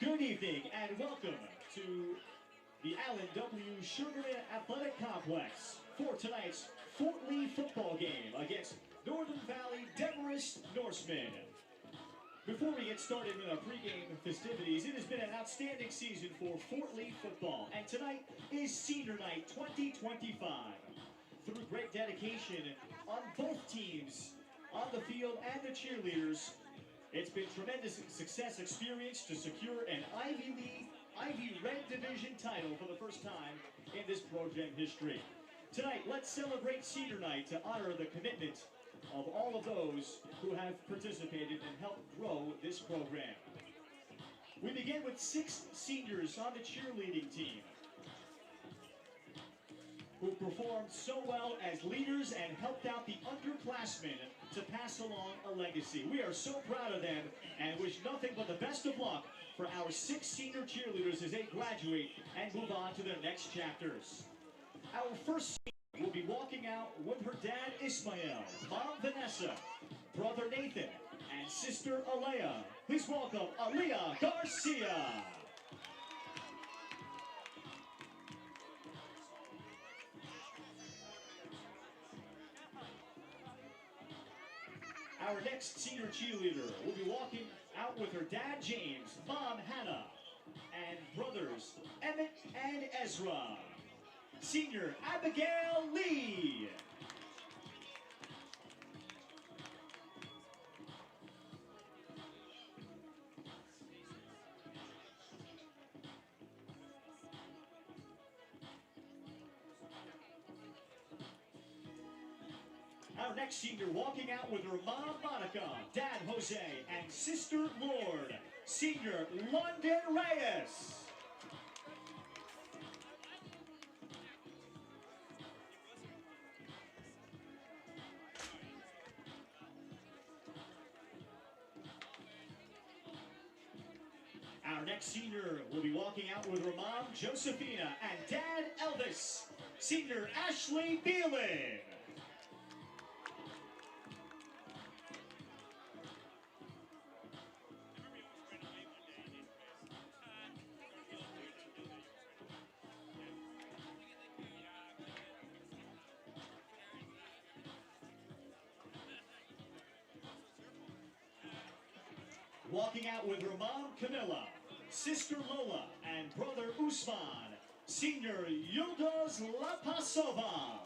Good evening and welcome to the Allen W. Sugarman Athletic Complex for tonight's Fort Lee football game against Northern Valley Demarest Norsemen. Before we get started with our pregame festivities, it has been an outstanding season for Fort Lee football, and tonight is Senior Night 2025. Through great dedication on both teams, on the field and the cheerleaders, it's been tremendous success experience to secure an Ivy League, Ivy Red Division title for the first time in this program history. Tonight, let's celebrate Senior Night to honor the commitment of all of those who have participated and helped grow this program. We begin with 6 seniors on the cheerleading team who performed so well as leaders and helped out the underclassmen to pass along a legacy. We are so proud of them and wish nothing but the best of luck for our 6 senior cheerleaders as they graduate and move on to their next chapters. Our first senior will be walking out with her dad Ismael, mom Vanessa, brother Nathan, and sister Alea. Please welcome Alea Garcia. Our next senior cheerleader will be walking out with her dad James, mom Hannah, and brothers Emmett and Ezra. Senior Abigail Lee. Our next senior walking out with her mom Monica, dad Jose, and sister Lord, senior London Reyes. Our next senior will be walking out with her mom Josephina and dad Elvis, senior Ashley Beelan. Walking out with her mom, Camilla, sister Lola, and brother Usman, senior Yildiz Lapasova.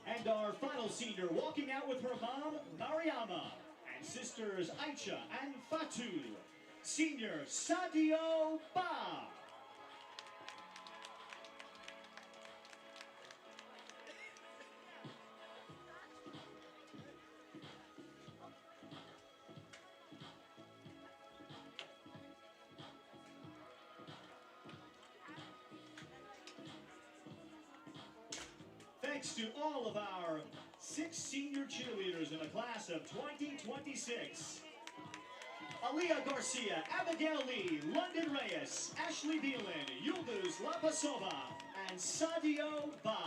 And our final senior walking out with her mom, Mariama, and sisters Aicha and Fatu, senior Sadio Ba. Thanks to all of our 6 senior cheerleaders in the class of 2026. Alea Garcia, Abigail Lee, London Reyes, Ashley Beelan, Yildiz Lapasova, and Sadio Ba.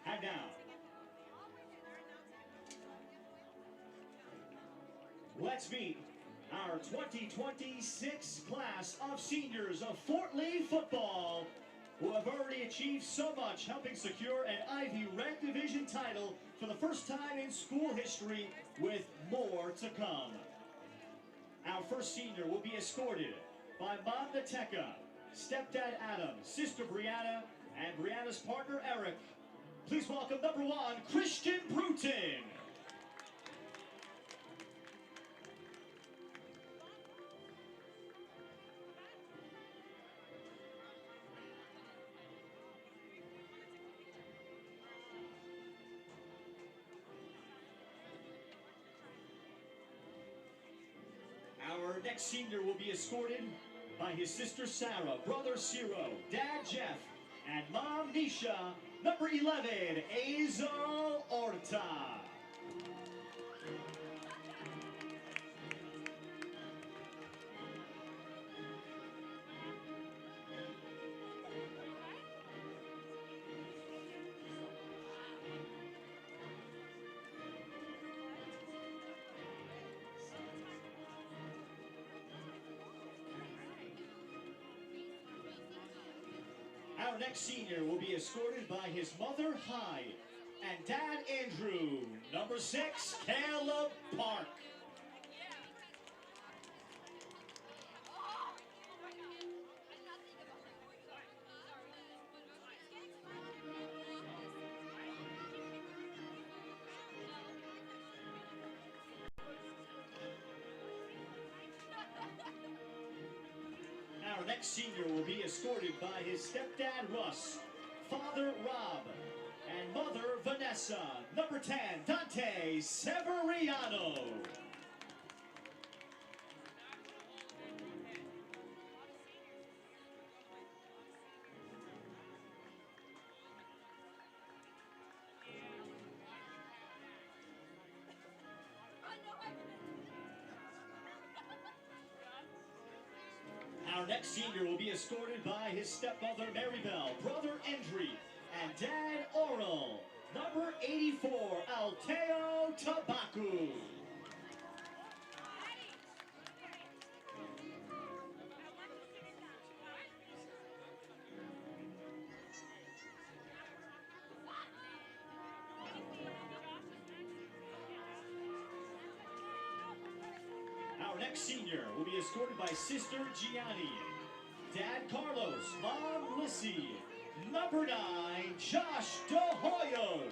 And now, let's meet our 2026 class of seniors of Fort Lee football who have already achieved so much, helping secure an Ivy Red Division title for the first time in school history, with more to come. Our first senior will be escorted by Mom Nateca, stepdad Adam, sister Brianna, and Brianna's partner Eric. Please welcome number 1, Christian Bruton. Our next senior will be escorted by his sister Sarah, brother Ciro, dad Jeff, and mom Nisha, number 11, Azel Orta. Our next senior will be escorted by his mother, Hyde, and dad, Andrew, number 6, Caleb Park. Our next senior will be escorted by his stepdad, Russ, father, Rob, and mother, Vanessa, number 10, Dante Severiano. Our next senior will be escorted by his stepmother, Maribel, brother, Endry, and dad, Oral, number 84, Alteo Tabacu. Our next senior will be escorted by sister Gianni, dad Carlos, mom Lissy, number 9, Josh De Hoyos.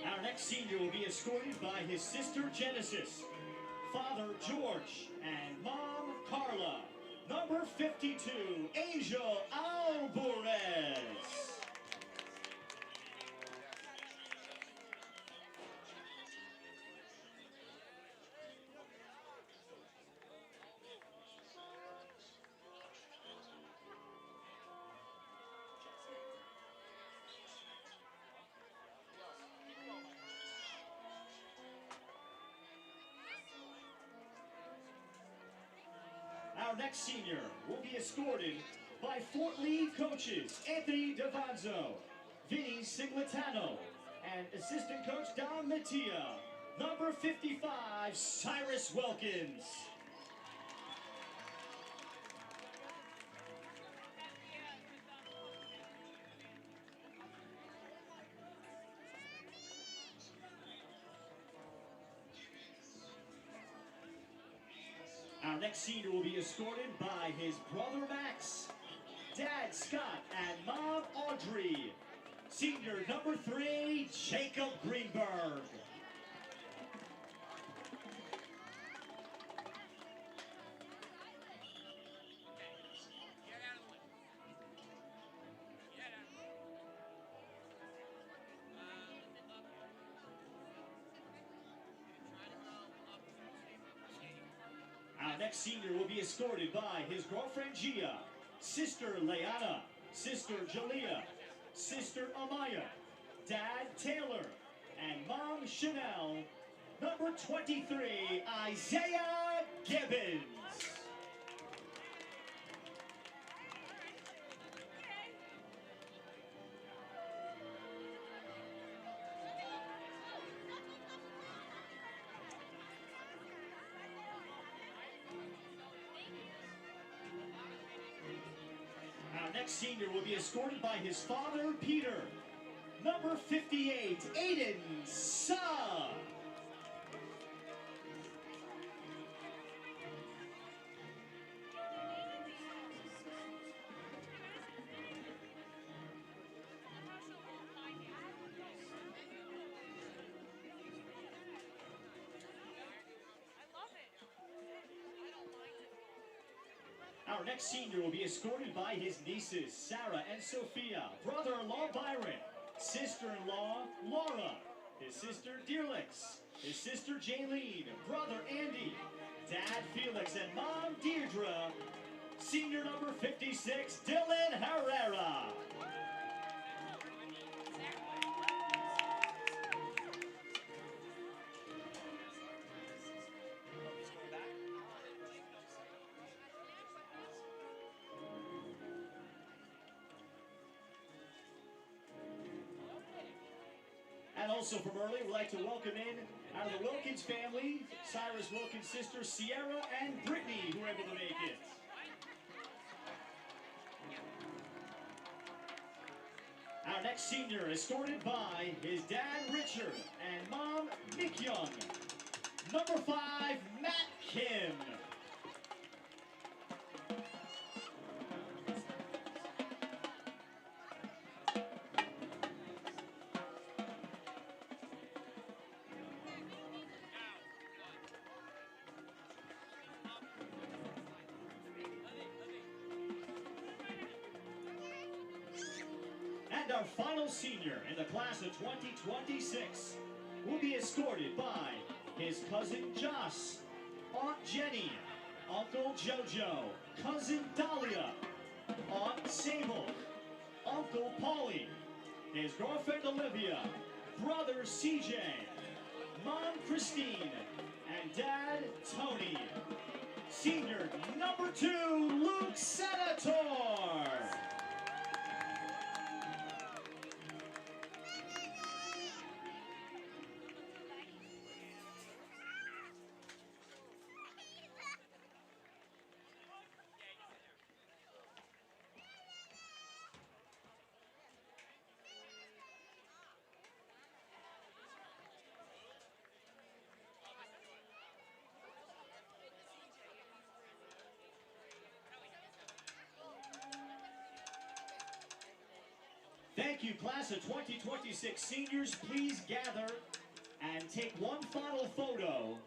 Our next senior will be escorted by his sister Genesis, father George, and mom Carla, number 52, Angel Alvarez. Our next senior will be escorted by Fort Lee coaches Anthony Davanzo, Vinny Siglitano, and assistant coach Don Mattia, number 55, Cyrus Wilkins. Our next senior will be escorted by his brother Max, dad Scott, and mom Audrey. Senior number 3, Jacob Greenberg. Our next senior will be escorted by his girlfriend Gia, sister Leanna, sister Jalea, sister Amaya, dad Taylor, and mom Chanel, number 23, Isaiah Gibbons. Our next senior will be escorted by his father, Peter, number 58, Aiden Sa. Our next senior will be escorted by his nieces, Sarah and Sophia, brother-in-law Byron, sister-in-law Laura, his sister Dearlix, his sister Jaylene, brother Andy, dad Felix, and mom Deirdre. Senior number 56, Dylan Herrera. And also from early, we'd like to welcome in out of the Wilkins family, Cyrus Wilkins' sisters, Sierra and Brittany, who were able to make it. Our next senior, escorted by his dad, Richard, and mom, Nick Young. Number 5, Matt Kim. And our final senior in the class of 2026 will be escorted by his cousin Joss, Aunt Jenny, Uncle Jojo, cousin Dahlia, Aunt Sable, Uncle Paulie, his girlfriend Olivia, brother CJ, mom Christine, and dad Tony. Senior number 2, Luke Senator. Thank you, class of 2026 seniors. Please gather and take one final photo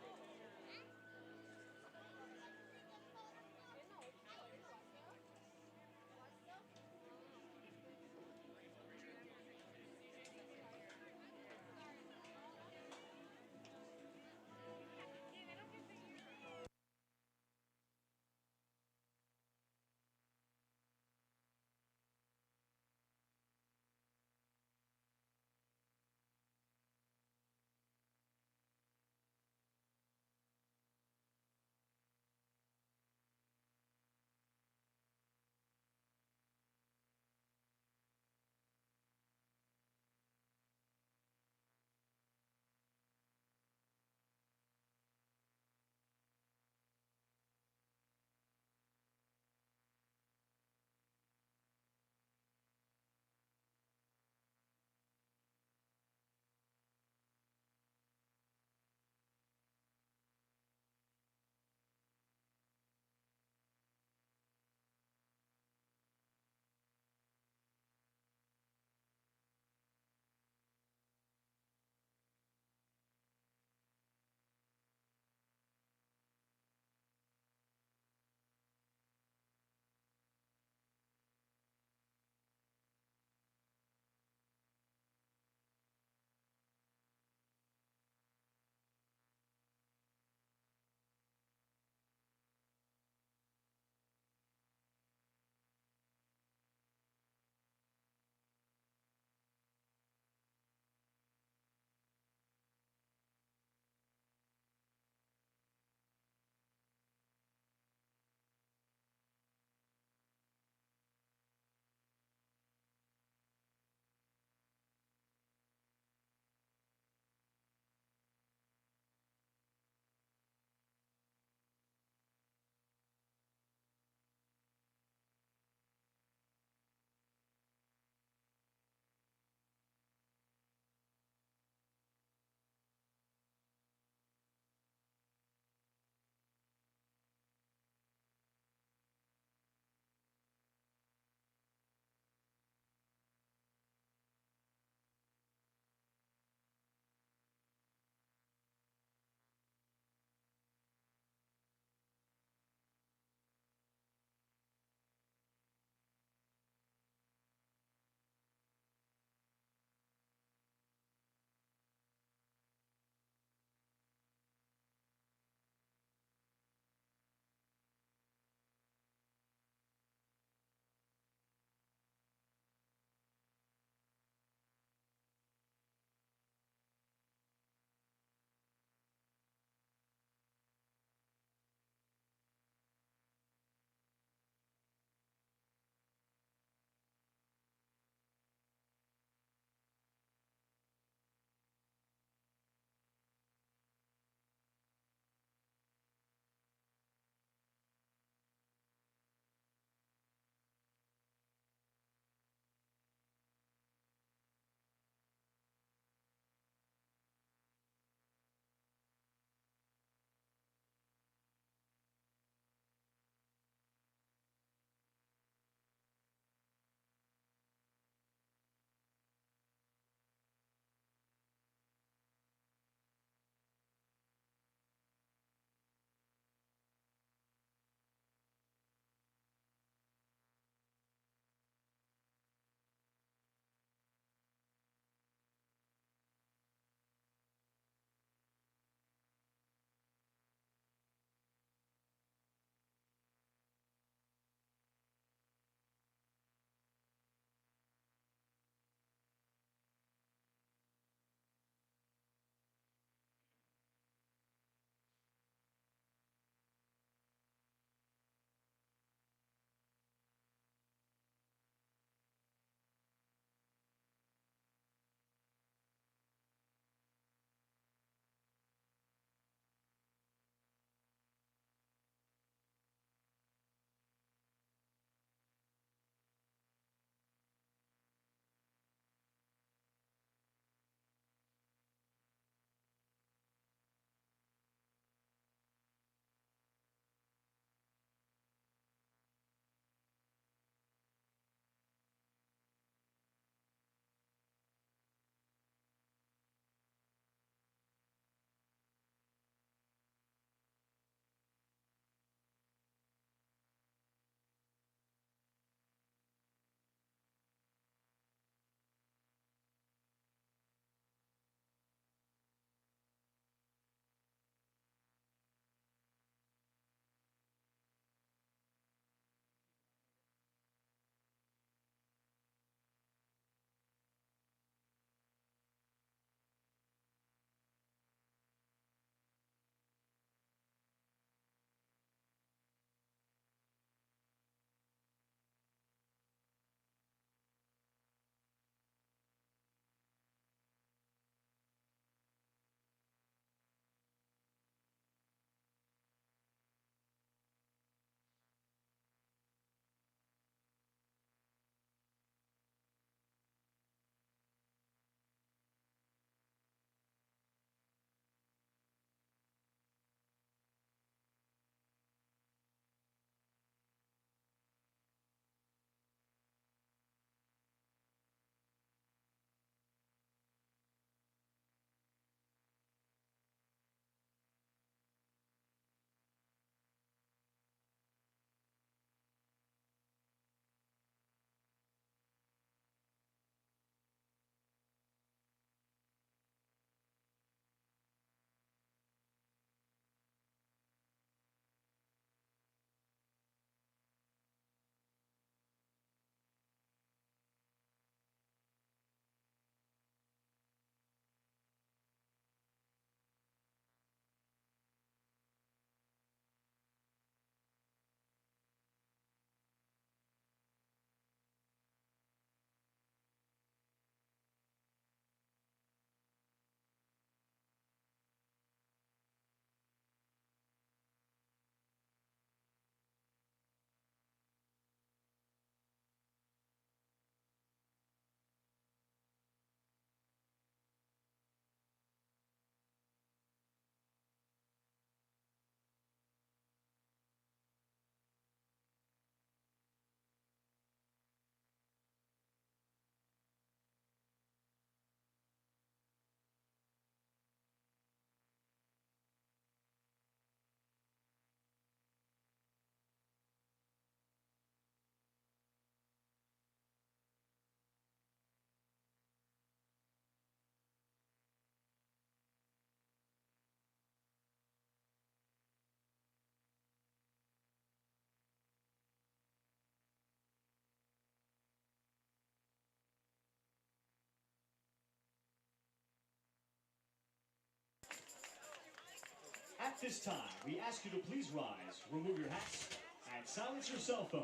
At this time, we ask you to please rise, remove your hats, and silence your cell phone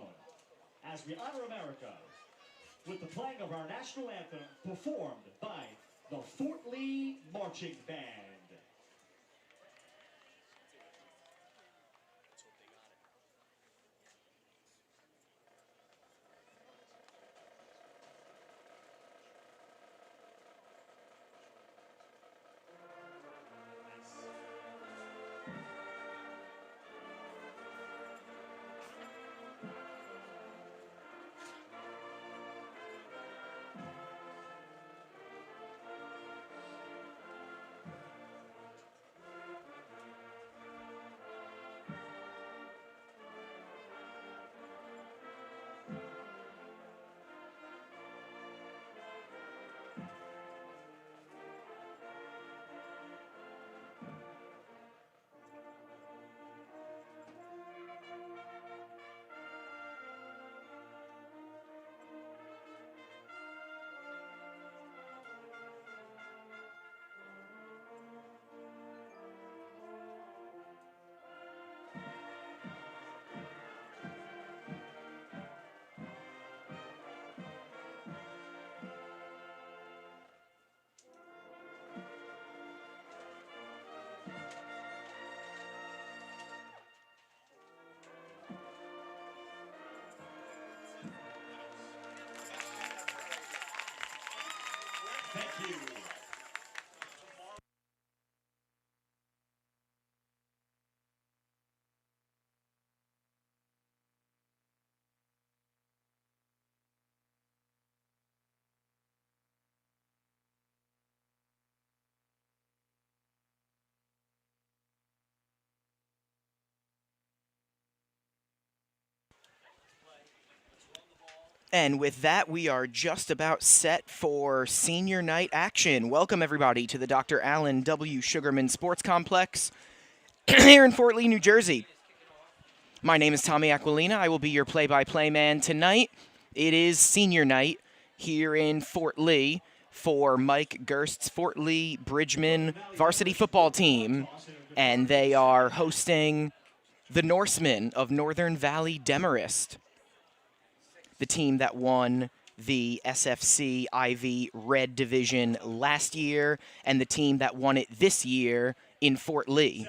as we honor America with the playing of our national anthem performed by the Fort Lee Marching Band. Thank you. And with that, we are just about set for senior night action. Welcome, everybody, to the Dr. Allen W. Sugarman Sports Complex here in Fort Lee, New Jersey. My name is Tommy Aquilina. I will be your play-by-play man tonight. It is senior night here in Fort Lee for Mike Gerst's Fort Lee Bridgman varsity football team, and they are hosting the Norsemen of Northern Valley Demarest, the team that won the SFC IV Red Division last year and the team that won it this year in Fort Lee.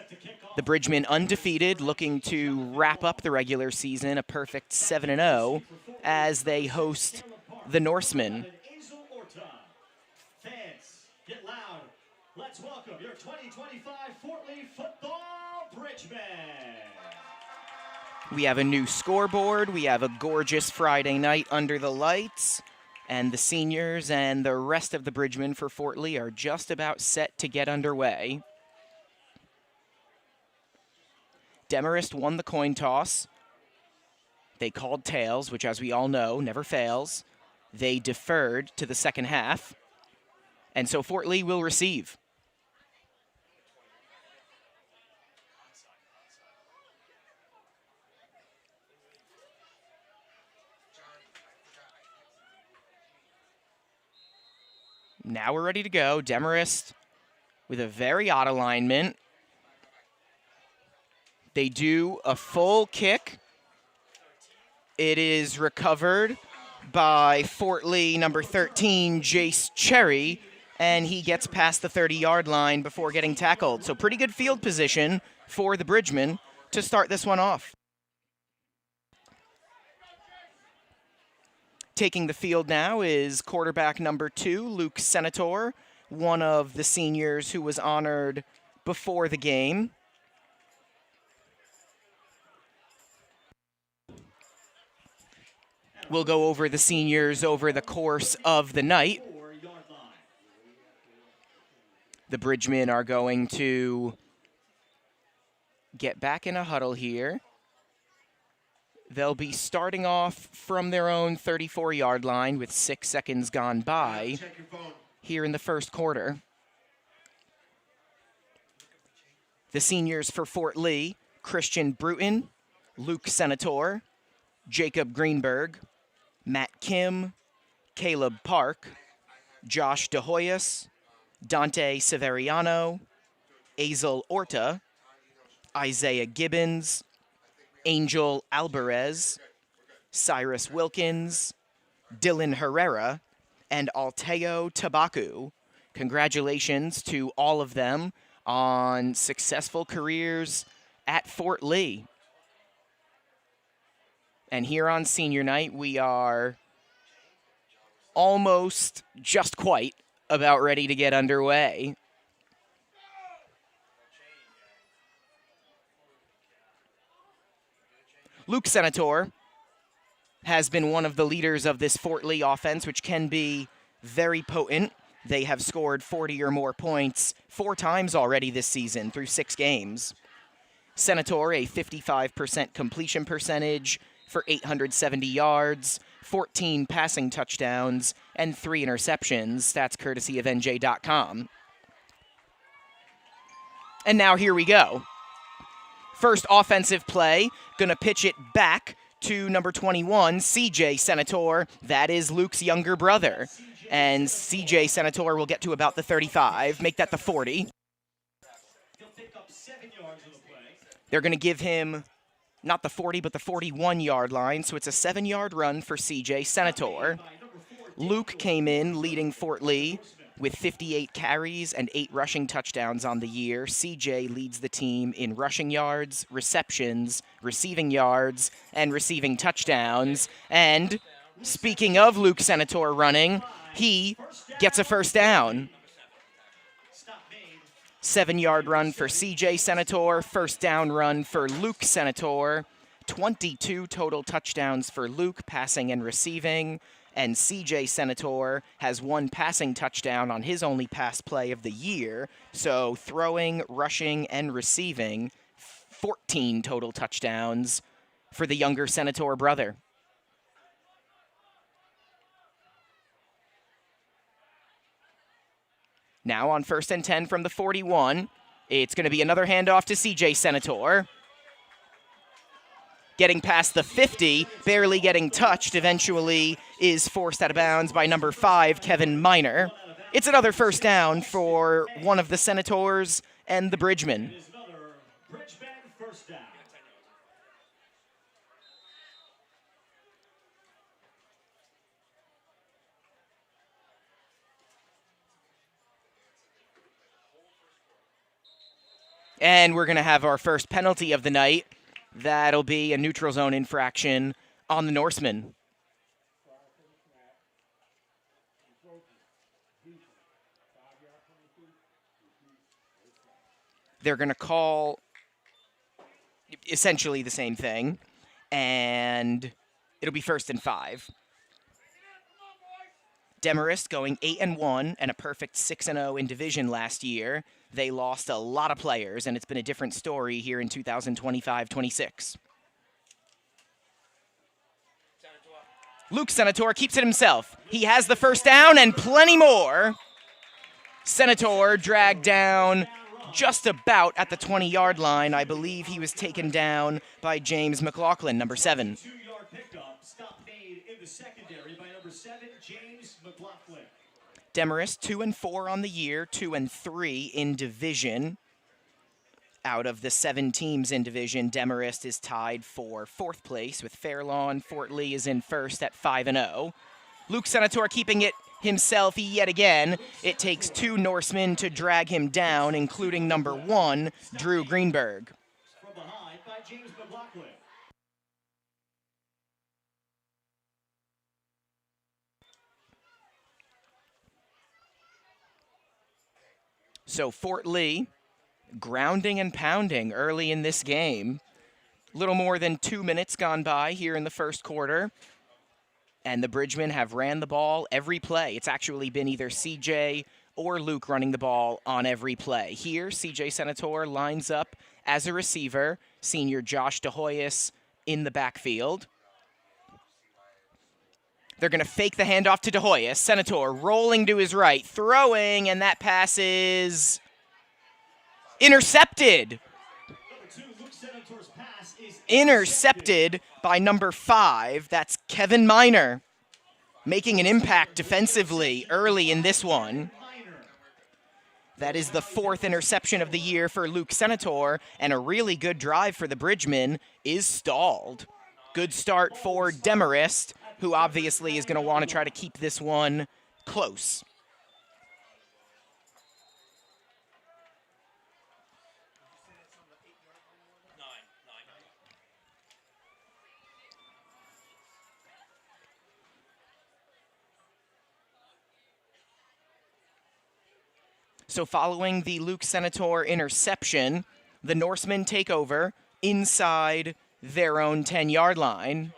The Bridgmen undefeated, looking to wrap up the regular season, a perfect 7-0, as they host the Norsemen. Fans, get loud. Let's welcome your 2025 Fort Lee Football Bridgmen. We have a new scoreboard. We have a gorgeous Friday night under the lights. And the seniors and the rest of the Bridgmen for Fort Lee are just about set to get underway. Demarest won the coin toss. They called tails, which, as we all know, never fails. They deferred to the second half. And so Fort Lee will receive. Now we're ready to go. Demarest with a very odd alignment. They do a full kick. It is recovered by Fort Lee number 13, Jace Cherry, and he gets past the 30-yard line before getting tackled. So pretty good field position for the Bridgmen to start this one off. Taking the field now is quarterback number 2, Luke Senator, one of the seniors who was honored before the game. We'll go over the seniors over the course of the night. The Bridgmen are going to get back in a huddle here. They'll be starting off from their own 34-yard line with 6 seconds gone by here in the first quarter. The seniors for Fort Lee, Christian Bruton, Luke Senator, Jacob Greenberg, Matt Kim, Caleb Park, Josh DeHoyas, Dante Severiano, Azel Orta, Isaiah Gibbons, Angel Alvarez, Cyrus Wilkins, Dylan Herrera, and Alteo Tabacu. Congratulations to all of them on successful careers at Fort Lee. And here on senior night, we are almost, just quite, about ready to get underway. Luke Senator has been one of the leaders of this Fort Lee offense, which can be very potent. They have scored 40 or more points 4 times already this season through 6 games. Senator, a 55% completion percentage for 870 yards, 14 passing touchdowns, and 3 interceptions. Stats courtesy of NJ.com. And now here we go. First offensive play, gonna pitch it back to number 21, CJ Senator. That is Luke's younger brother. And CJ Senator will get to about the 35, make that the 40. They're gonna give him not the 40, but the 41-yard line, so it's a 7-yard run for CJ Senator. Luke came in leading Fort Lee with 58 carries and 8 rushing touchdowns on the year. CJ leads the team in rushing yards, receptions, receiving yards, and receiving touchdowns. And speaking of Luke Senator running, he gets a first down. 7-yard run for CJ Senator, first down run for Luke Senator. 22 total touchdowns for Luke, passing and receiving. And CJ Senator has 1 passing touchdown on his only pass play of the year. So throwing, rushing, and receiving, 14 total touchdowns for the younger Senator brother. Now on 1st and 10 from the 41, it's going to be another handoff to CJ Senator. Getting past the 50, barely getting touched, eventually is forced out of bounds by number 5, Kevin Miner. It's another first down for one of the Senators and the Bridgemen. And we're going to have our first penalty of the night. That'll be a neutral zone infraction on the Norseman. They're going to call essentially the same thing, and it'll be 1st and 5. Demarest going 8-1 and a perfect 6-0 in division last year. They lost a lot of players, and it's been a different story here in 2025-26. Luke Senator keeps it himself. He has the first down and plenty more. Senator dragged down just about at the 20-yard line. I believe he was taken down by James McLaughlin, number 7. Demarest 2-4 on the year, 2-3 in division. Out of the 7 teams in division, Demarest is tied for 4th place with Fairlawn. Fort Lee is in 1st at 5-0. Luke Senator keeping it himself yet again. It takes 2 Norsemen to drag him down, including number 1, Drew Greenberg. From behind by James McLaughlin. So Fort Lee grounding and pounding early in this game. Little more than 2 minutes gone by here in the first quarter. And the Bridgemen have ran the ball every play. It's actually been either CJ or Luke running the ball on every play. Here, CJ Senator lines up as a receiver. Senior Josh DeHoyas in the backfield. They're going to fake the handoff to DeHoyas. Senator rolling to his right, throwing, and that pass is intercepted. Intercepted by number 5. That's Kevin Miner, making an impact defensively early in this one. That is the 4th interception of the year for Luke Senator, and a really good drive for the Bridgeman is stalled. Good start for Demarest, who obviously is going to want to try to keep this one close. So following the Luke Senator interception, the Norsemen take over inside their own 10-yard line.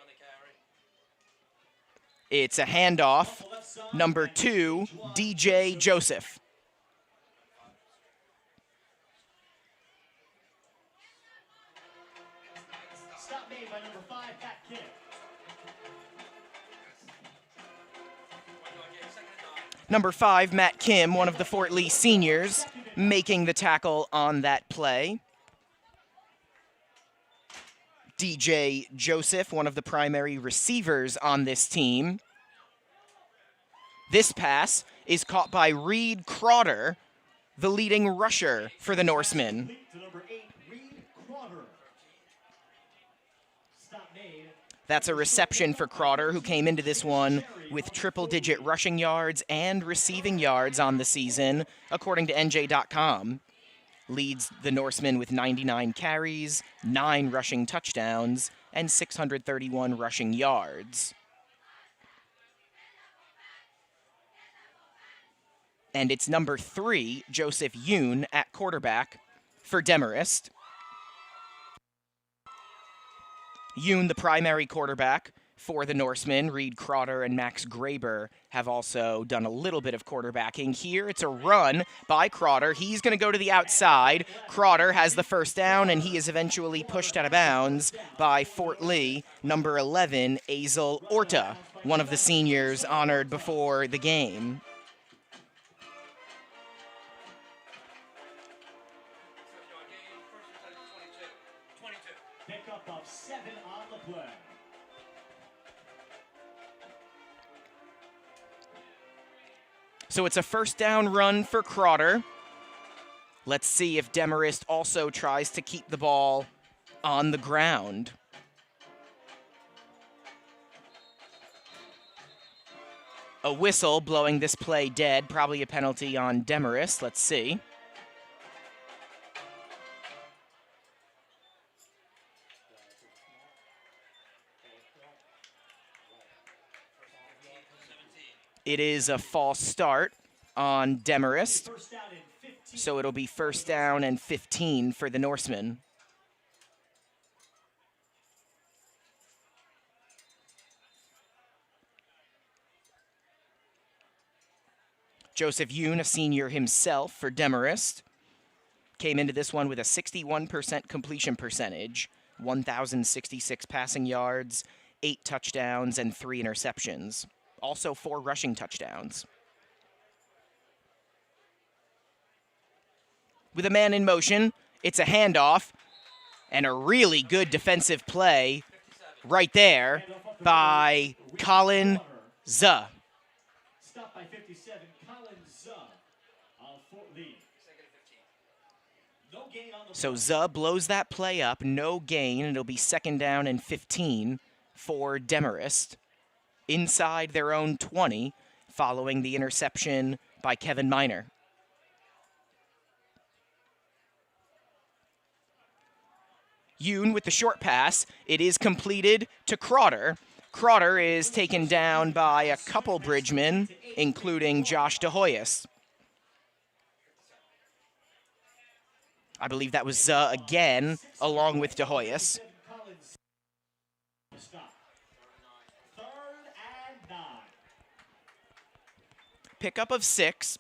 It's a handoff. Number 2, DJ Joseph. Stop made by number 5, Matt Kim. Number 5, Matt Kim, one of the Fort Lee seniors, making the tackle on that play. DJ Joseph, one of the primary receivers on this team. This pass is caught by Reed Crowder, the leading rusher for the Norsemen. To number 8, Reed Crowder. Stop made. That's a reception for Crowder, who came into this one with triple-digit rushing yards and receiving yards on the season, according to NJ.com. Leads the Norsemen with 99 carries, 9 rushing touchdowns, and 631 rushing yards. And it's number 3, Joseph Yoon, at quarterback for Demarest. Yoon, the primary quarterback for the Norsemen. Reed Crowder and Max Graber have also done a little bit of quarterbacking. Here it's a run by Crowder. He's going to go to the outside. Crowder has the first down, and he is eventually pushed out of bounds by Fort Lee, number 11, Azel Orta, one of the seniors honored before the game. Pickup of 7 on the play. So it's a first down run for Crowder. Let's see if Demarest also tries to keep the ball on the ground. A whistle blowing this play dead, probably a penalty on Demarest. Let's see. It is a false start on Demarest, so it'll be first down and 15 for the Norsemen. Joseph Yoon, a senior himself for Demarest, came into this one with a 61% completion percentage, 1,066 passing yards, 8 touchdowns, and 3 interceptions. Also 4 rushing touchdowns. With a man in motion, it's a handoff, and a really good defensive play right there by Colin Zuh. Stop by 57, Colin Zuh of Fort Lee. No gain on the So Zuh blows that play up, no gain, and it'll be second down and 15 for Demarest, inside their own 20, following the interception by Kevin Miner. Yoon with the short pass. It is completed to Crowder. Crowder is taken down by a couple bridgemen, including Josh DeHoyas. I believe that was Zuh again, along with DeHoyas. Pickup of 6.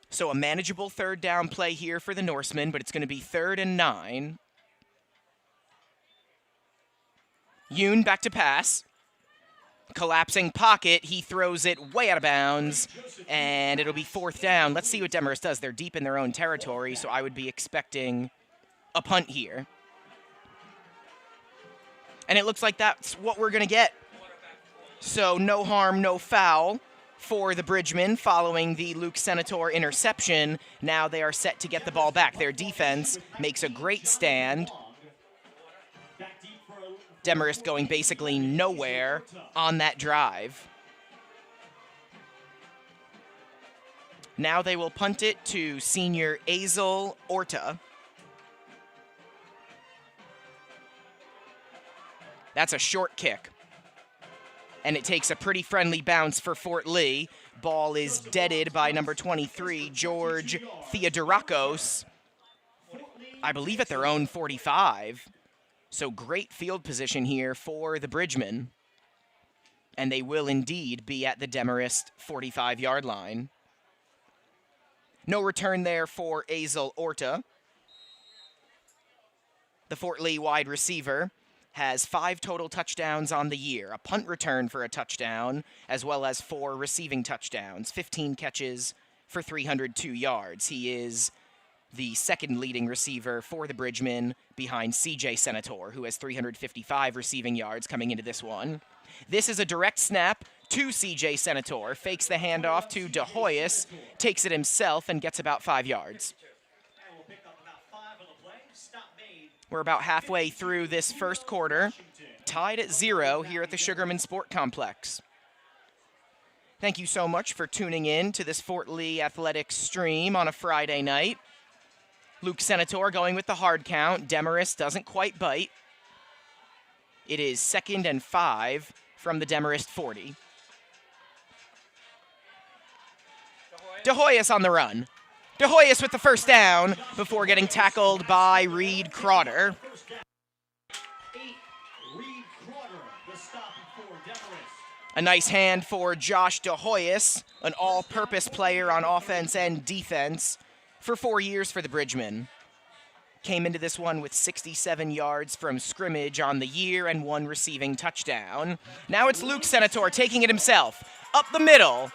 So a manageable third down play here for the Norsemen, but it's going to be 3rd and 9. Yoon back to pass. Collapsing pocket. He throws it way out of bounds, and it'll be 4th down. Let's see what Demarest does. They're deep in their own territory, so I would be expecting a punt here. And it looks like that's what we're going to get. So no harm, no foul for the Bridgemen following the Luke Senator interception. Now they are set to get the ball back. Their defense makes a great stand. Demarest going basically nowhere on that drive. Now they will punt it to senior Azel Orta. That's a short kick. And it takes a pretty friendly bounce for Fort Lee. Ball is deaded by number 23, George Theodorakos, I believe at their own 45. So great field position here for the Bridgemen. And they will indeed be at the Demarest 45-yard line. No return there for Azel Orta. The Fort Lee wide receiver has 5 total touchdowns on the year, a punt return for a touchdown, as well as 4 receiving touchdowns, 15 catches for 302 yards. He is the second leading receiver for the Bridgemen behind C.J. Senator, who has 355 receiving yards coming into this one. This is a direct snap to C.J. Senator, fakes the handoff to De Hoyos, takes it himself, and gets about 5 yards. We're about halfway through this first quarter, tied at 0 here at the Sugarman Sport Complex. Thank you so much for tuning in to this Fort Lee Athletics stream on a Friday night. Luke Senator going with the hard count. Demarest doesn't quite bite. It is 2nd and 5 from the Demarest 40. De Hoyos on the run. De Hoyos with the first down before getting tackled by Reed Crowder. A nice hand for Josh De Hoyos, an all-purpose player on offense and defense for 4 years for the Bridgemen. Came into this one with 67 yards from scrimmage on the year and 1 receiving touchdown. Now it's Luke Senator taking it himself up the middle.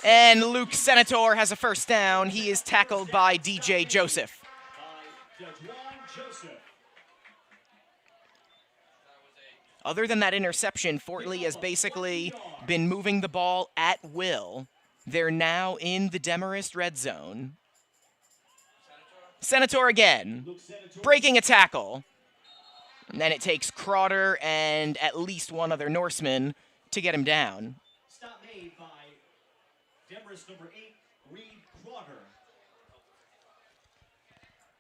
And Luke Senator has a first down. He is tackled by DJ Joseph. Other than that interception, Fort Lee has basically been moving the ball at will. They're now in the Demarest red zone. Senator again, breaking a tackle. And then it takes Crowder and at least one other Norseman to get him down. Stop made by Demarest number 8, Reed Crowder.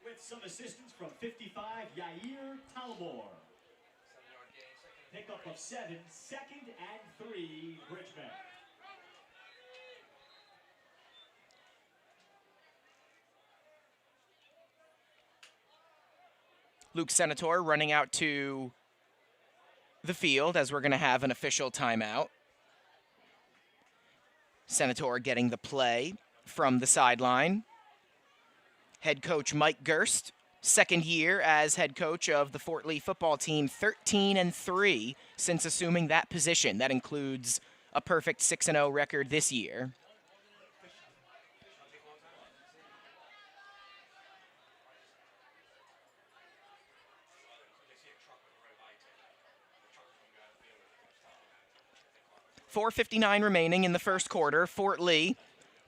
With some assistance from 55, Yair Talmor. Pickup of 7, 2nd and 3, Bridgemen. Luke Senator running out to the field as we're going to have an official timeout. Senator getting the play from the sideline. Head coach Mike Gerst, second year as head coach of the Fort Lee football team, 13 and 3 since assuming that position. That includes a perfect 6-0 record this year. .4:59 remaining in the first quarter. Fort Lee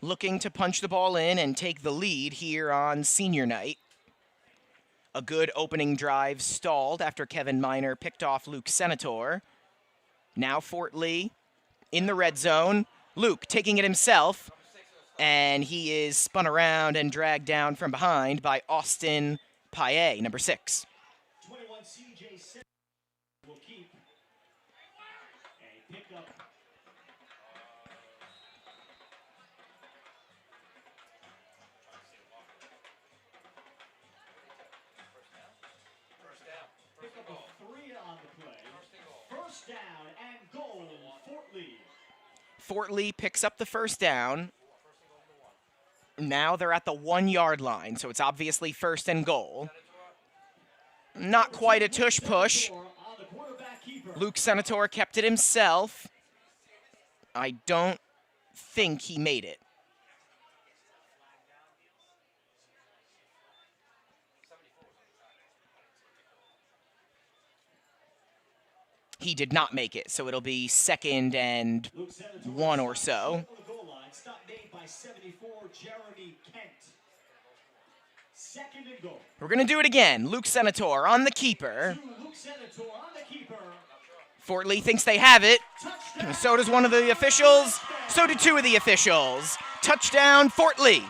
looking to punch the ball in and take the lead here on senior night. A good opening drive stalled after Kevin Miner picked off Luke Senator. Now Fort Lee in the red zone. Luke taking it himself, and he is spun around and dragged down from behind by Austin Paye, number 6. 21 C.J. Senator will keep a pickup. Pickup of 3 on the play. First down and goal, Fort Lee. Fort Lee picks up the first down. Now they're at the 1-yard line, so it's obviously first and goal. Not quite a tush push. Luke Senator kept it himself. I don't think he made it. He did not make it, so it'll be 2nd and 1 or so. Stop made by 74, Jeremy Kent. 2nd and goal. We're going to do it again. Luke Senator on the keeper. Luke Senator on the keeper. Fort Lee thinks they have it. So does one of the officials. So do 2 of the officials. Touchdown, Fort Lee.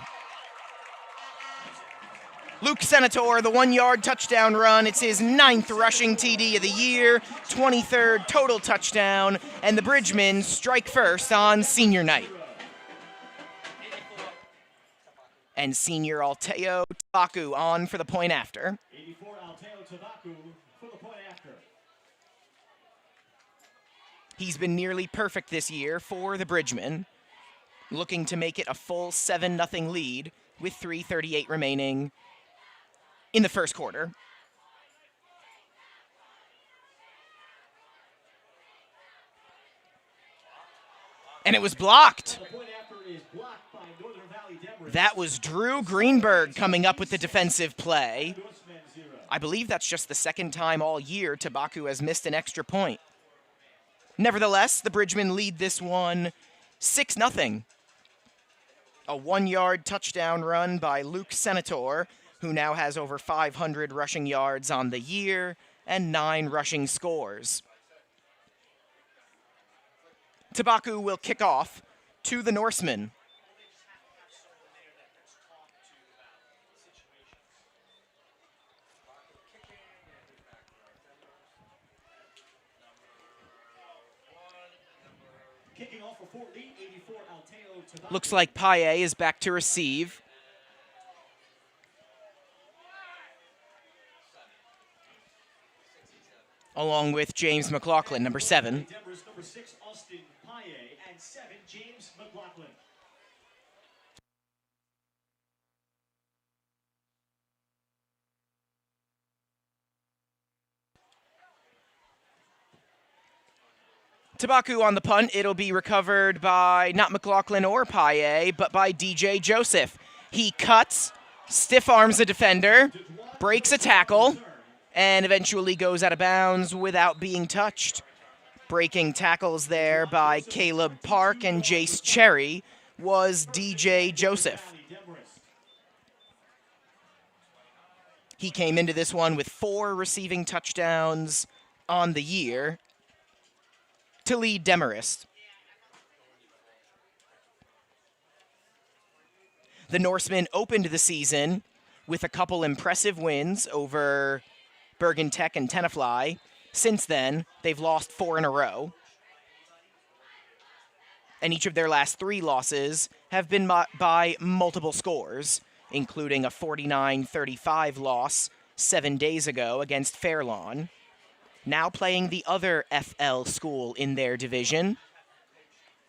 Luke Senator, the 1-yard touchdown run. It's his 9th rushing TD of the year, 23rd total touchdown, and the Bridgemen strike first on senior night. And senior Alteo Tabaku on for the point after. 84 Alteo Tabaku for the point after. He's been nearly perfect this year for the Bridgemen, looking to make it a full 7-0 lead with 3:38 remaining in the first quarter. And it was blocked. That was Drew Greenberg coming up with the defensive play. I believe that's just the 2nd time all year Tabaku has missed an extra point. Nevertheless, the Bridgemen lead this one 6-0. A 1-yard touchdown run by Luke Senator, who now has over 500 rushing yards on the year and 9 rushing scores. Tabaku will kick off to the Norsemen. Kicking off for Fort Lee, 84 Alteo Tabaku. Looks like Paye is back to receive. Along with James McLaughlin, number 7. Demarest, number 6, Austin Paye, and 7, James McLaughlin. Tabaku on the punt. It'll be recovered by not McLaughlin or Paye, but by DJ Joseph. He cuts, stiff arms a defender, breaks a tackle, and eventually goes out of bounds without being touched. Breaking tackles there by Caleb Park and Jace Cherry was DJ Joseph. He came into this one with 4 receiving touchdowns on the year to lead Demarest. The Norsemen opened the season with a couple impressive wins over Bergen Tech and Tenafly. Since then, they've lost 4 in a row. And each of their last 3 losses have been by multiple scores, including a 49-35 loss 7 days ago against Fairlawn. Now playing the other FL school in their division.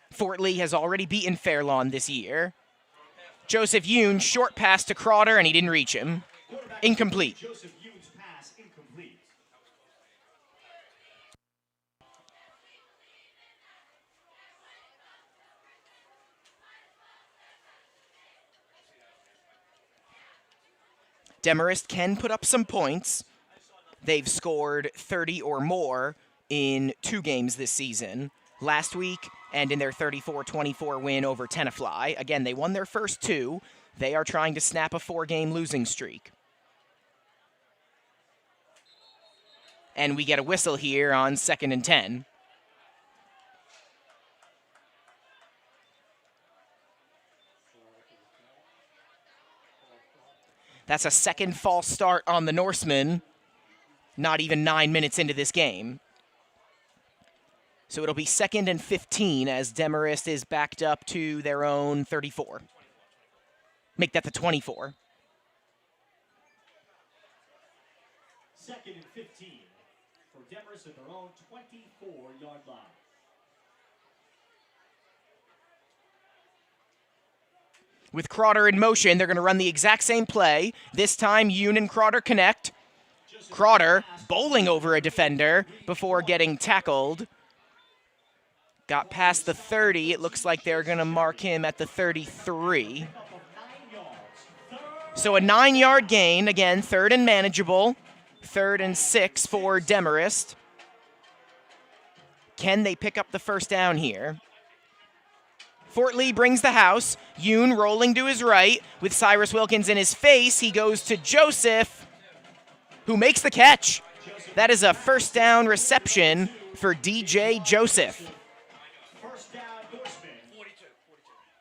Fort Lee has already beaten Fairlawn this year. Joseph Yoon, short pass to Crowder, and he didn't reach him. Incomplete. Joseph Yoon's pass incomplete. Demarest can put up some points. They've scored 30 or more in 2 games this season. Last week and in their 34-24 win over Tenafly. Again, they won their first 2. They are trying to snap a 4-game losing streak. And we get a whistle here on 2nd and 10. That's a second false start on the Norsemen. Not even 9 minutes into this game. So it'll be 2nd and 15 as Demarest is backed up to their own 34. Make that the 24. 2nd and 15 for Demarest at their own 24-yard line. With Crowder in motion, they're going to run the exact same play. This time, Yoon and Crowder connect. Crowder bowling over a defender before getting tackled. Got past the 30. It looks like they're going to mark him at the 33. So a 9-yard gain. Again, 3rd and manageable. 3rd and 6 for Demarest. Can they pick up the first down here? Fort Lee brings the house. Yoon rolling to his right with Cyrus Wilkins in his face. He goes to Joseph, who makes the catch. That is a first down reception for DJ Joseph. First down, Norseman. 42.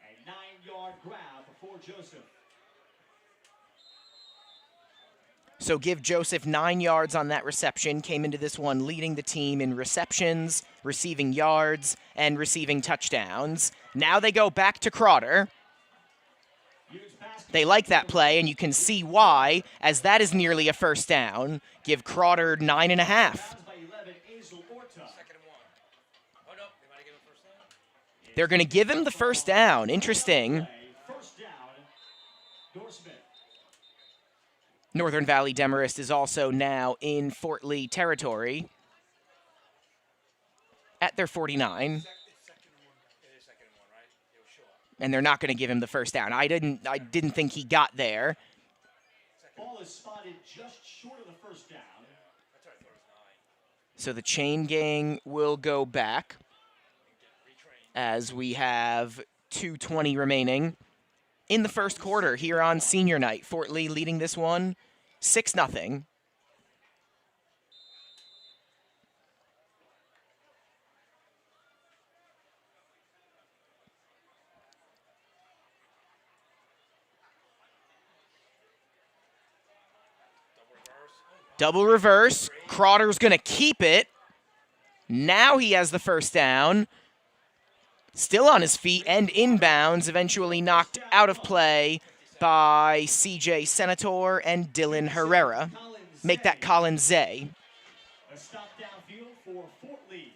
A 9-yard grab for Joseph. So give Joseph 9 yards on that reception. Came into this one leading the team in receptions, receiving yards, and receiving touchdowns. Now they go back to Crowder. They like that play, and you can see why, as that is nearly a first down. Give Crowder 9.5. They're going to give him the first down. Interesting. Northern Valley Demarest is also now in Fort Lee territory at their 49. And they're not going to give him the first down. I didn't think he got there. Ball is spotted just short of the first down. So the chain gang will go back as we have 2:20 remaining in the first quarter here on senior night. Fort Lee leading this one 6-0. Double reverse. Crowder's going to keep it. Now he has the first down. Still on his feet and inbounds. Eventually knocked out of play by CJ Senator and Dylan Herrera. Make that Colin Zay. A stop downfield for Fort Lee.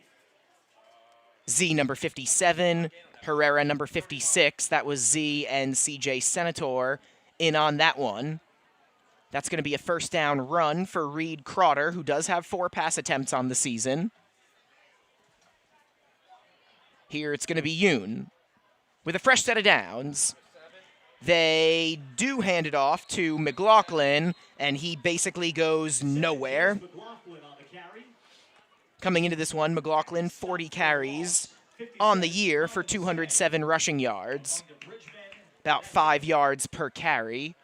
Z number 57. Herrera number 56. That was Z and CJ Senator in on that one. That's going to be a first down run for Reed Crowder, who does have 4 pass attempts on the season. Here it's going to be Yoon with a fresh set of downs. They do hand it off to McLaughlin, and he basically goes nowhere. Coming into this one, McLaughlin 40 carries on the year for 207 rushing yards. About 5 yards per carry.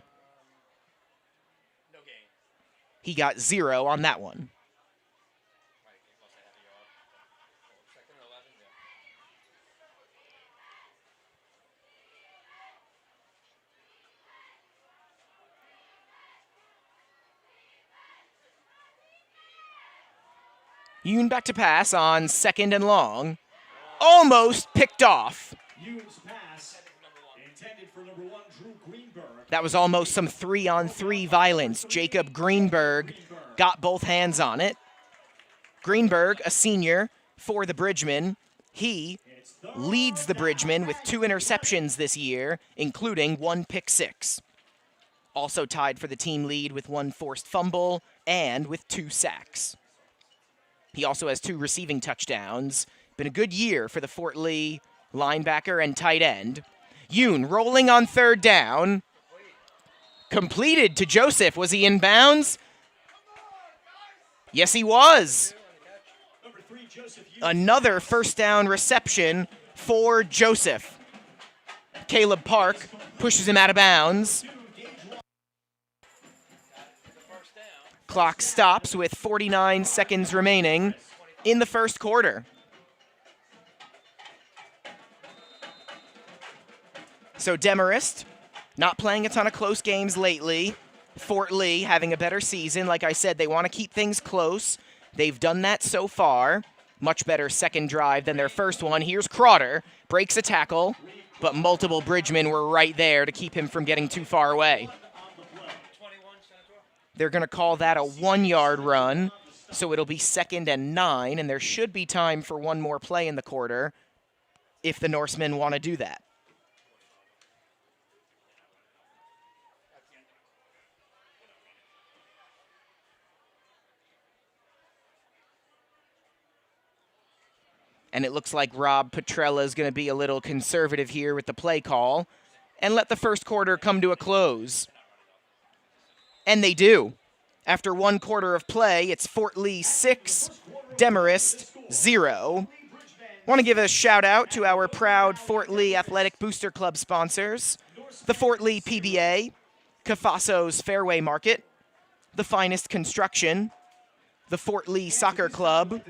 He got 0 on that one. Yoon back to pass on 2nd and long. Almost picked off. Yoon's pass intended for number 1, Drew Greenberg. That was almost some 3-on-3 violence. Jacob Greenberg got both hands on it. Greenberg, a senior for the Bridgemen. He leads the Bridgemen with 2 interceptions this year, including 1 pick six. Also tied for the team lead with 1 forced fumble and with 2 sacks. He also has 2 receiving touchdowns. Been a good year for the Fort Lee linebacker and tight end. Yoon rolling on 3rd down. Completed to Joseph. Was he in bounds? Yes, he was. Another first down reception for Joseph. Caleb Park pushes him out of bounds. Clock stops with 49 seconds remaining in the first quarter. So Demarest not playing a ton of close games lately. Fort Lee having a better season. Like I said, they want to keep things close. They've done that so far. Much better second drive than their first one. Here's Crowder. Breaks a tackle, but multiple Bridgemen were right there to keep him from getting too far away. They're going to call that a 1-yard run, so it'll be 2nd and 9, and there should be time for 1 more play in the quarter if the Norsemen want to do that. And it looks like Rob Petrella is going to be a little conservative here with the play call and let the first quarter come to a close. And they do. After 1 quarter of play, it's Fort Lee 6, Demarest 0. Want to give a shout out to our proud Fort Lee Athletic Booster Club sponsors, the Fort Lee PBA, Cafaso's Fairway Market, The Finest Construction, the Fort Lee Soccer Club,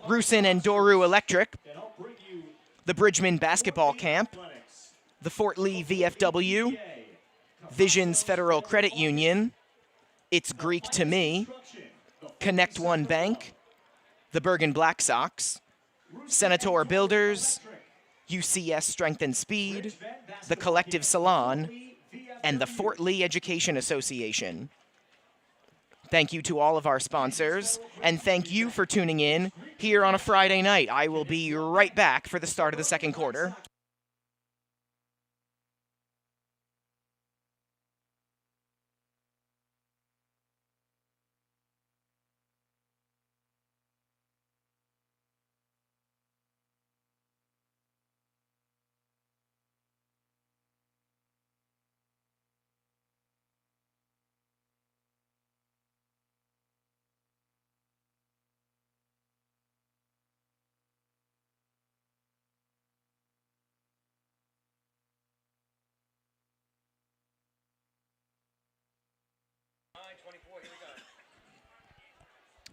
Rusin and Doru Electric, the Bridgman Basketball Camp, the Fort Lee VFW, Visions Federal Credit Union, It's Greek to Me, Connect One Bank, the Bergen Black Sox, Senator Builders, UCS Strength and Speed, the Collective Salon, and the Fort Lee Education Association. Thank you to all of our sponsors, and thank you for tuning in here on a Friday night. I will be right back for the start of the second quarter.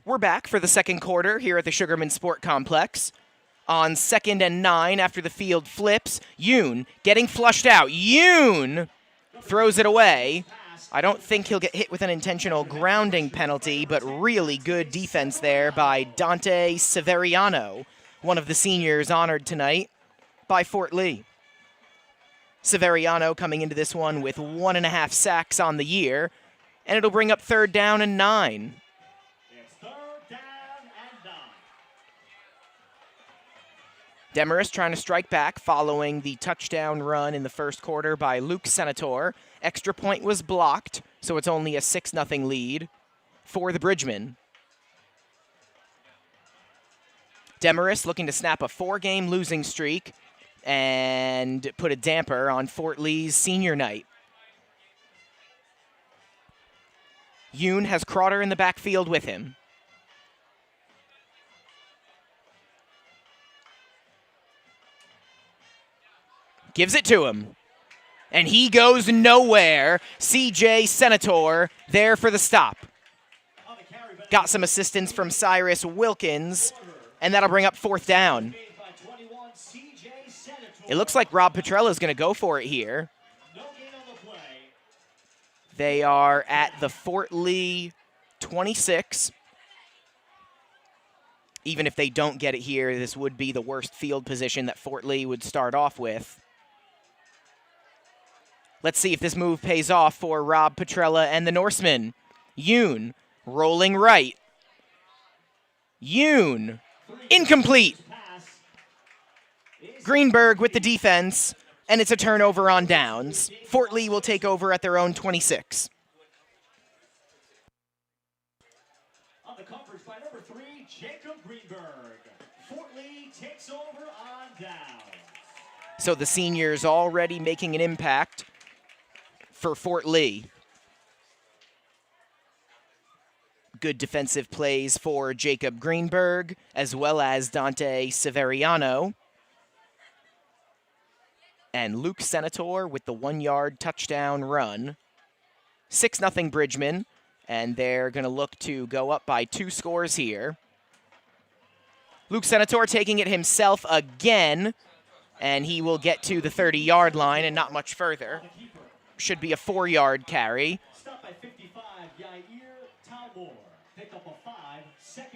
We're back for the second quarter here at the Sugarman Sport Complex. On 2nd and 9 after the field flips, Yoon getting flushed out. Yoon throws it away. I don't think he'll get hit with an intentional grounding penalty, but really good defense there by Dante Severiano, one of the seniors honored tonight by Fort Lee. Severiano coming into this one with 1.5 sacks on the year, and it'll bring up 3rd down and 9. Demarest trying to strike back following the touchdown run in the first quarter by Luke Senator. Extra point was blocked, so it's only a 6-0 lead for the Bridgmen. Demarest looking to snap a 4-game losing streak and put a damper on Fort Lee's senior night. Yoon has Crowder in the backfield with him. Gives it to him. And he goes nowhere. CJ Senator there for the stop. Got some assistance from Cyrus Wilkins, and that'll bring up 4th down. It looks like Rob Petrella is going to go for it here. They are at the Fort Lee 26. Even if they don't get it here, this would be the worst field position that Fort Lee would start off with. Let's see if this move pays off for Rob Petrella and the Norsemen. Yoon rolling right. Yoon incomplete. Greenberg with the defense, and it's a turnover on downs. Fort Lee will take over at their own 26. On the coverage by number 3, Jacob Greenberg. Fort Lee takes over on downs. So the seniors already making an impact for Fort Lee. Good defensive plays for Jacob Greenberg, as well as Dante Severiano. And Luke Senator with the 1-yard touchdown run. 6-0 Bridgman, and they're going to look to go up by 2 scores here. Luke Senator taking it himself again, and he will get to the 30-yard line and not much further. Should be a 4-yard carry.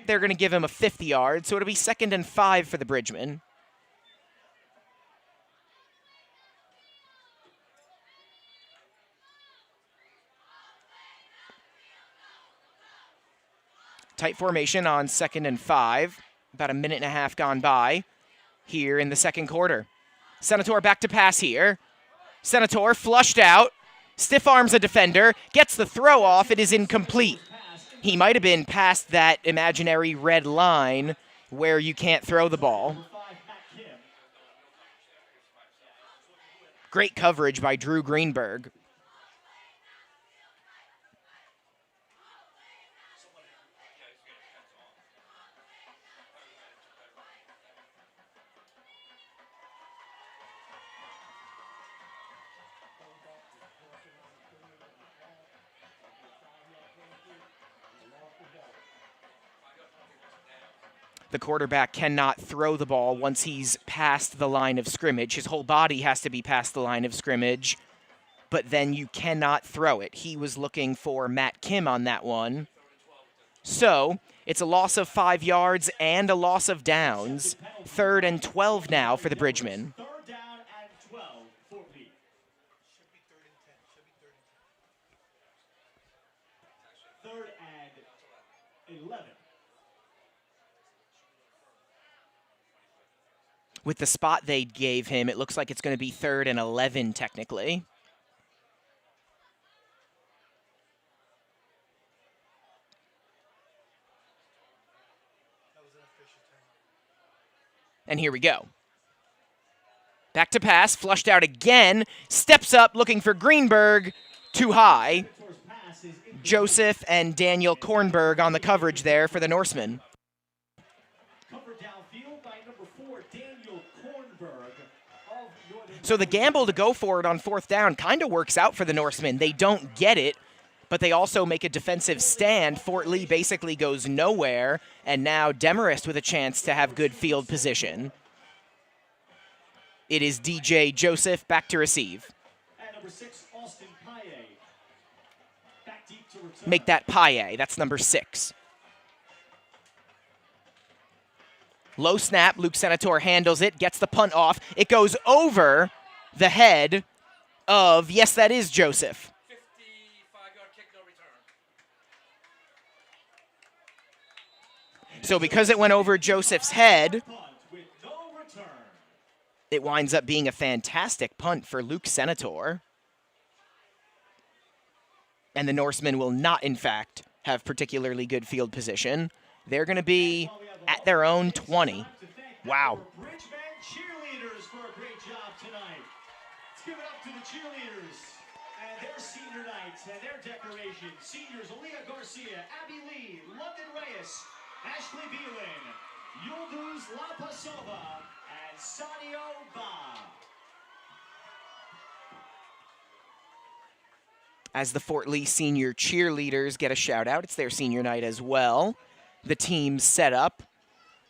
They're going to give him a 5th yard, so it'll be 2nd and 5 for the Bridgmen. Tight formation on 2nd and 5. About a 1.5 gone by here in the second quarter. Senator back to pass here. Senator flushed out. Stiff arms a defender. Gets the throw off. It is incomplete. He might have been past that imaginary red line where you can't throw the ball. Great coverage by Drew Greenberg. The quarterback cannot throw the ball once he's past the line of scrimmage. His whole body has to be past the line of scrimmage, but then you cannot throw it. He was looking for Matt Kim on that one. So it's a loss of 5 yards and a loss of downs. 3rd and 12 now for the Bridgemen. Third down and 12 for Pete. Third and 11. With the spot they gave him, it looks like it's going to be 3rd and 11 technically. And here we go. Back to pass, flushed out again, steps up looking for Greenberg, too high. Joseph and Daniel Kornberg on the coverage there for the Norsemen. Covered downfield by number 4, Daniel Kornberg of Northern. So the gamble to go for it on 4th down kind of works out for the Norsemen. They don't get it, but they also make a defensive stand. Fort Lee basically goes nowhere, and now Demarest with a chance to have good field position. It is DJ Joseph back to receive. At number 6, Austin Paye. Back deep to return. Make that Paye. That's number 6. Low snap. Luke Senator handles it, gets the punt off. It goes over the head of, yes, that is Joseph. 55-yard kick, no return. So because it went over Joseph's head, Punt with no return. it winds up being a fantastic punt for Luke Senator. And the Norsemen will not, in fact, have particularly good field position. They're going to be at their own 20. Wow. Bridgemen cheerleaders for a great job tonight. Let's give it up to the cheerleaders and their senior night and their decorations. Seniors Aaliyah Garcia, Abby Lee, London Reyes, Ashley Beelan, Yulduz Lapasova, and Sadio Ba. As the Fort Lee senior cheerleaders get a shout out, it's their senior night as well. The team set up.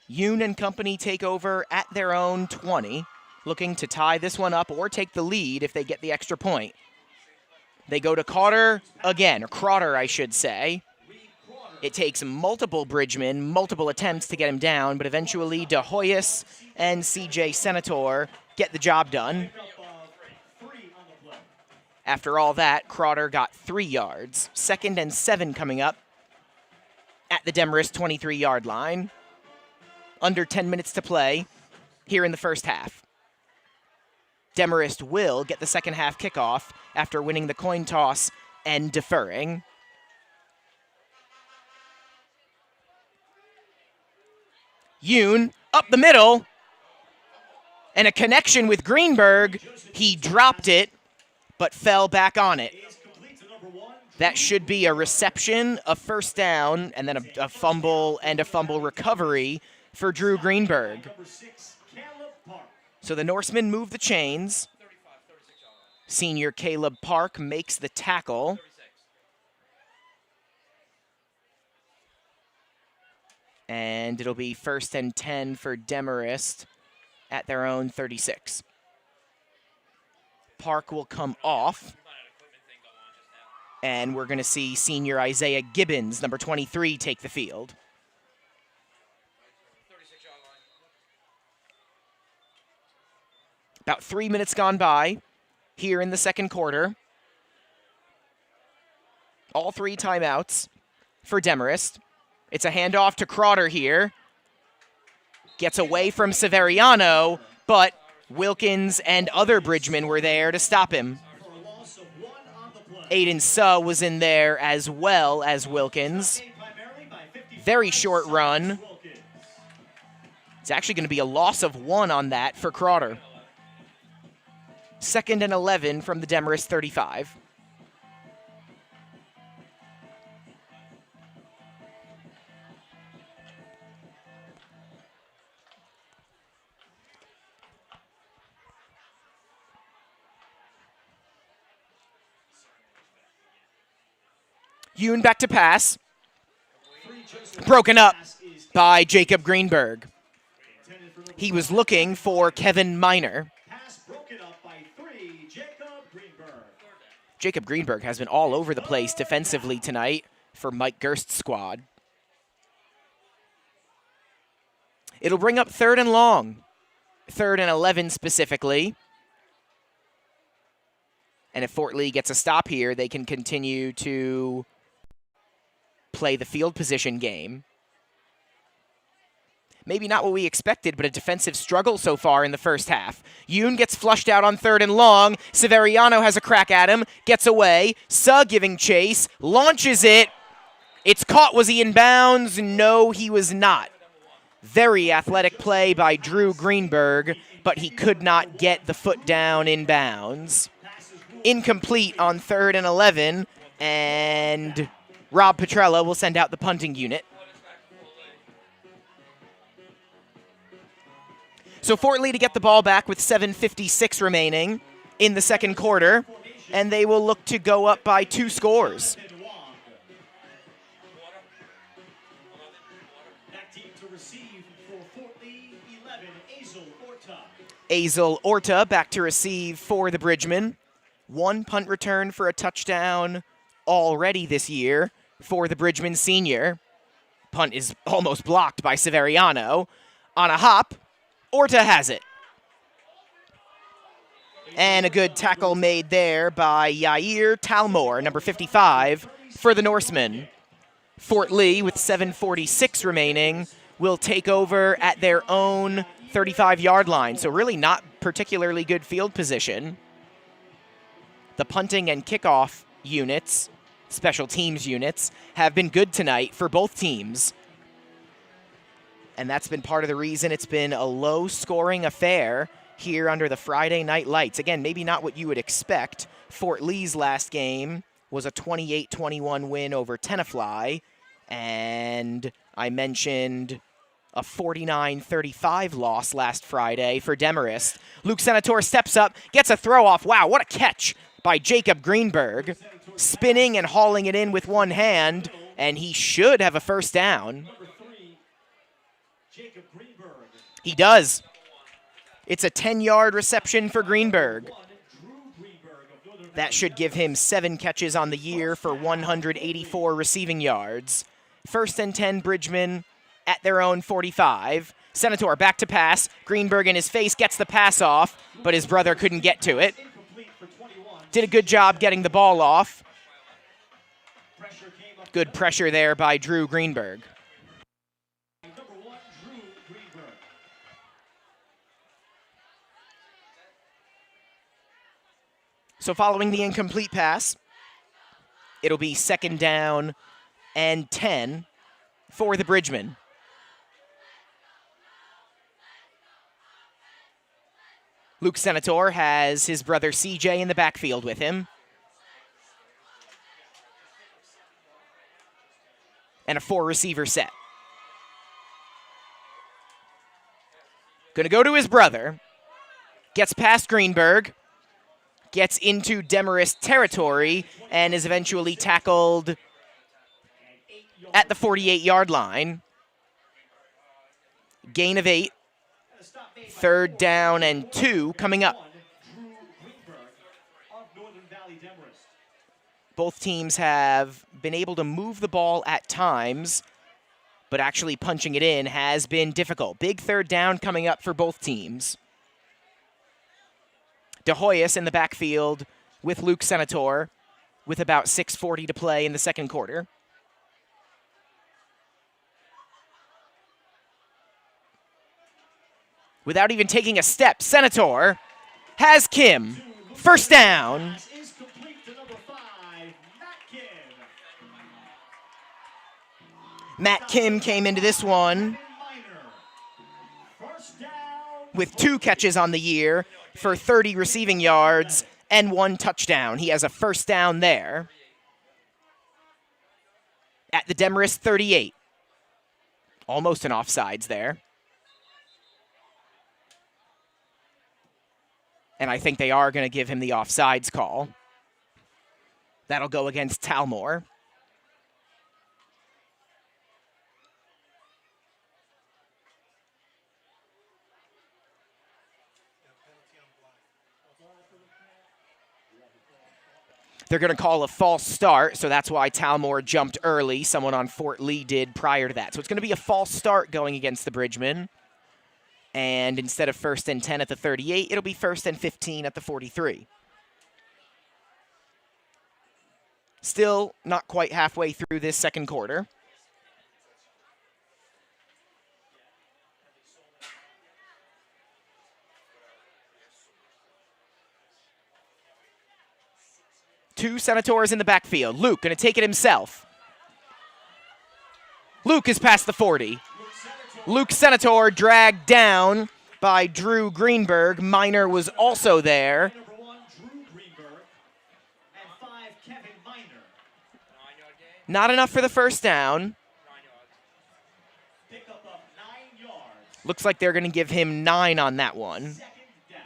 Yoon and company take over at their own 20, looking to tie this one up or take the lead if they get the extra point. They go to Crowder again, or Crowder, I should say. It takes multiple Bridgemen, multiple attempts to get him down, but eventually De Hoyos and CJ Senator get the job done. After all that, Crowder got 3 yards. 2nd and 7 coming up at the Demarest 23-yard line. Under 10 minutes to play here in the first half. Demarest will get the second half kickoff after winning the coin toss and deferring. Yoon up the middle. And a connection with Greenberg. He dropped it, but fell back on it. That should be a reception, a first down, and then a fumble and a fumble recovery for Drew Greenberg. So the Norsemen move the chains. Senior Caleb Park makes the tackle. And it'll be 1st and 10 for Demarest at their own 36. Park will come off. And we're going to see senior Isaiah Gibbons, number 23, take the field. About 3 minutes gone by here in the second quarter. All 3 timeouts for Demarest. It's a handoff to Crowder here. Gets away from Severiano, but Wilkins and other Bridgemen were there to stop him. Aiden Suh was in there as well as Wilkins. Very short run. It's actually going to be a loss of 1 on that for Crowder. 2nd and 11 from the Demarest 35. Yoon back to pass. Broken up by Jacob Greenberg. He was looking for Kevin Miner. Pass broken up by 3, Jacob Greenberg. Jacob Greenberg has been all over the place defensively tonight for Mike Gerst's squad. It'll bring up 3rd and long. 3rd and 11 specifically. And if Fort Lee gets a stop here, they can continue to play the field position game. Maybe not what we expected, but a defensive struggle so far in the first half. Yoon gets flushed out on 3rd and long. Severiano has a crack at him, gets away. Suh giving chase, launches it. It's caught. Was he in bounds? No, he was not. Very athletic play by Drew Greenberg, but he could not get the foot down in bounds. Incomplete on 3rd and 11, and Rob Petrella will send out the punting unit. So Fort Lee to get the ball back with 7:56 remaining in the second quarter, and they will look to go up by 2 scores. Azel Orta back to receive for the Bridgemen. 1 punt return for a touchdown already this year for the Bridgeman senior. Punt is almost blocked by Severiano. On a hop, Orta has it. And a good tackle made there by Yair Talmor, number 55, for the Norsemen. Fort Lee, with 7:46 remaining, will take over at their own 35-yard line, so really not particularly good field position. The punting and kickoff units, special teams units, have been good tonight for both teams. And that's been part of the reason it's been a low-scoring affair here under the Friday night lights. Again, maybe not what you would expect. Fort Lee's last game was a 28-21 win over Tenafly, and I mentioned a 49-35 loss last Friday for Demarest. Luke Senator steps up, gets a throw-off. Wow, what a catch by Jacob Greenberg. Spinning and hauling it in with one hand, and he should have a first down. He does. It's a 10-yard reception for Greenberg. That should give him 7 catches on the year for 184 receiving yards. 1st and 10 Bridgemen at their own 45. Senator back to pass. Greenberg in his face gets the pass off, but his brother couldn't get to it. Did a good job getting the ball off. Good pressure there by Drew Greenberg. So following the incomplete pass, it'll be 2nd down and 10 for the Bridgemen. Luke Senator has his brother CJ in the backfield with him. And a 4-receiver set. Gonna go to his brother. Gets past Greenberg. Gets into Demarest territory and is eventually tackled at the 48-yard line. Gain of 8. 3rd down and 2 coming up. Both teams have been able to move the ball at times, but actually punching it in has been difficult. Big 3rd down coming up for both teams. De Hoyos in the backfield with Luke Senator with about 6:40 to play in the second quarter. Without even taking a step, Senator has Kim. First down. Matt Kim came into this one with 2 catches on the year for 30 receiving yards and 1 touchdown. He has a first down there at the Demarest 38. Almost an offsides there. And I think they are going to give him the offsides call. That'll go against Talmor. They're going to call a false start, so that's why Talmore jumped early. Someone on Fort Lee did prior to that. So it's going to be a false start going against the Bridgemen. And instead of 1st and 10 at the 38, it'll be 1st and 15 at the 43. Still not quite halfway through this second quarter. Two Senators in the backfield. Luke going to take it himself. Luke is past the 40. Luke Senator dragged down by Drew Greenberg. Minor was also there. Number 1, Drew Greenberg, and 5, Kevin Minor. Not enough for the first down. Pickup of 9 yards. Looks like they're going to give him 9 on that one. Second down.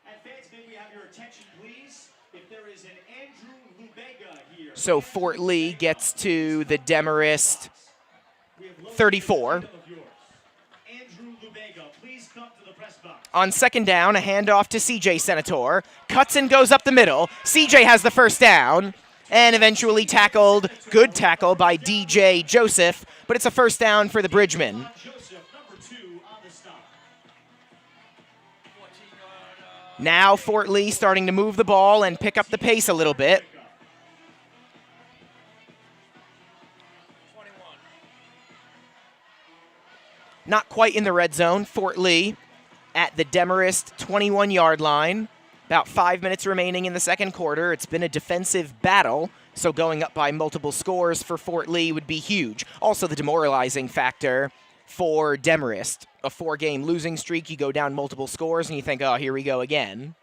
And fans, may we have your attention, please? If there is an Andrew Lubega here. So Fort Lee gets to the Demarest 34. Andrew Lubega, please come to the press box. On second down, a handoff to CJ Senator. Cuts and goes up the middle. CJ has the first down and eventually tackled. Good tackle by DJ Joseph, but it's a first down for the Bridgemen. Joseph, number 2 on the stop. Now Fort Lee starting to move the ball and pick up the pace a little bit. Not quite in the red zone. Fort Lee at the Demarest 21-yard line. About 5 minutes remaining in the second quarter. It's been a defensive battle, so going up by multiple scores for Fort Lee would be huge. Also the demoralizing factor for Demarest. A 4-game losing streak, you go down multiple scores, and you think, oh, here we go again.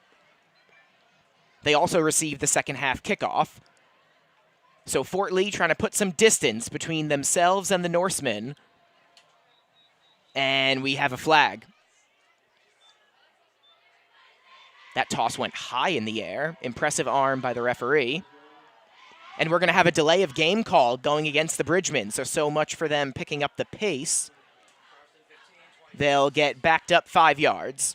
They also received the second half kickoff. So Fort Lee trying to put some distance between themselves and the Norsemen. And we have a flag. That toss went high in the air. Impressive arm by the referee. And we're going to have a delay of game call going against the Bridgemen. So much for them picking up the pace. They'll get backed up 5 yards.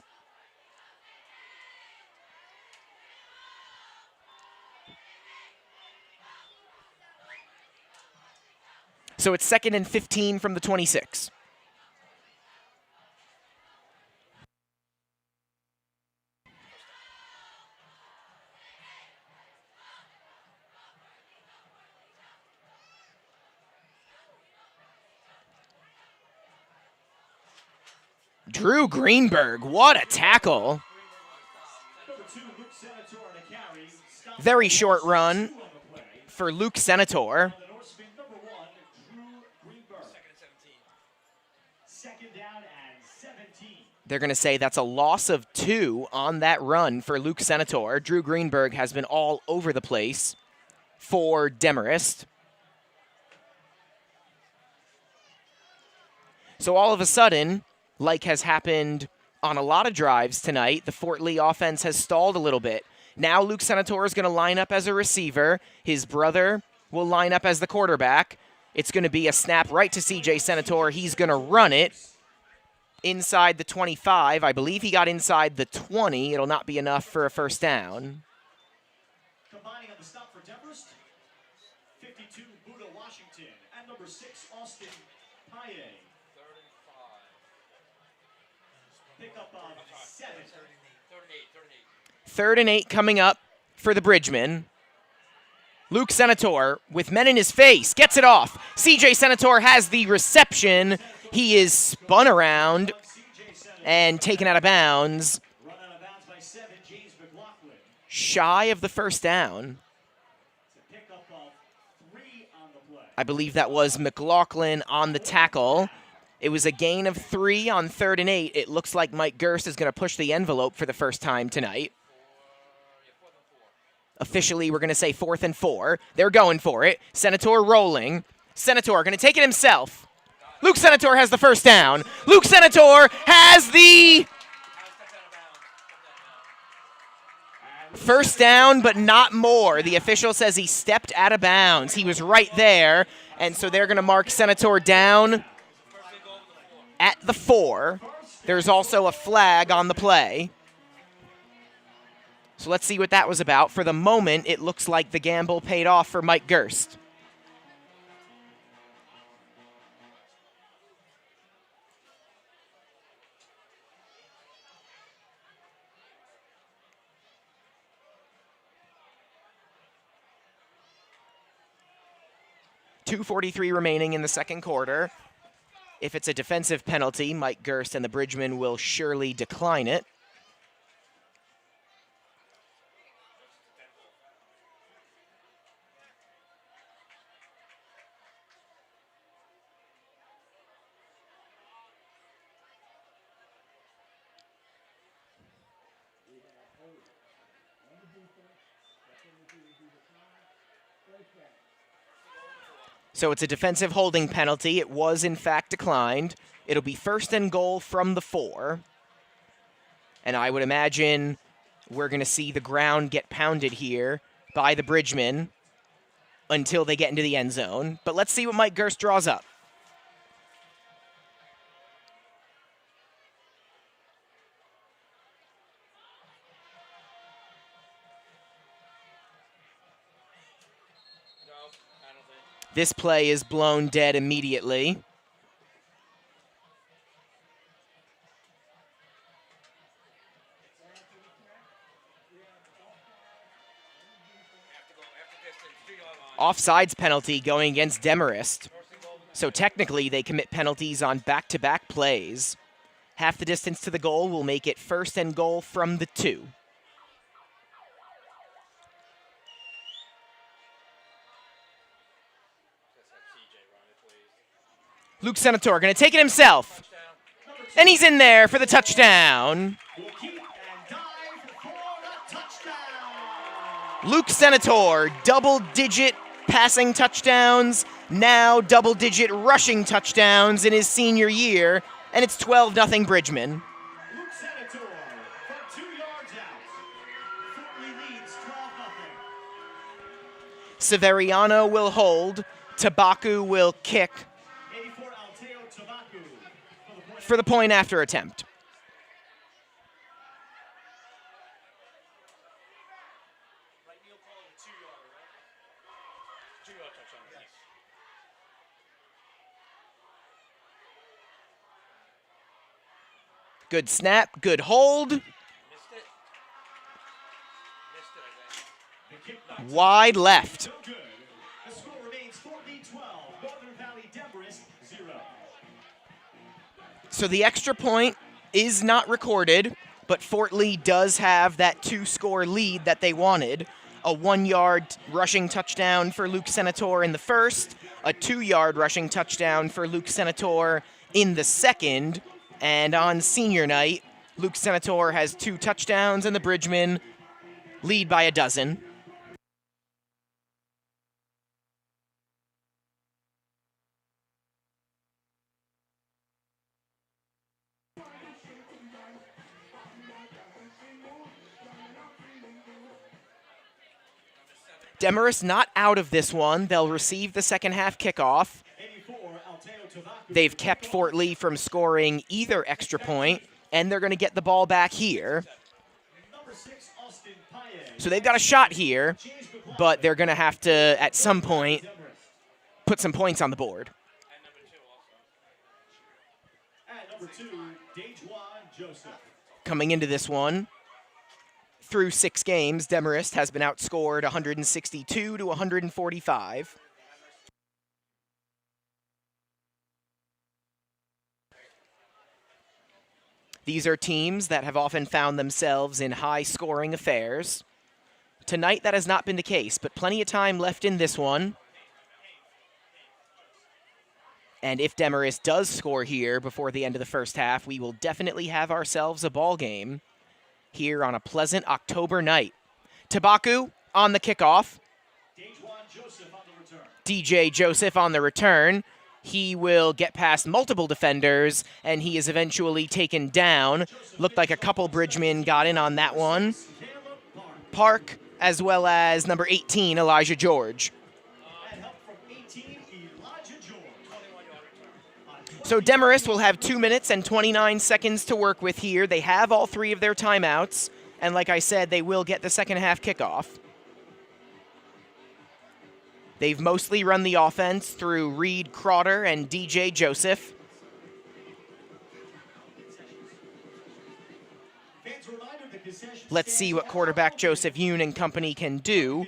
So it's 2nd and 15 from the 26. Drew Greenberg, what a tackle. Very short run for Luke Senator. They're going to say that's a loss of 2 on that run for Luke Senator. Drew Greenberg has been all over the place for Demarest. So all of a sudden, like has happened on a lot of drives tonight, the Fort Lee offense has stalled a little bit. Now Luke Senator is going to line up as a receiver. His brother will line up as the quarterback. It's going to be a snap right to CJ Senator. He's going to run it inside the 25. I believe he got inside the 20. It'll not be enough for a first down. Combining on the stop for Demarest, 52, Buda Washington, and number 6, Austin Paye. Pickup of 7. 3rd and 8 coming up for the Bridgemen. Luke Senator, with men in his face, gets it off. CJ Senator has the reception. He is spun around and taken out of bounds. Run out of bounds by 7, James McLaughlin. Shy of the first down. It's a pickup of 3 on the play. I believe that was McLaughlin on the tackle. It was a gain of 3 on 3rd and 8. It looks like Mike Gerst is going to push the envelope for the first time tonight. Officially, we're going to say 4th and 4. They're going for it. Senator rolling. Senator going to take it himself. Luke Senator has the first down. Luke Senator has the first down, but not more. The official says he stepped out of bounds. He was right there, and so they're going to mark Senator down at the 4. There's also a flag on the play. So let's see what that was about. For the moment, it looks like the gamble paid off for Mike Gerst. .243 remaining in the second quarter. If it's a defensive penalty, Mike Gerst and the Bridgemen will surely decline it. So it's a defensive holding penalty. It was, in fact, declined. It'll be first and goal from the 4. And I would imagine we're going to see the ground get pounded here by the Bridgemen until they get into the end zone. But let's see what Mike Gerst draws up. This play is blown dead immediately. Offsides penalty going against Demarest. So technically they commit penalties on back-to-back plays. Half the distance to the goal will make it first and goal from the 2. Luke Senator going to take it himself. And he's in there for the touchdown. Luke Senator, double-digit passing touchdowns, now double-digit rushing touchdowns in his senior year, and it's 12-0 Bridgemen. Luke Senator from 2 yards out. Fortley leads 12-0. Severiano will hold. Tabaku will kick for the point after attempt. Good snap, good hold. Wide left. The score remains 14-12. Northern Valley Demarest 0. So the extra point is not recorded, but Fort Lee does have that 2-score lead that they wanted. A 1-yard rushing touchdown for Luke Senator in the first, a 2-yard rushing touchdown for Luke Senator in the second, and on senior night, Luke Senator has 2 touchdowns and the Bridgemen lead by a dozen. Demarest not out of this one. They'll receive the second half kickoff. They've kept Fort Lee from scoring either extra point, and they're going to get the ball back here. So they've got a shot here, but they're going to have to, at some point, put some points on the board. Coming into this one, through 6 games, Demarest has been outscored 162 to 145. These are teams that have often found themselves in high-scoring affairs. Tonight, that has not been the case, but plenty of time left in this one. And if Demarest does score here before the end of the first half, we will definitely have ourselves a ball game here on a pleasant October night. Tabaku on the kickoff. DJ Joseph on the return. He will get past multiple defenders, and he is eventually taken down. Looked like a couple Bridgemen got in on that one. Park, as well as number 18, Elijah George. So Demarest will have 2 minutes and 29 seconds to work with here. They have all 3 of their timeouts. And like I said, they will get the second half kickoff. They've mostly run the offense through Reed Crowder and DJ Joseph. Let's see what quarterback Joseph Yoon and company can do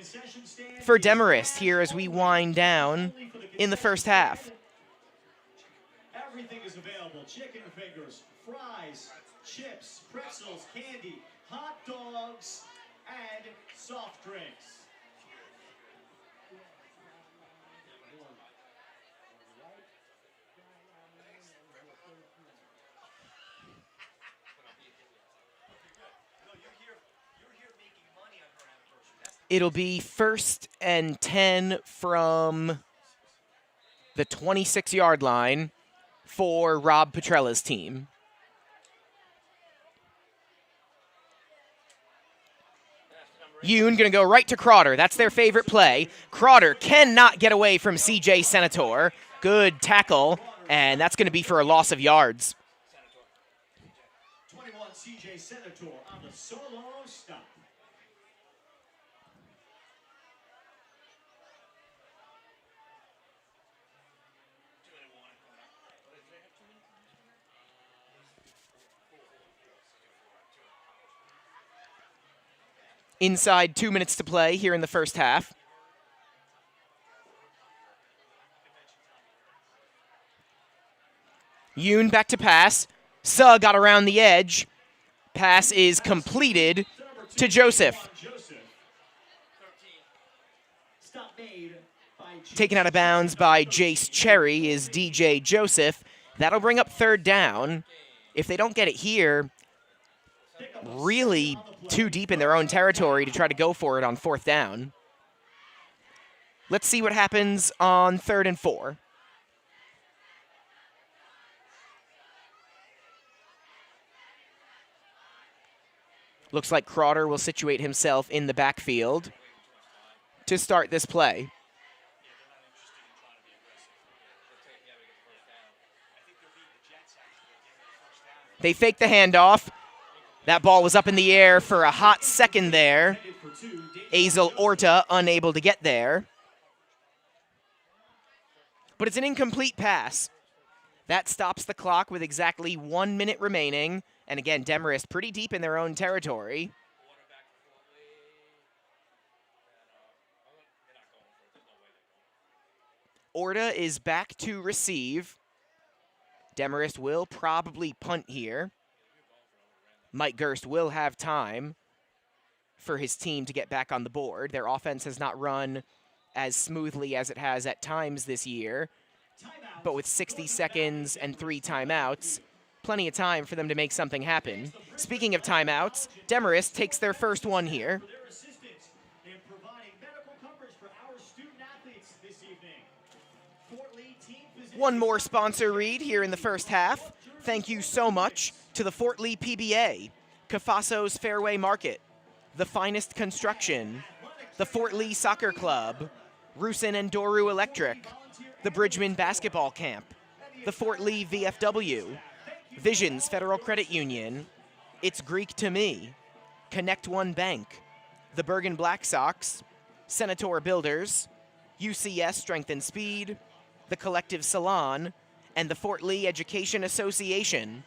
for Demarest here as we wind down in the first half. Everything is available. Chicken fingers, fries, chips, pretzels, candy, hot dogs, and soft drinks. It'll be 1st and 10 from the 26-yard line for Rob Petrella's team. Yoon gonna go right to Crowder. That's their favorite play. Crowder cannot get away from CJ Senator. Good tackle, and that's gonna be for a loss of yards. 21 CJ Senator on the solo stop. Inside 2 minutes to play here in the first half. Yoon back to pass. Suh got around the edge. Pass is completed to Joseph. Taken out of bounds by Jace Cherry is DJ Joseph. That'll bring up 3rd down. If they don't get it here, really too deep in their own territory to try to go for it on 4th down. Let's see what happens on 3rd and 4. Looks like Crowder will situate himself in the backfield to start this play. They fake the handoff. That ball was up in the air for a hot second there. Azel Orta unable to get there. But it's an incomplete pass. That stops the clock with exactly 1 minute remaining. And again, Demarest pretty deep in their own territory. Orta is back to receive. Demarest will probably punt here. Mike Gerst will have time for his team to get back on the board. Their offense has not run as smoothly as it has at times this year, but with 60 seconds and 3 timeouts, plenty of time for them to make something happen. Speaking of timeouts, Demarest takes their first one here. One more sponsor read here in the first half. Thank you so much to the Fort Lee PBA, Cafaso's Fairway Market, The Finest Construction, the Fort Lee Soccer Club, Rusin and Doru Electric, the Bridgman Basketball Camp, the Fort Lee VFW, Visions Federal Credit Union, It's Greek to Me, Connect One Bank, the Bergen Black Sox, Senator Builders, UCS Strength and Speed, the Collective Salon, and the Fort Lee Education Association,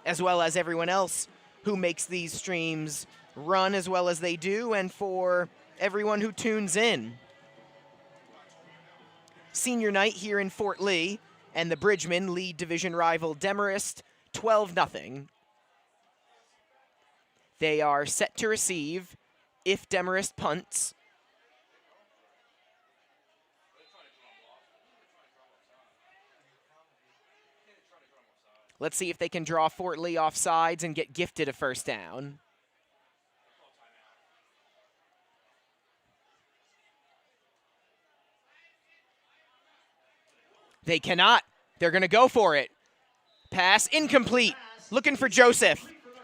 as well as everyone else who makes these streams run as well as they do, and for everyone who tunes in. Senior night here in Fort Lee, and the Bridgman lead division rival Demarest 12-0. They are set to receive if Demarest punts. Let's see if they can draw Fort Lee off sides and get gifted a first down. They cannot. They're going to go for it. Pass incomplete. Looking for Joseph.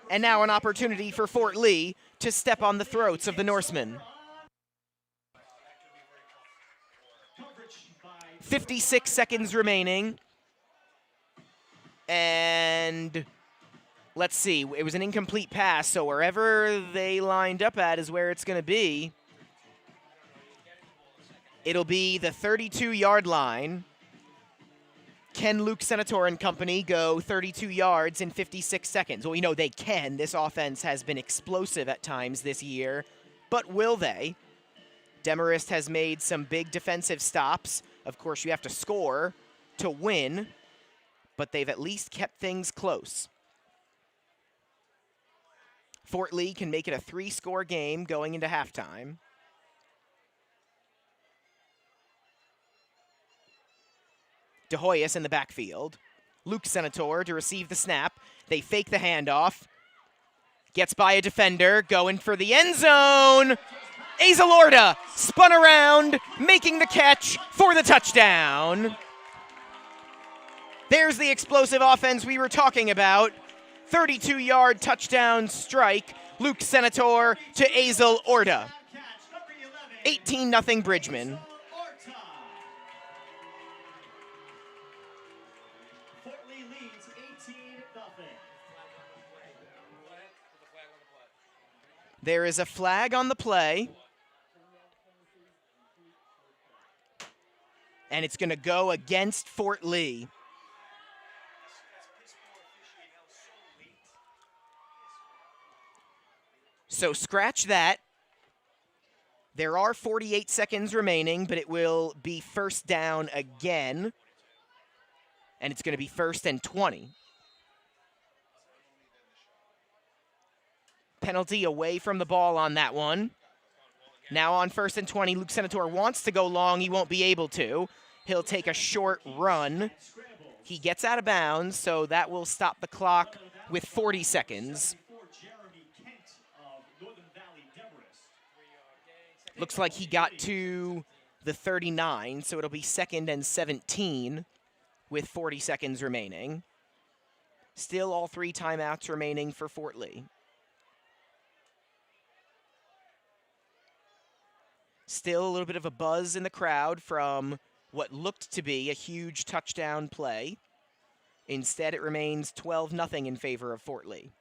And now an opportunity for Fort Lee to step on the throats of the Norsemen. 56 seconds remaining. And let's see. It was an incomplete pass, so wherever they lined up at is where it's going to be. It'll be the 32-yard line. Can Luke Senator and company go 32 yards in 56 seconds? Well, we know they can. This offense has been explosive at times this year, but will they? Demarest has made some big defensive stops. Of course, you have to score to win, but they've at least kept things close. Fort Lee can make it a 3-score game going into halftime. De Hoyos in the backfield. Luke Senator to receive the snap. They fake the handoff. Gets by a defender, going for the end zone. Azalorda spun around, making the catch for the touchdown. There's the explosive offense we were talking about. 32-yard touchdown strike. Luke Senator to Azalorda. 18-0 Bridgman. There is a flag on the play. And it's going to go against Fort Lee. So scratch that. There are 48 seconds remaining, but it will be first down again. And it's going to be 1st and 20. Penalty away from the ball on that one. Now on 1st and 20, Luke Senator wants to go long. He won't be able to. He'll take a short run. He gets out of bounds, so that will stop the clock with 40 seconds. Looks like he got to the 39, so it'll be 2nd and 17 with 40 seconds remaining. Still all 3 timeouts remaining for Fort Lee. Still a little bit of a buzz in the crowd from what looked to be a huge touchdown play. Instead, it remains 12-0 in favor of Fort Lee.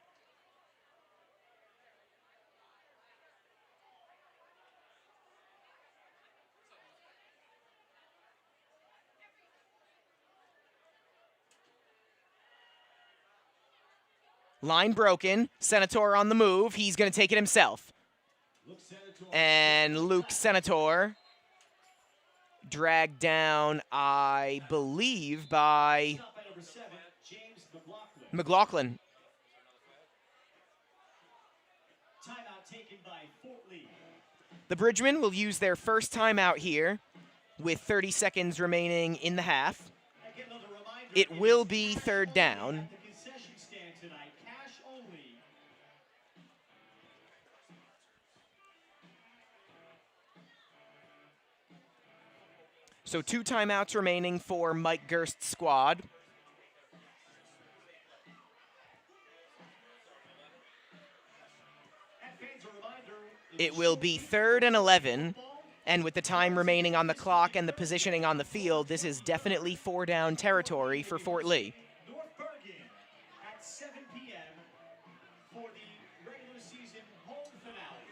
Line broken. Senator on the move. He's going to take it himself. And Luke Senator dragged down, I believe, by McLaughlin. The Bridgmen will use their first timeout here with 30 seconds remaining in the half. It will be 3rd down. So 2 timeouts remaining for Mike Gerst's squad. It will be 3rd and 11, and with the time remaining on the clock and the positioning on the field, this is definitely 4-down territory for Fort Lee. North Bergen at 7 p.m. for the regular season home finale.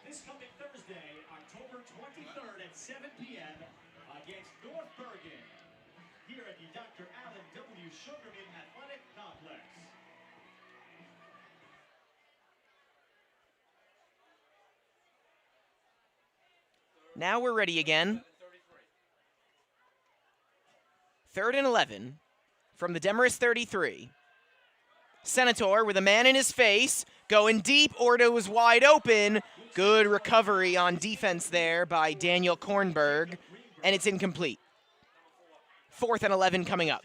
This coming Thursday, October 23rd at 7 p.m. against North Bergen here at the Dr. Allen W. Sugarman Athletic Complex. Now we're ready again. 3rd and 11 from the Demarest 33. Senator with a man in his face, going deep. Orta was wide open. Good recovery on defense there by Daniel Kornberg, and it's incomplete. 4th and 11 coming up.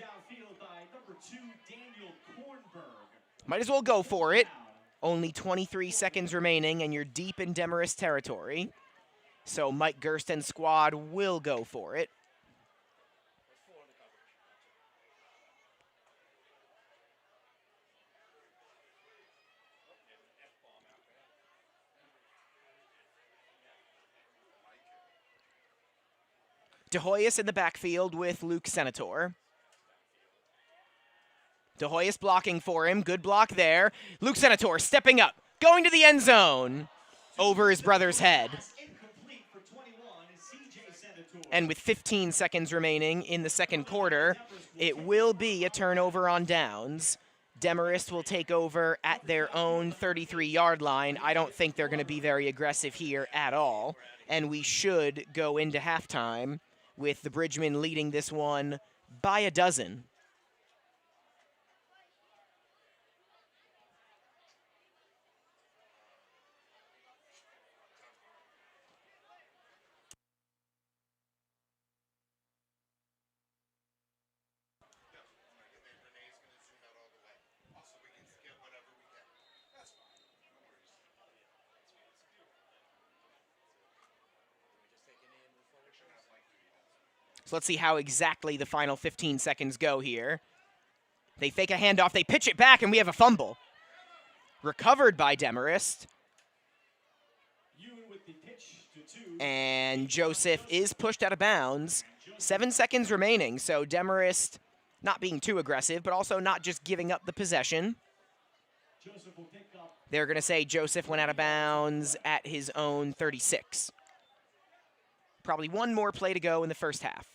Might as well go for it. Only 23 seconds remaining, and you're deep in Demarest territory. So Mike Gerst and squad will go for it. De Hoyos in the backfield with Luke Senator. De Hoyos blocking for him. Good block there. Luke Senator stepping up, going to the end zone. Over his brother's head. Incomplete for 21 is CJ Senator. And with 15 seconds remaining in the second quarter, it will be a turnover on downs. Demarest will take over at their own 33-yard line. I don't think they're going to be very aggressive here at all. And we should go into halftime with the Bridgemen leading this one by a dozen. So let's see how exactly the final 15 seconds go here. They fake a handoff, they pitch it back, and we have a fumble. Recovered by Demarest. With the pitch to 2. And Joseph is pushed out of bounds. 7 seconds remaining, so Demarest not being too aggressive, but also not just giving up the possession. Joseph will pick up. They're going to say Joseph went out of bounds at his own 36. Probably one more play to go in the first half.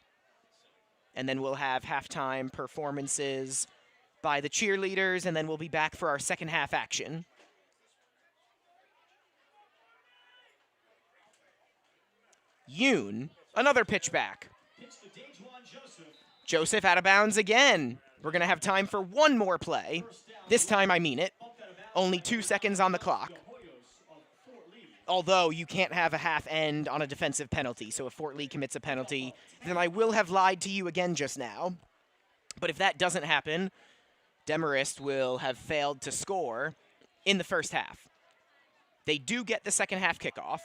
And then we'll have halftime performances by the cheerleaders, and then we'll be back for our second half action. Yoon, another pitch back. Joseph out of bounds again. We're going to have time for one more play. This time I mean it. Only 2 seconds on the clock. Although you can't have a half end on a defensive penalty, so if Fort Lee commits a penalty, then I will have lied to you again just now. But if that doesn't happen, Demarest will have failed to score in the first half. They do get the second half kickoff.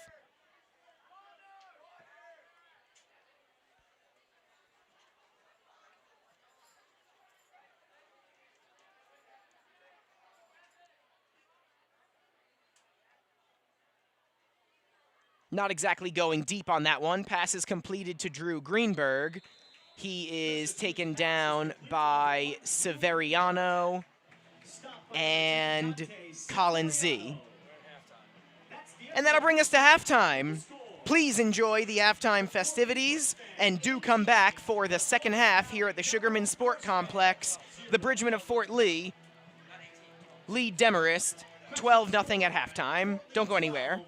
Not exactly going deep on that one. Pass is completed to Drew Greenberg. He is taken down by Severiano and Colin Z. And that'll bring us to halftime. Please enjoy the halftime festivities and do come back for the second half here at the Sugarman Sport Complex. The Bridgemen of Fort Lee lead Demarest 12-0 at halftime. Don't go anywhere.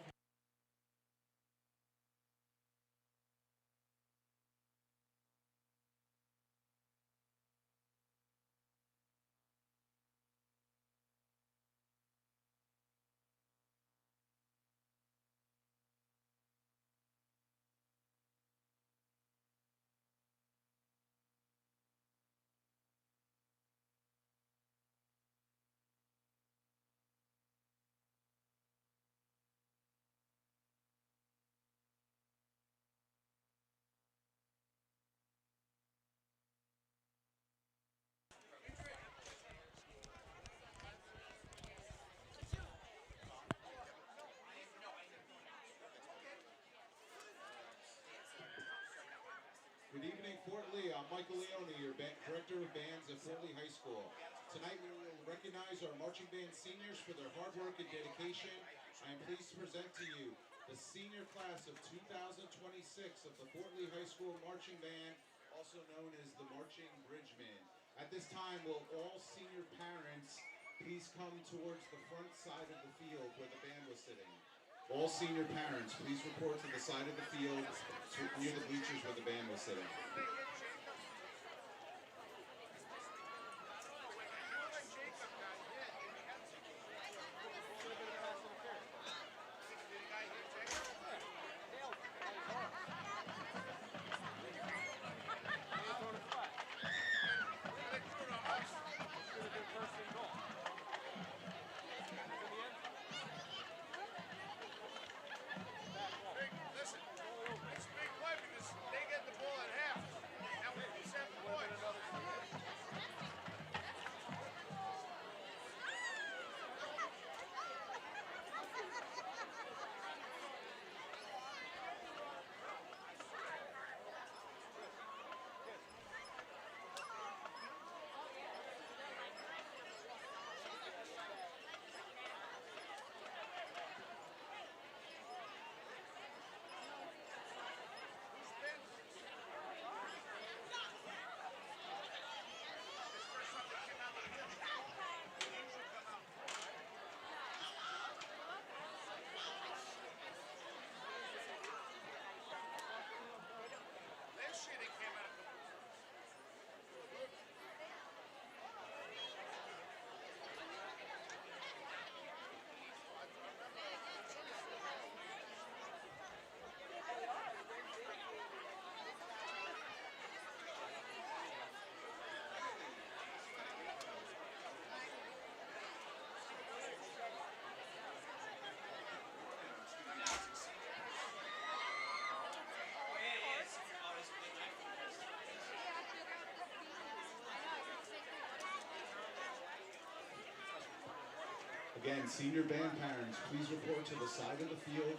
Good evening, Fort Lee. I'm Michael Leone, your Director of Bands at Fort Lee High School. Tonight we will recognize our marching band seniors for their hard work and dedication. I am pleased to present to you the senior class of 2026 of the Fort Lee High School Marching Band, also known as the Marching Bridgemen. At this time, will all senior parents please come towards the front side of the field where the band was sitting. All senior parents, please report to the side of the field near the bleachers where the band was sitting. Again, senior band parents, please report to the side of the field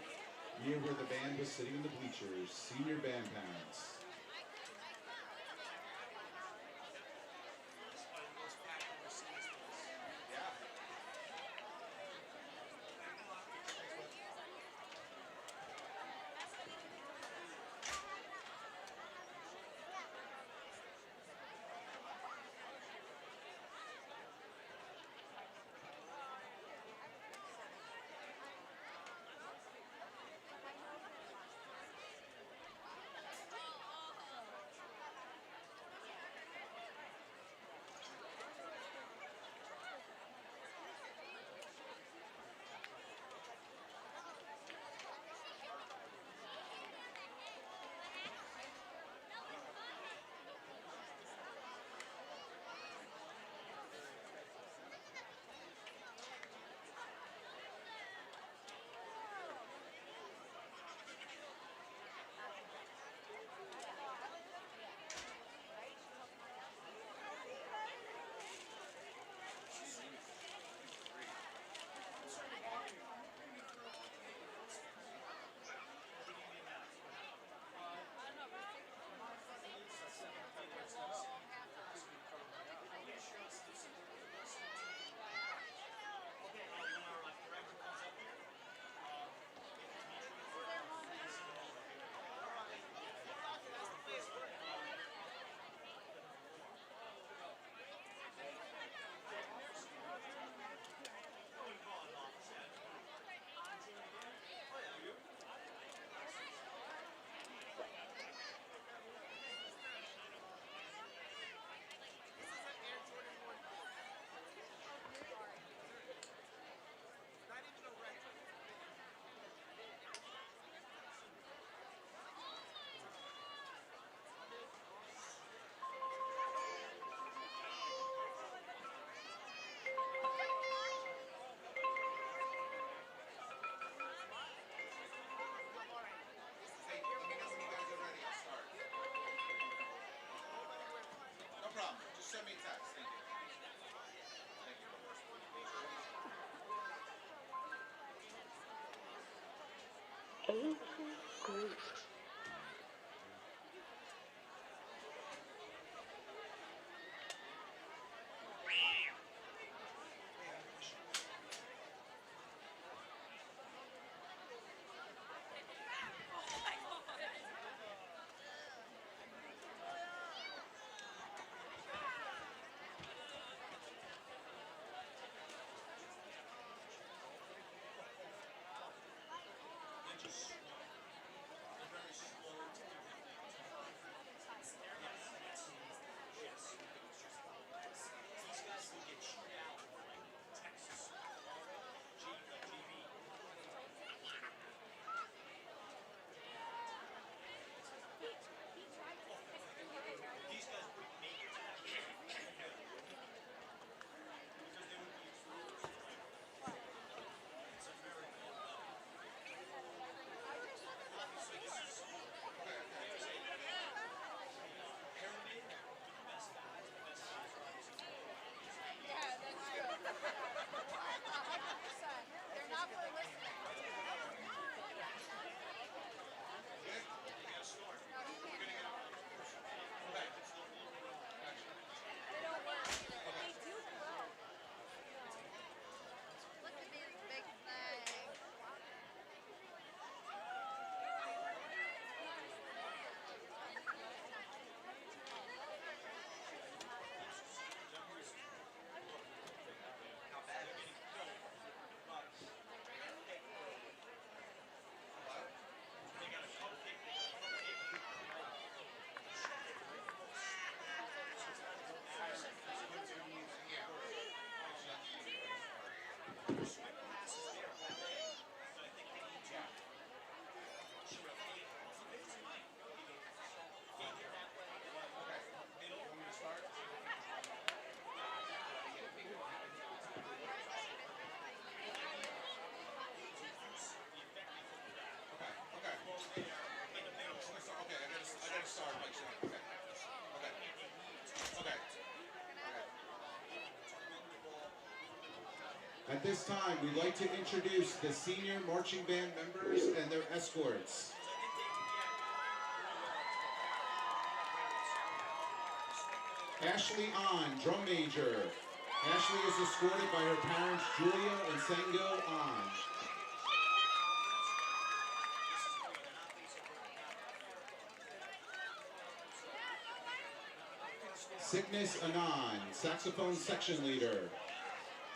near where the band was sitting in the bleachers. Senior band parents. Send me a text. Thank you. At this time, we'd like to introduce the senior marching band members and their escorts. Ashley On, drum major. Ashley is escorted by her parents, Julia and Sango On. Cygnus Anand, saxophone section leader.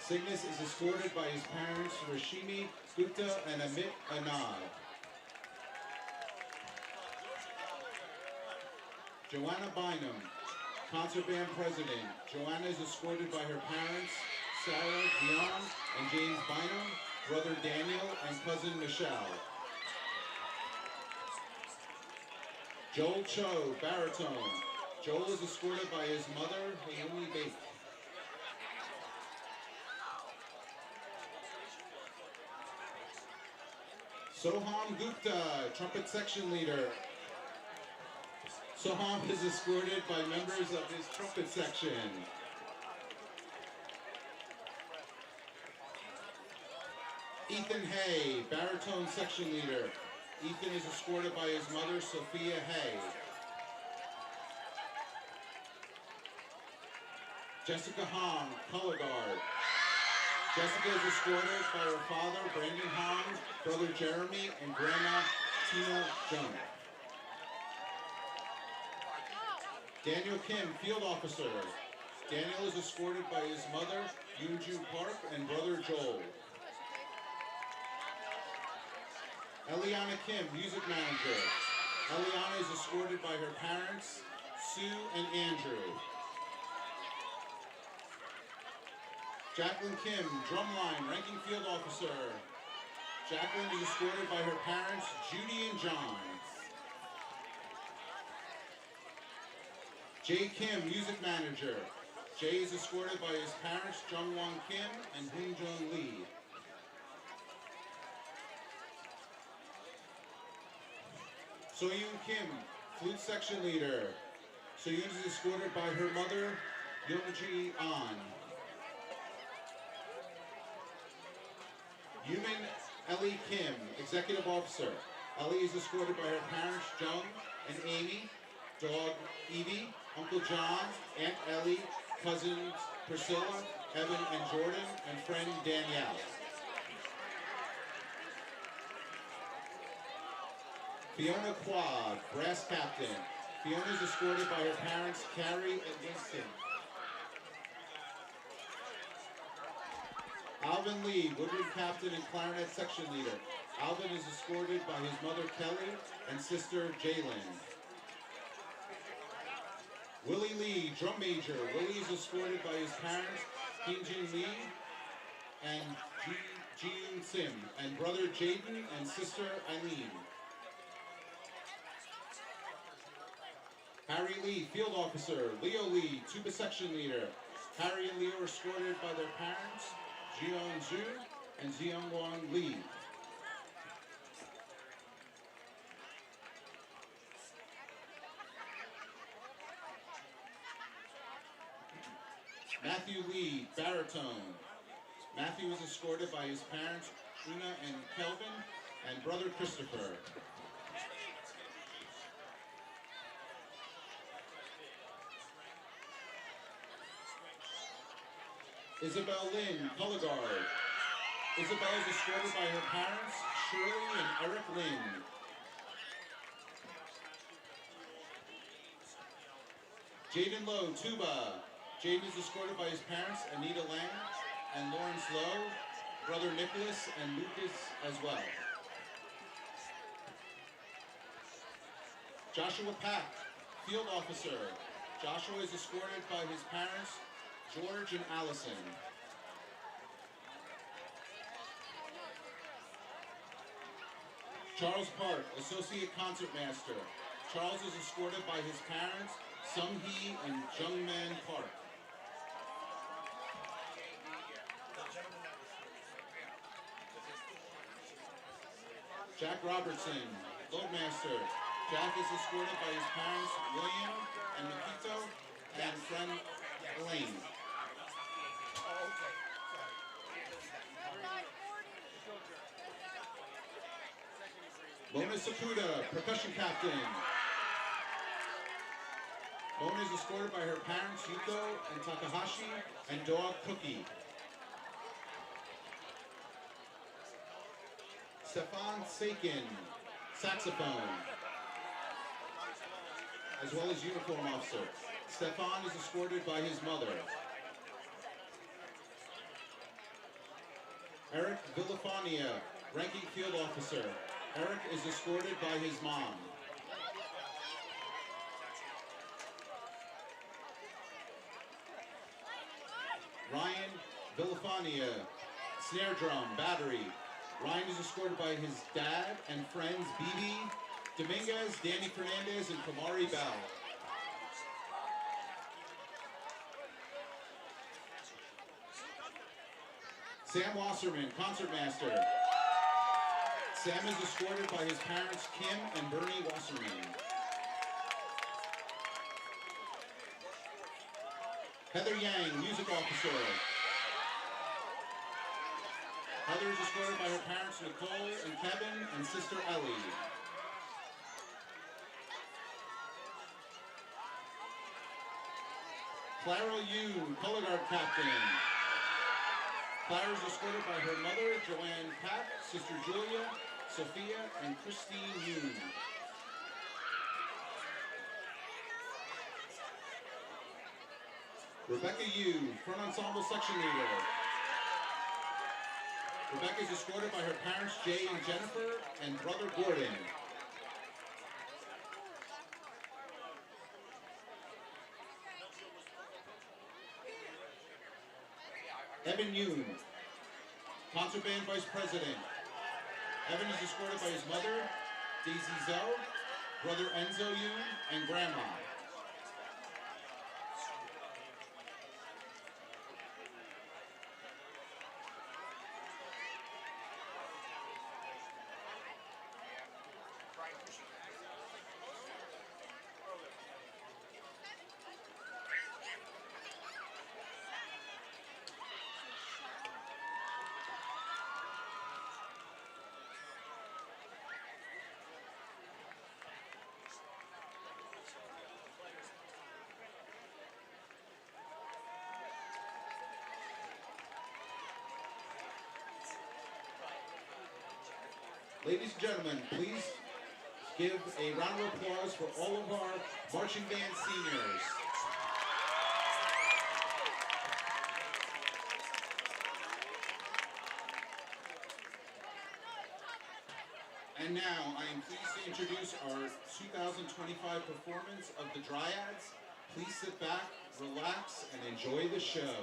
Cygnus is escorted by his parents, Rashimi Gupta and Amit Anand. Joanna Bynum, concert band president. Joanna is escorted by her parents, Sarah Dion and James Bynum, brother Daniel and cousin Michelle. Joel Cho, baritone. Joel is escorted by his mother, Naomi Bate. Soham Gupta, trumpet section leader. Soham is escorted by members of his trumpet section. Ethan Hay, baritone section leader. Ethan is escorted by his mother, Sophia Hay. Jessica Hong, color guard. Jessica is escorted by her father, Brandon Hong, brother Jeremy, and grandma, Tina Jung. Daniel Kim, field officer. Daniel is escorted by his mother, Yoonju Park, and brother Joel. Eliana Kim, music manager. Eliana is escorted by her parents, Sue and Andrew. Jacqueline Kim, drumline, ranking field officer. Jacqueline is escorted by her parents, Judy and John. Jay Kim, music manager. Jay is escorted by his parents, Jungwon Kim and Hoonjung Lee. Soyoon Kim, flute section leader. Soyoon is escorted by her mother, Youngji An. Yumin Ellie Kim, executive officer. Ellie is escorted by her parents, Jung and Amy, dog Evie, Uncle John, Aunt Ellie, cousins Priscilla, Evan and Jordan, and friend Danielle. Fiona Quad, brass captain. Fiona is escorted by her parents, Carrie and Winston. Alvin Lee, woodwind captain and clarinet section leader. Alvin is escorted by his mother, Kelly, and sister, Jalen. Willie Lee, drum major. Willie is escorted by his parents, Hyunjin Lee and Ji-Yoon Sim, and brother Jaden and sister Eileen. Harry Lee, field officer. Leo Lee, tuba section leader. Harry and Leo are escorted by their parents, Jeon Zhu and Zeongwon Lee. Matthew Lee, baritone. Matthew is escorted by his parents, Una and Kelvin, and brother Christopher. Isabel Lin, color guard. Isabel is escorted by her parents, Shirley and Eric Lin. Jaden Lowe, tuba. Jaden is escorted by his parents, Anita Lang and Lawrence Lowe, brother Nicholas and Lucas as well. Joshua Pack, field officer. Joshua is escorted by his parents, George and Allison. Charles Park, associate concertmaster. Charles is escorted by his parents, Sung Hee and Jungman Park. Jack Robertson, loadmaster. Jack is escorted by his parents, William and Nikito, and friend Elaine. Mona Sakuda, percussion captain. Mona is escorted by her parents Yuko and Takahashi and dog Cookie. Stefan Sakin, saxophone, as well as uniform officer. Stefan is escorted by his mother. Eric Villafania, ranking field officer. Eric is escorted by his mom. Ryan Villafania, snare drum, battery. Ryan is escorted by his dad and friends Bibi Dominguez, Danny Fernandez, and Kamari Bell. Sam Wasserman, concertmaster. Sam is escorted by his parents Kim and Bernie Wasserman. Heather Yang, music officer. Heather is escorted by her parents Nicole and Kevin and sister Ellie. Clara Yoon, color guard captain. Clara is escorted by her mother, Joanne Papp, sister Julia, Sophia, and Christine Yoon. Rebecca Yu, front ensemble section leader. Rebecca is escorted by her parents, Jay and Jennifer, and brother Gordon. Evan Yoon, concert band vice president. Evan is escorted by his mother, Daisy Zoe, brother Enzo Yoon, and grandma. Ladies and gentlemen, please give a round of applause for all of our marching band seniors. And now I am pleased to introduce our 2025 performance of the Dryads. Please sit back, relax, and enjoy the show.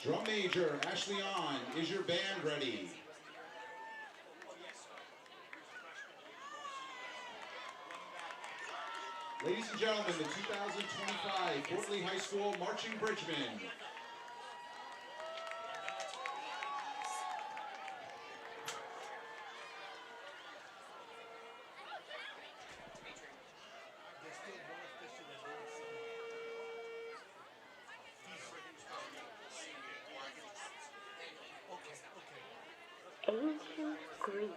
Drum major Ashley On, is your band ready? Ladies and gentlemen, the 2025 Fort Lee High School Marching Bridgemen. Ancient Greece.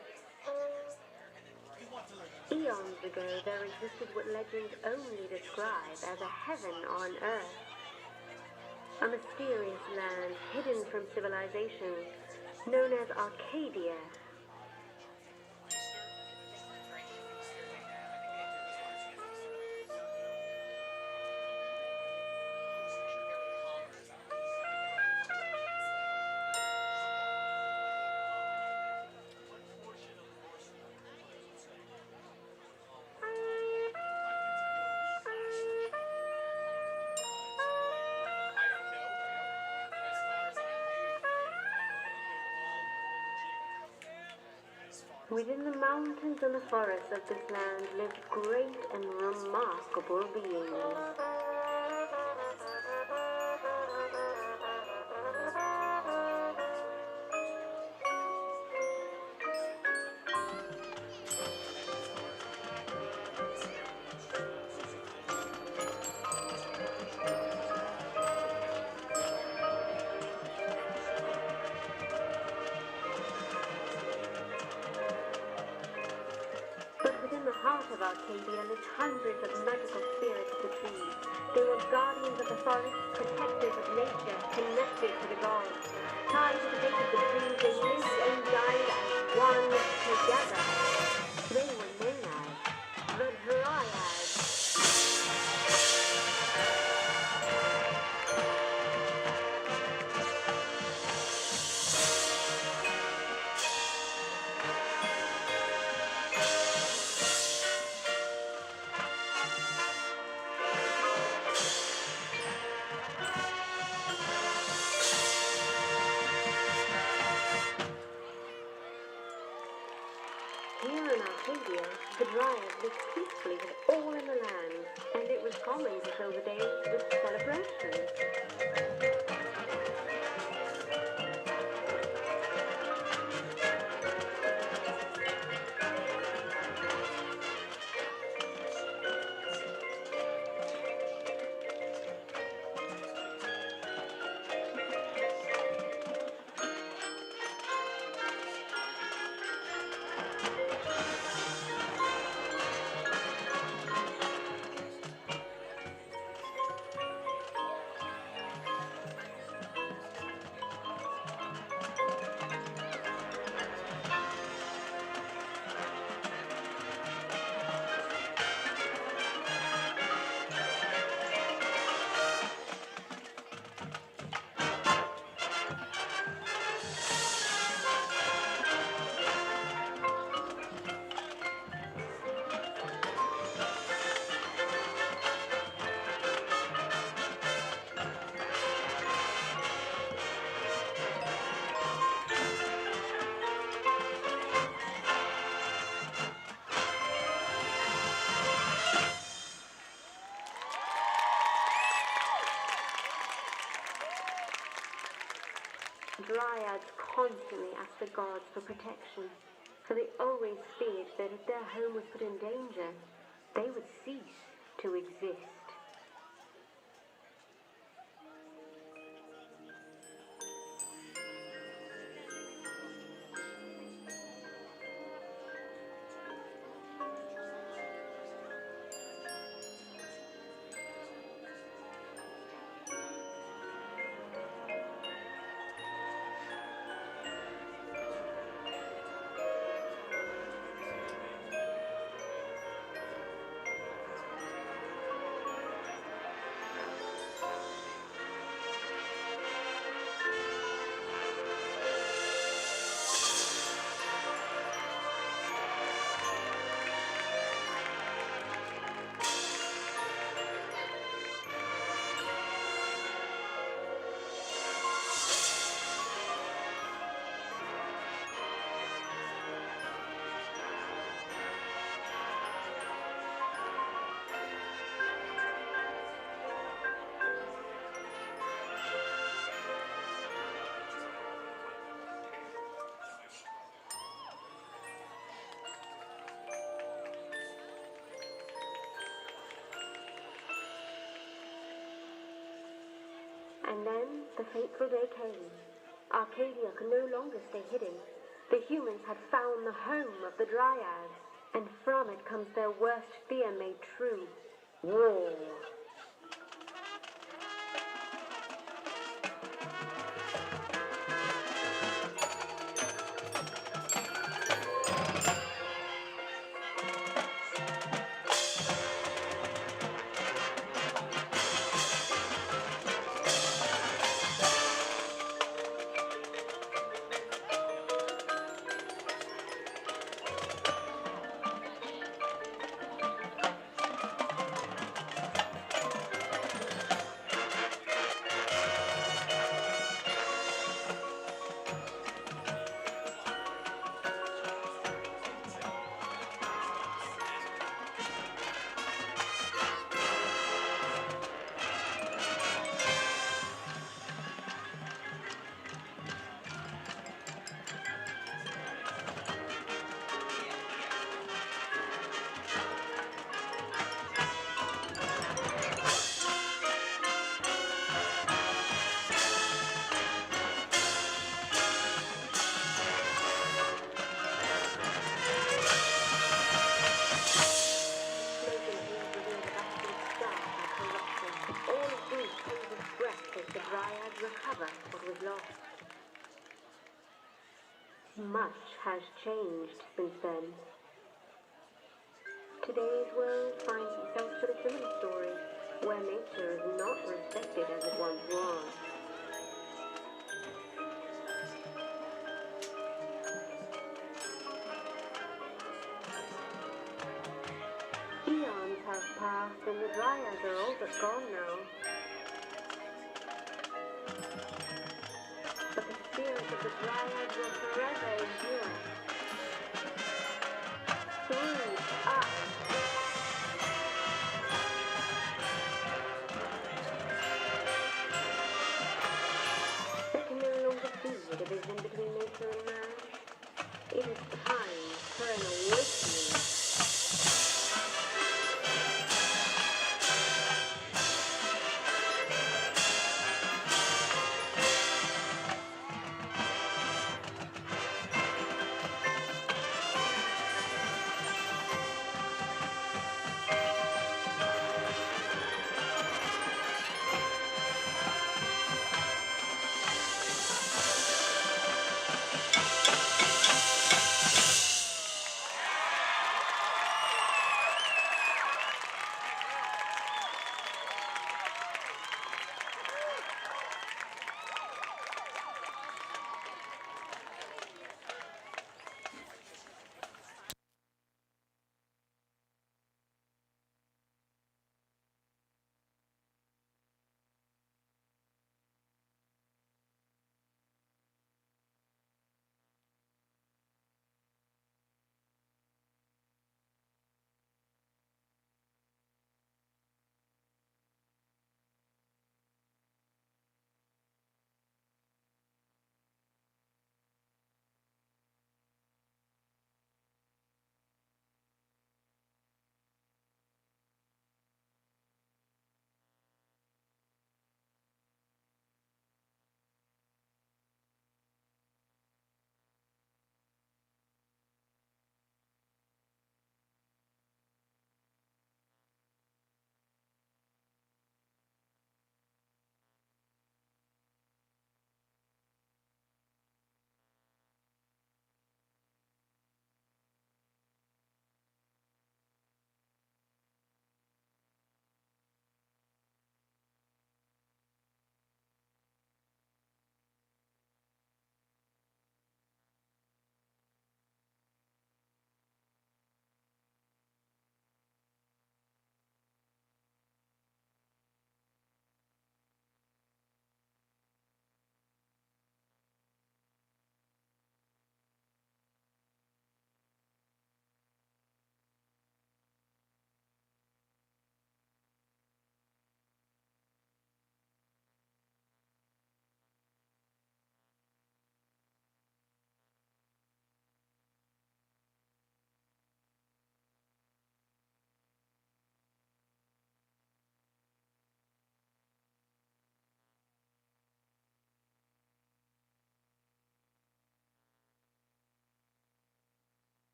Eons ago, there existed what legends only describe as a heaven on earth. A mysterious land hidden from civilization, known as Arcadia. Within the mountains and the forests of this land lived great and remarkable beings. within the heart of Arcadia lived hundreds of magical spirits of the trees. They were guardians of the forest, protectors of nature, connected to the gods. Tied to the base of the trees, they lived and died as one together. They were known as the Dryads. Here in Arcadia, the Dryads lived peacefully with all in the land, and it was common to fill the days with celebrations. Dryads constantly asked the gods for protection, for they always feared that if their home was put in danger, they would cease to exist. And then the fateful day came. Arcadia could no longer stay hidden. The humans had found the home of the Dryads, and from it comes their worst fear made true: war. changed since then. Today's world finds itself with a similar story, where nature is not respected as it once was. Eons have passed and the dryads are all but gone now. But the spirit of the dryads will forever endure. Through us. There can no longer be a division between nature and man. It is time for an awakening.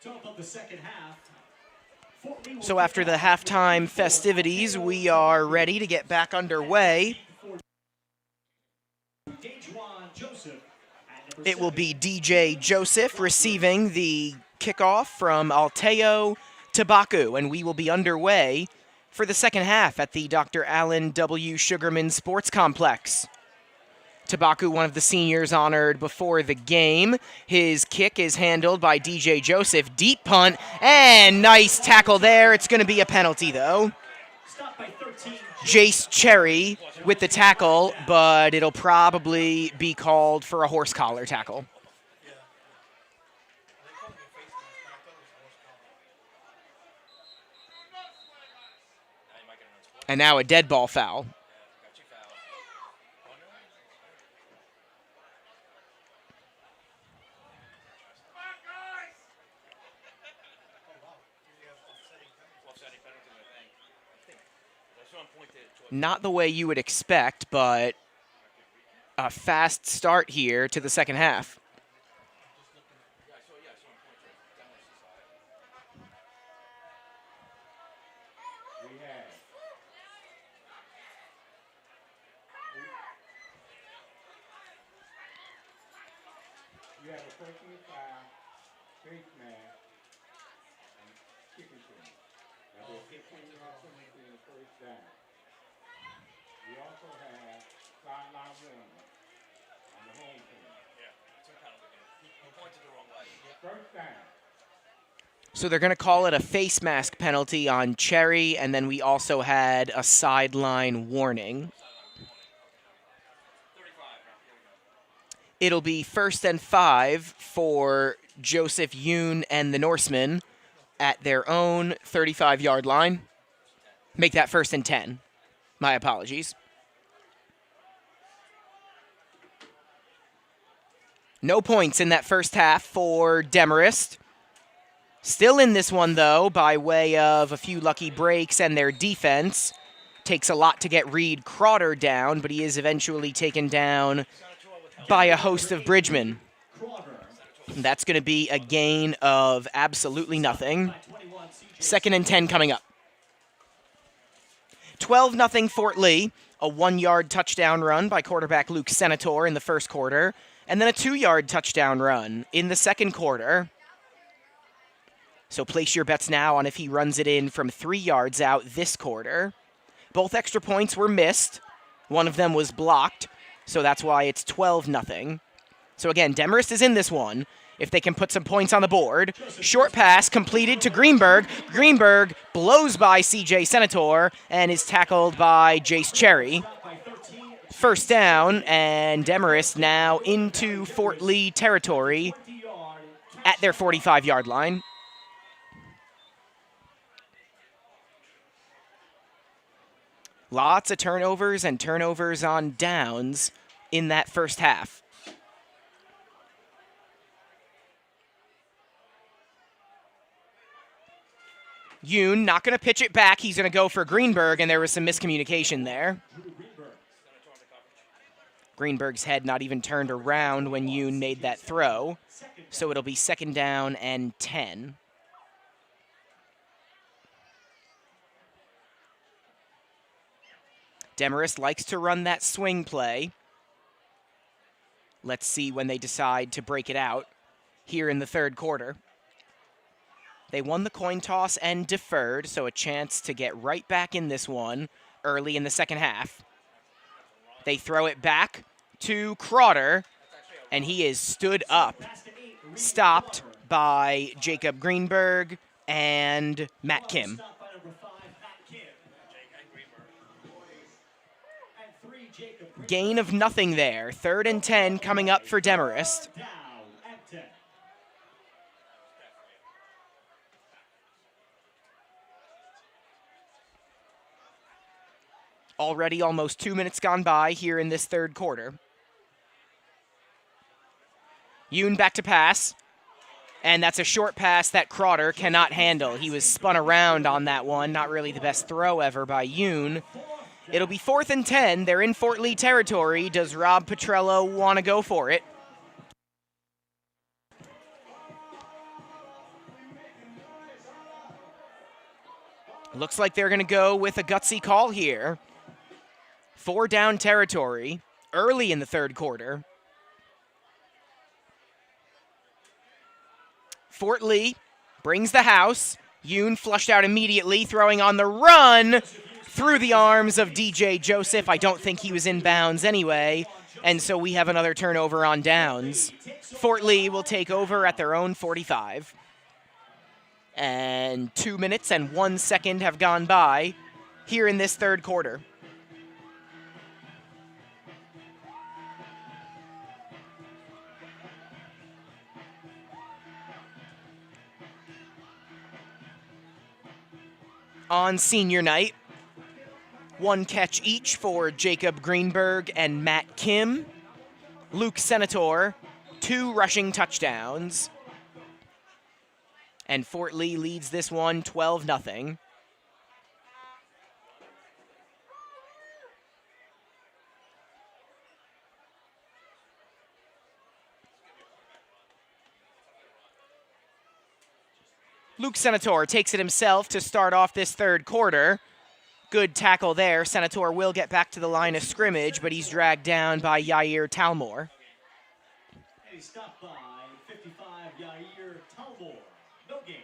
Top of the second half. Fort Lee will So after the halftime festivities, we are ready to get back underway. Dejuan Joseph at number It will 7. be DJ Joseph receiving the kickoff from Alteo Tabaku, and we will be underway for the second half at the Dr. Allen W. Sugarman Sports Complex. Tabaku, one of the seniors honored before the game. His kick is handled by DJ Joseph. Deep punt, and nice tackle there. It's going to be a penalty, though. Stopped by 13. Jace Cherry with the tackle, but it'll probably be called for a horse collar tackle. And now a dead ball foul. Not the way you would expect, but a fast start here to the second half. You have a personal foul, face mask, and kicking team. Now there's 15 yards from the first down. We also have sideline warning on the home team. He pointed the wrong way. First down. So they're going to call it a face mask penalty on Cherry, and then we also had a sideline warning. It'll be 1st and 5 for Joseph Yoon and the Norsemen at their own 35-yard line. Make that 1st and 10. My apologies. No points in that first half for Demarest. Still in this one, though, by way of a few lucky breaks and their defense. Takes a lot to get Reed Crowder down, but he is eventually taken down by a host of Bridgemen. And that's going to be a gain of absolutely nothing. 2nd and 10 coming up. 12-0 Fort Lee. A 1-yard touchdown run by quarterback Luke Senator in the first quarter. And then a 2-yard touchdown run in the second quarter. So place your bets now on if he runs it in from 3 yards out this quarter. Both extra points were missed. One of them was blocked. So that's why it's 12-0. So again, Demarest is in this one. If they can put some points on the board. Short pass completed to Greenberg. Greenberg blows by CJ Senator and is tackled by Jace Cherry. First down, and Demarest now into Fort Lee territory at their 45-yard line. Lots of turnovers and turnovers on downs in that first half. Yoon not going to pitch it back. He's going to go for Greenberg, and there was some miscommunication there. Greenberg's head not even turned around when Yoon made that throw. So it'll be 2nd down and 10. Demarest likes to run that swing play. Let's see when they decide to break it out here in the third quarter. They won the coin toss and deferred, so a chance to get right back in this one early in the second half. They throw it back to Crowder, and he is stood up, stopped by Jacob Greenberg and Matt Kim. Gain of nothing there. 3rd and 10 coming up for Demarest. Already almost 2 minutes gone by here in this third quarter. Yoon back to pass. And that's a short pass that Crowder cannot handle. He was spun around on that one. Not really the best throw ever by Yoon. It'll be 4th and 10. They're in Fort Lee territory. Does Rob Petrello want to go for it? Looks like they're going to go with a gutsy call here. 4 down territory early in the third quarter. Fort Lee brings the house. Yoon flushed out immediately, throwing on the run through the arms of DJ Joseph. I don't think he was in bounds anyway, and so we have another turnover on downs. Fort Lee will take over at their own 45. And 2 minutes and 1 second have gone by here in this third quarter. On senior night, 1 catch each for Jacob Greenberg and Matt Kim. Luke Senator, 2 rushing touchdowns. And Fort Lee leads this one 12-0. Luke Senator takes it himself to start off this third quarter. Good tackle there. Senator will get back to the line of scrimmage, but he's dragged down by Yair Talmor. And he's stopped by 55, Yair Talmor. No gain.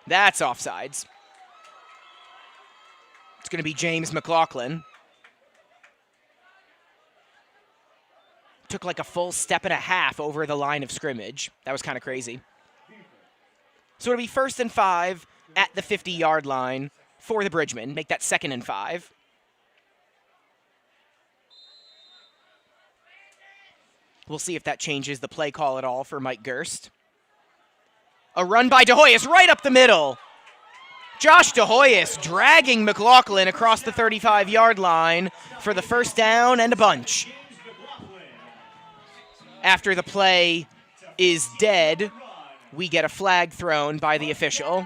That's offsides. It's going to be James McLaughlin. Took like a full step and a half over the line of scrimmage. That was kind of crazy. So it'll be 1st and 5 at the 50-yard line for the Bridgemen. Make that 2nd and 5. We'll see if that changes the play call at all for Mike Gerst. A run by DeHoyos right up the middle. Josh DeHoyos dragging McLaughlin across the 35-yard line for the first down and a bunch. After the play is dead, we get a flag thrown by the official.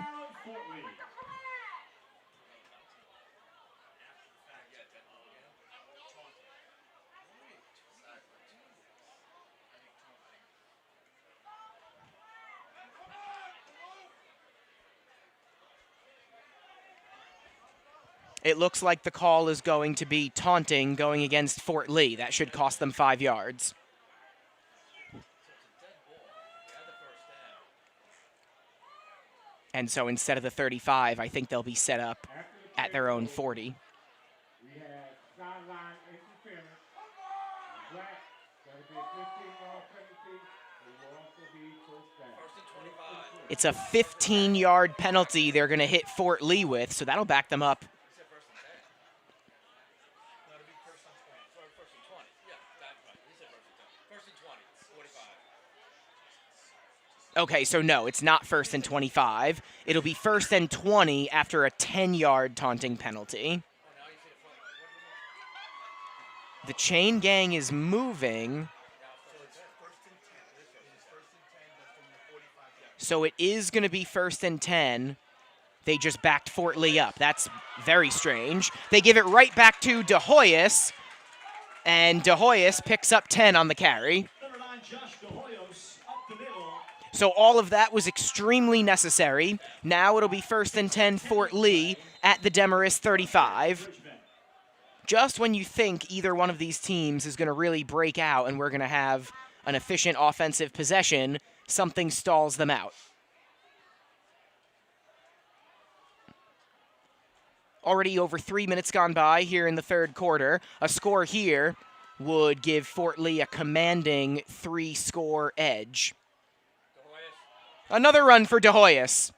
It looks like the call is going to be taunting going against Fort Lee. That should cost them 5 yards. And so instead of the 35, I think they'll be set up at their own 40. We have sideline interference. Black, that'll be a 15-yard penalty. It will also be first down. First and 25. It's a 15-yard penalty they're going to hit Fort Lee with, so that'll back them up. He said first and 10. No, it'll be first and 20. Sorry, first and 20. Yeah, that's right. He said first and 10. First and 20. 45. Okay, so no, it's not 1st and 25. It'll be 1st and 20 after a 10-yard taunting penalty. Oh, now you see the front. What The chain gang is moving, so it's first and 10. It is first and 10, but from the 45 yard. so it is going to be 1st and 10. They just backed Fort Lee up. That's very strange. They give it right back to DeHoyos, and DeHoyos picks up 10 on the carry. Number 9, Josh DeHoyos, up the middle. So all of that was extremely necessary. Now it'll be 1st and 10 Fort Lee at the Demarest 35. Just when you think either one of these teams is going to really break out and we're going to have an efficient offensive possession, something stalls them out. Already over 3 minutes gone by here in the third quarter. A score here would give Fort Lee a commanding 3-score edge. Another run for DeHoyos.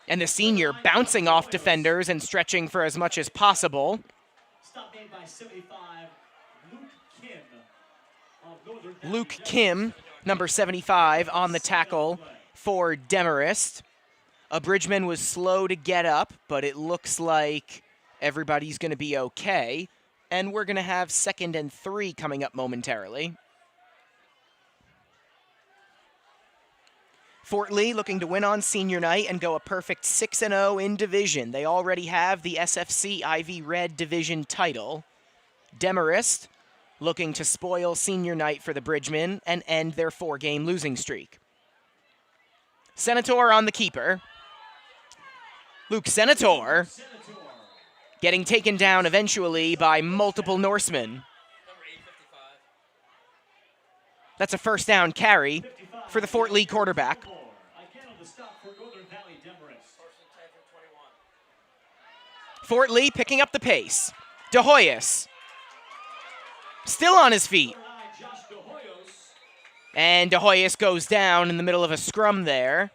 And the senior bouncing off defenders and stretching for as much as possible. Stop made by 75, Luke Kim of Northern Valley. Luke Kim, number 75, on the tackle for Demarest. A Bridgman was slow to get up, but it looks like everybody's going to be okay. And we're going to have 2nd and 3 coming up momentarily. Fort Lee looking to win on senior night and go a perfect 6-0 in division. They already have the SFC Ivy Red division title. Demarest looking to spoil senior night for the Bridgemen and end their 4-game losing streak. Senator on the keeper. Luke Senator getting taken down eventually by multiple Norsemen. Number 855. That's a first down carry for the Fort Lee quarterback. Again on the stop for Northern Valley Demarest. First and 10 from 21. Fort Lee picking up the pace. De Hoyos still on his feet. Josh DeHoyos. And De Hoyos goes down in the middle of a scrum there.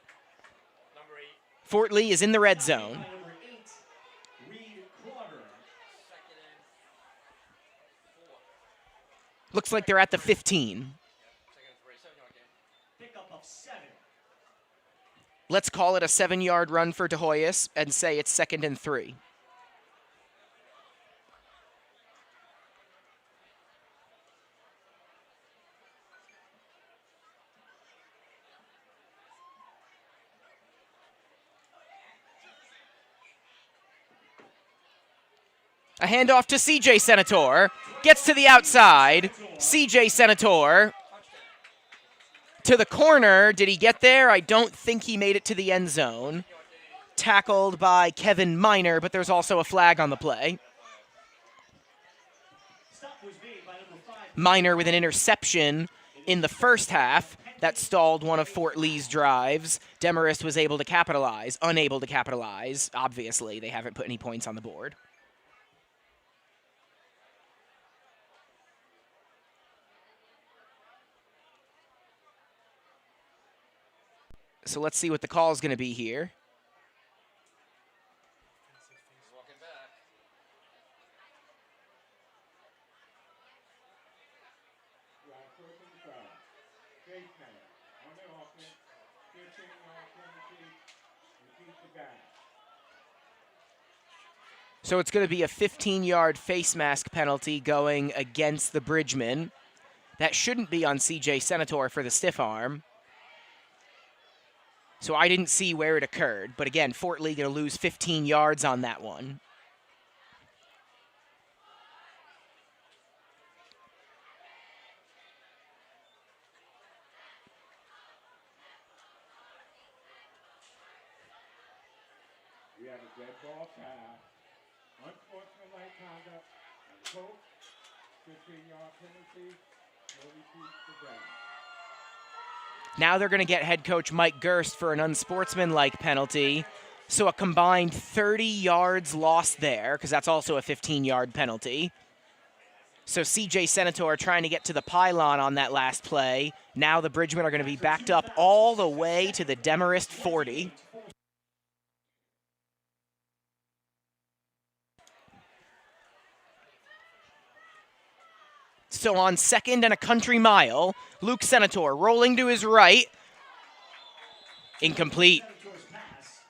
Number 8. Fort Lee is in the red zone. By number 8, Reed Carter. Second and 4. Looks like they're at the 15. Second and 3. 7-yard game. Pickup of 7. Let's call it a 7-yard run for De Hoyos and say it's 2nd and 3. A handoff to CJ Senator. Gets to the outside. CJ Senator to the corner. Did he get there? I don't think he made it to the end zone. Tackled by Kevin Miner, but there's also a flag on the play. Stop was made by number 5. Miner with an interception in the first half that stalled one of Fort Lee's drives. Demarest was able to capitalize, unable to capitalize. Obviously, they haven't put any points on the board. So let's see what the call is going to be here. He's walking back. You got a first and 5. Face man on the offense. 15-yard penalty. Repeat the guy. So it's going to be a 15-yard face mask penalty going against the Bridgemen. That shouldn't be on CJ Senator for the stiff arm. So I didn't see where it occurred. But again, Fort Lee going to lose 15 yards on that one. We have a dead ball tie. Unsportsmanlike conduct. And coach, 15-yard penalty. No repeat the down. Now they're going to get head coach Mike Gerst for an unsportsmanlike penalty. So a combined 30 yards lost there, because that's also a 15-yard penalty. So CJ Senator trying to get to the pylon on that last play. Now the Bridgemen are going to be backed up all the way to the Demarest 40. So on 2nd and a country mile, Luke Senator rolling to his right. Incomplete. Senator's pass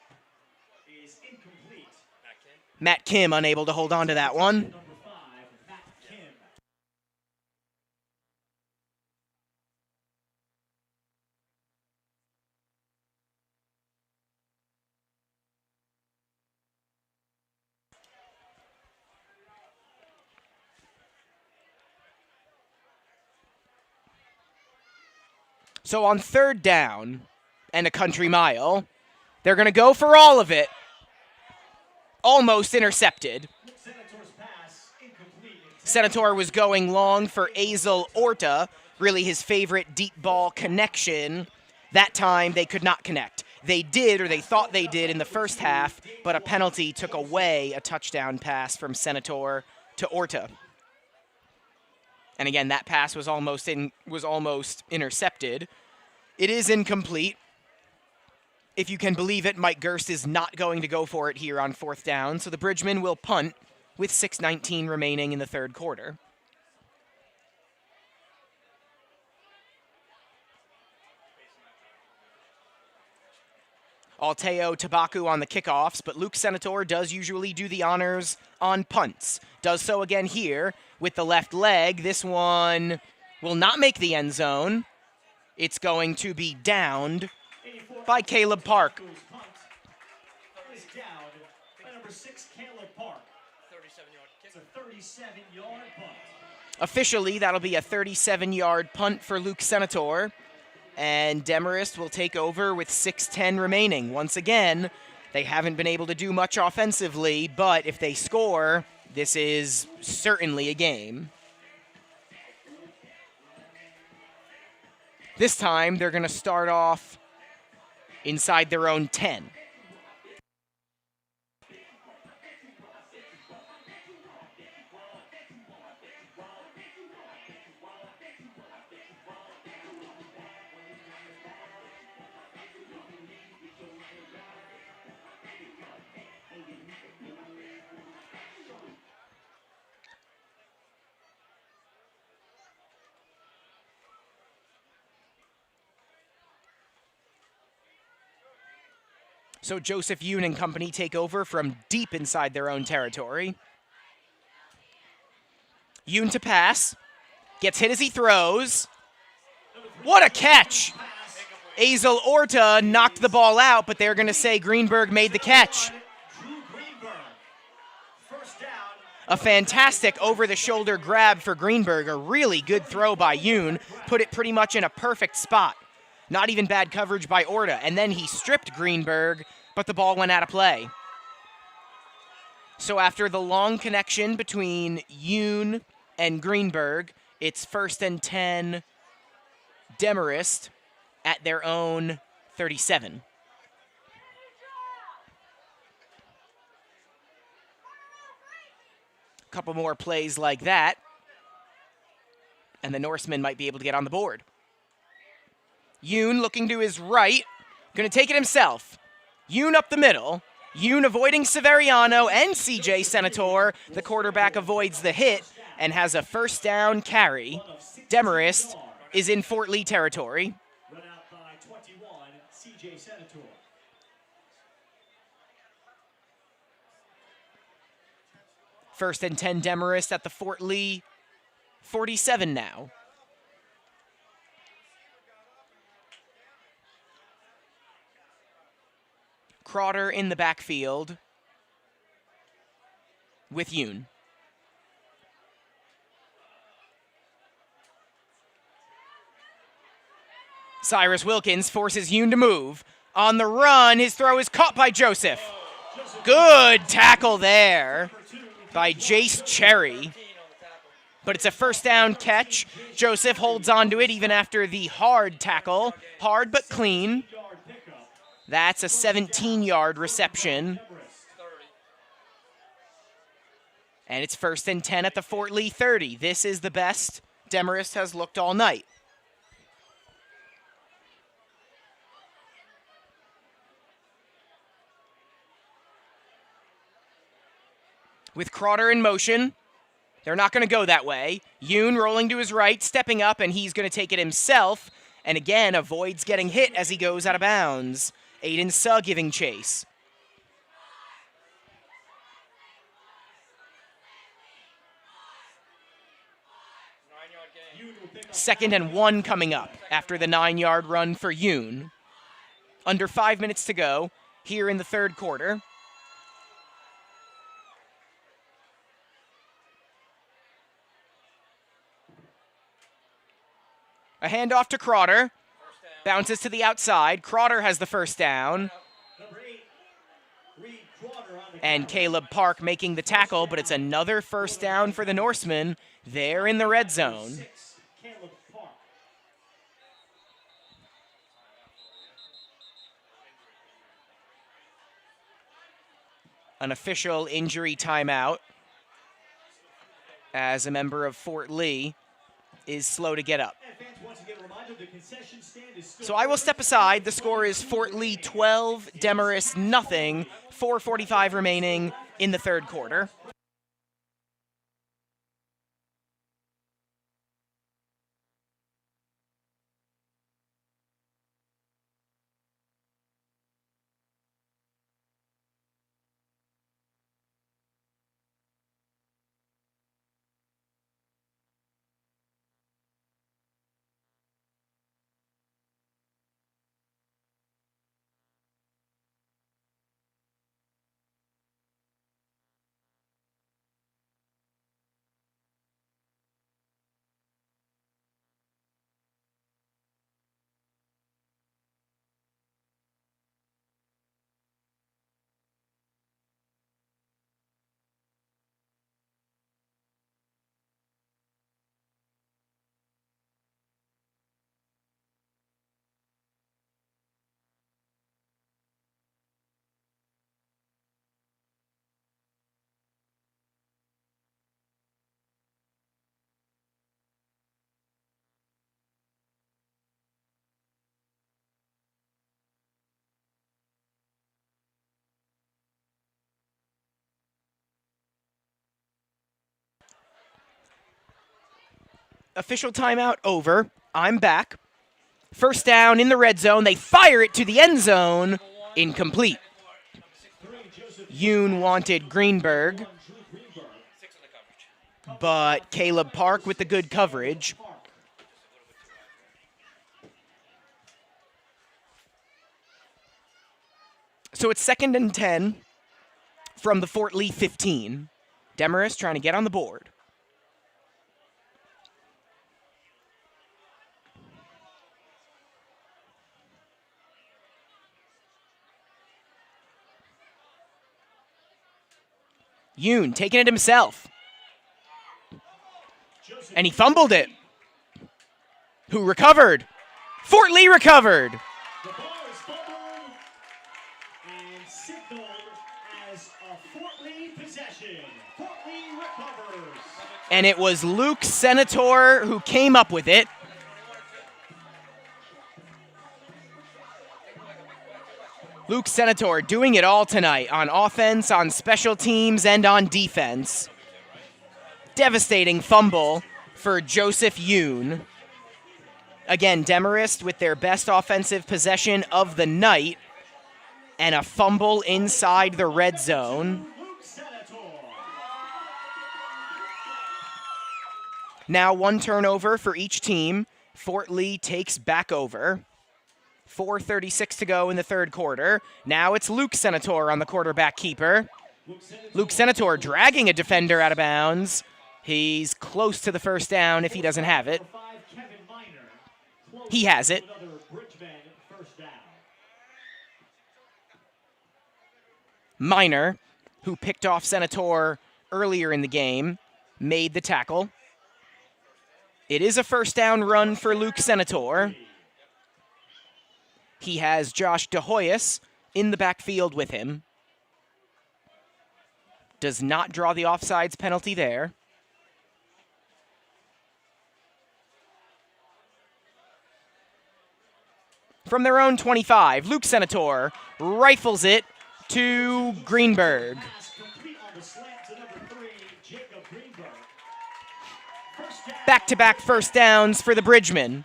is incomplete. Matt Kim unable to hold on to that one. Number 5, Matt Kim. So on 3rd down and a country mile, they're going to go for all of it. Almost intercepted. Senator's pass incomplete. Senator was going long for Azel Orta, really his favorite deep ball connection. That time they could not connect. They did, or they thought they did in the first half, but a penalty took away a touchdown pass from Senator to Orta. And again, that pass was almost intercepted. It is incomplete. If you can believe it, Mike Gerst is not going to go for it here on 4th down, so the Bridgemen will punt with 6:19 remaining in the 3rd quarter. Alteo Tabaku on the kickoffs, but Luke Senator does usually do the honors on punts. Does so again here with the left leg. This one will not make the end zone. It's going to be downed by Caleb Park. Whose punt is down by number 6, Caleb Park. 37-yard kick. It's a 37-yard punt. Officially, that'll be a 37-yard punt for Luke Senator, and Demarest will take over with 6:10 remaining. Once again, they haven't been able to do much offensively, but if they score, this is certainly a game. This time, they're going to start off inside their own 10. So Joseph Yoon and company take over from deep inside their own territory. Yoon to pass. Gets hit as he throws. What a catch! Azel Orta knocked the ball out, but they're going to say Greenberg made the catch. A fantastic over-the-shoulder grab for Greenberg. A really good throw by Yoon. Put it pretty much in a perfect spot. Not even bad coverage by Orta. And then he stripped Greenberg, but the ball went out of play. So after the long connection between Yoon and Greenberg, it's 1st and 10 Demarest at their own 37. Couple more plays like that, and the Norseman might be able to get on the board. Yoon looking to his right, going to take it himself. Yoon up the middle. Yoon avoiding Severiano and CJ Senator. The quarterback avoids the hit and has a 1st down carry. Demarest is in Fort Lee territory. Run out by 21, CJ Senator. 1st and 10 Demarest at the Fort Lee 47 now. Crowder in the backfield with Yoon. Cyrus Wilkins forces Yoon to move. On the run, his throw is caught by Joseph. Good tackle there by Jace Cherry. But it's a 1st down catch. Joseph holds on to it even after the hard tackle. Hard but clean. That's a 17-yard reception. And it's 1st and 10 at the Fort Lee 30. This is the best Demarest has looked all night. With Crowder in motion, they're not going to go that way. Yoon rolling to his right, stepping up, and he's going to take it himself. And again, avoids getting hit as he goes out of bounds. Aiden Suh giving chase. Second and 1 coming up after the 9-yard run for Yoon. Under 5 minutes to go here in the 3rd quarter. A handoff to Crowder. Bounces to the outside. Crowder has the 1st down. And Caleb Park making the tackle, but it's another 1st down for the Norsemen. They're in the red zone. An official injury timeout as a member of Fort Lee is slow to get up. So I will step aside. The score is Fort Lee 12, Demarest nothing. 4:45 remaining in the 3rd quarter. official timeout over. I'm back. First down in the red zone. They fire it to the end zone. Incomplete. Yoon wanted Greenberg, but Caleb Park with the good coverage. So it's 2nd and 10 from the Fort Lee 15. Demarest trying to get on the board. Yoon taking it himself. And he fumbled it. Who recovered? Fort Lee recovered. The ball is fumbled and signaled as a Fort Lee possession. Fort Lee recovers. And it was Luke Senator who came up with it. Luke Senator doing it all tonight on offense, on special teams, and on defense. Devastating fumble for Joseph Yoon. Again, Demarest with their best offensive possession of the night, and a fumble inside the red zone. Now 1 turnover for each team. Fort Lee takes back over. 4:36 to go in the third quarter. Now it's Luke Senator on the quarterback keeper. Luke Senator dragging a defender out of bounds. He's close to the first down if he doesn't have it. He has it. Minor, who picked off Senator earlier in the game, made the tackle. It is a first down run for Luke Senator. He has Josh DeHoyas in the backfield with him. Does not draw the offsides penalty there. From their own 25, Luke Senator rifles it to Greenberg. Back-to-back first downs for the Bridgemen.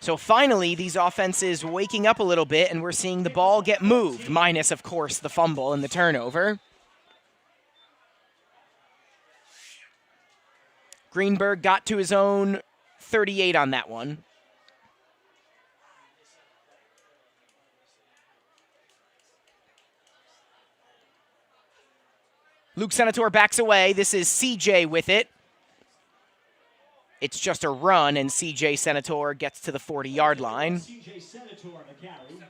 So finally, these offenses waking up a little bit, and we're seeing the ball get moved, minus, of course, the fumble and the turnover. Greenberg got to his own 38 on that one. Luke Senator backs away. This is CJ with it. It's just a run, and CJ Senator gets to the 40-yard line. CJ Senator on the carry.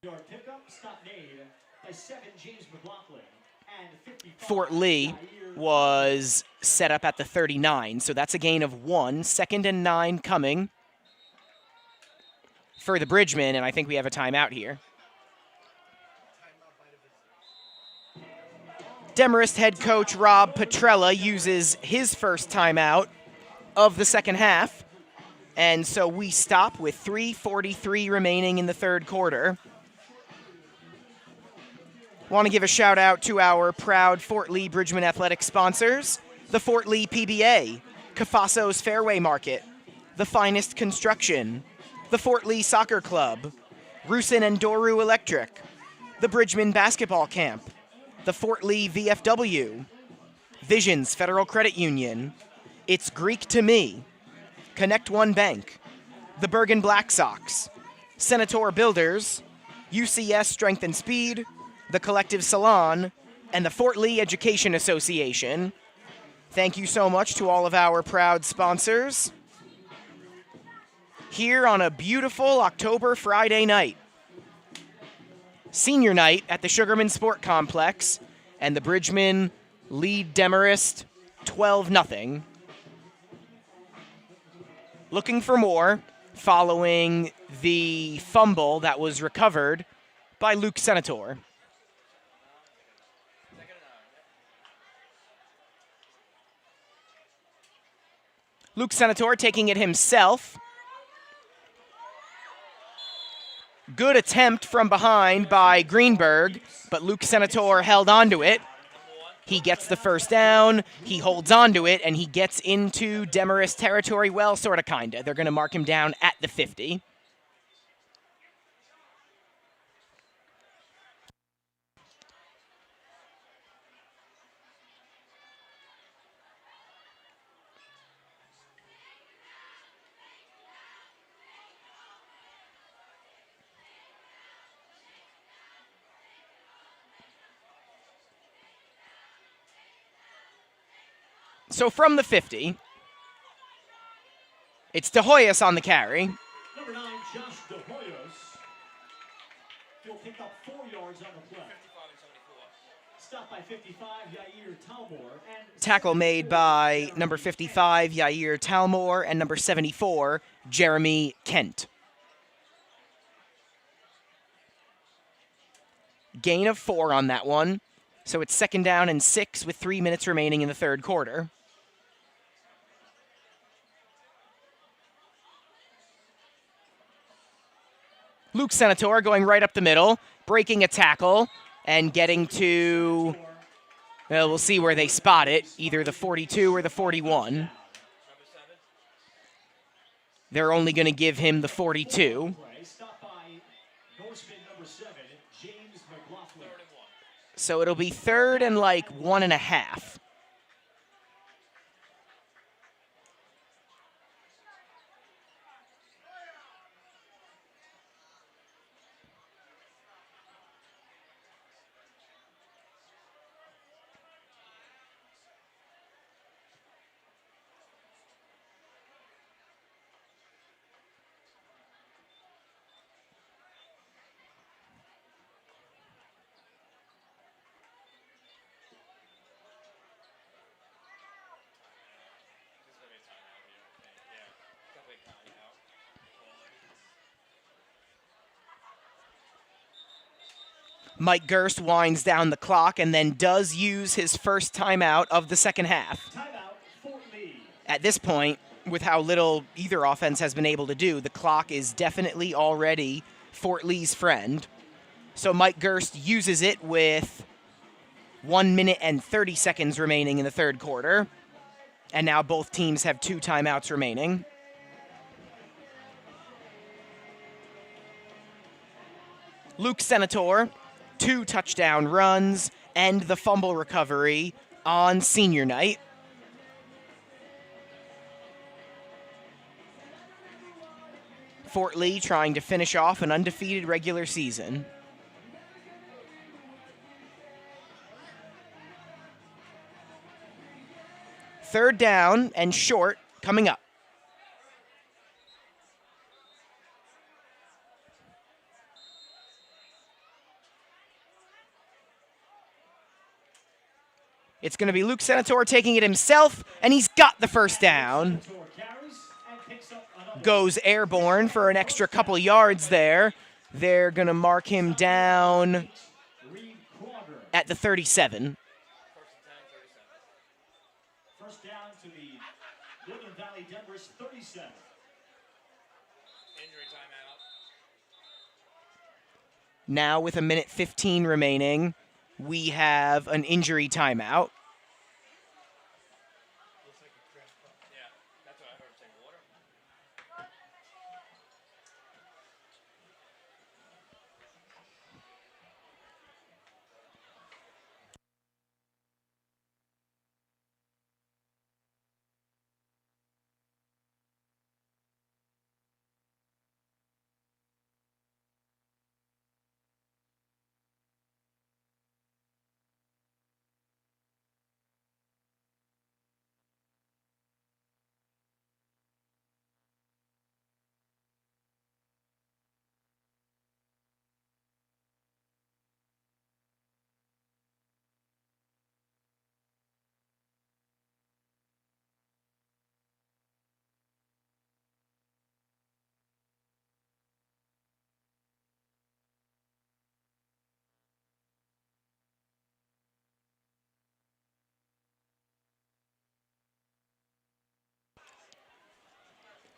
Your pickup stop made by 7 James McLaughlin and 55. Fort Lee was set up at the 39, so that's a gain of 1. 2nd and 9 coming for the Bridgemen, and I think we have a timeout here. Demarest head coach Rob Petrella uses his first timeout of the second half, and so we stop with 3:43 remaining in the third quarter. Want to give a shout out to our proud Fort Lee Bridgeman Athletic sponsors, the Fort Lee PBA, Cafaso's Fairway Market, The Finest Construction, the Fort Lee Soccer Club, Rusin and Doru Electric, the Bridgeman Basketball Camp, the Fort Lee VFW, Visions Federal Credit Union, It's Greek to Me, Connect One Bank, the Bergen Black Sox, Senator Builders, UCS Strength and Speed, the Collective Salon, and the Fort Lee Education Association. Thank you so much to all of our proud sponsors. Here on a beautiful October Friday night. Senior night at the Sugarman Sport Complex, and the Bridgemen lead Demarest 12-0. Looking for more following the fumble that was recovered by Luke Senator. Luke Senator taking it himself. Good attempt from behind by Greenberg, but Luke Senator held onto it. He gets the first down, he holds on to it, and he gets into Demarest territory. Well, sort of, kind of. They're going to mark him down at the 50. So from the 50, it's De Hoyos on the carry. Number 9, Josh De Hoyos. He'll pick up 4 yards on the play. 55 and 74. Stop by 55, Yair Talmor. And Tackle made by number 55, Yair Talmor, and number 74, Jeremy Kent. Gain of 4 on that one. So it's 2nd down and 6 with 3 minutes remaining in the third quarter. Luke Senator going right up the middle, breaking a tackle, and getting to, well, we'll see where they spot it, either the 42 or the 41. Number 7. They're only going to give him the 42. stop by Norseman number 7, James McLaughlin. 3rd and 1. So it'll be 3rd and like 1.5. This is going to be a timeout here, I think. Yeah. Definitely a timeout. Mike Gerst winds down the clock and then does use his first timeout of the second half. Timeout, Fort Lee. At this point, with how little either offense has been able to do, the clock is definitely already Fort Lee's friend. So Mike Gerst uses it with 1 minute and 30 seconds remaining in the third quarter. And now both teams have 2 timeouts remaining. Luke Senator, 2 touchdown runs and the fumble recovery on senior night. Fort Lee trying to finish off an undefeated regular season. Third down and short coming up. It's going to be Luke Senator taking it himself, and he's got the first down. Senator carries and picks up another. Goes airborne for an extra couple yards there. They're going to mark him down Reed Quadra. at the 37. 1st and 10, 37. First down to the Northern Valley Demarest 37. Injury timeout. Now with 1:15 remaining, we have an injury timeout. Looks like a cramp up. Yeah, that's what I heard. Take water.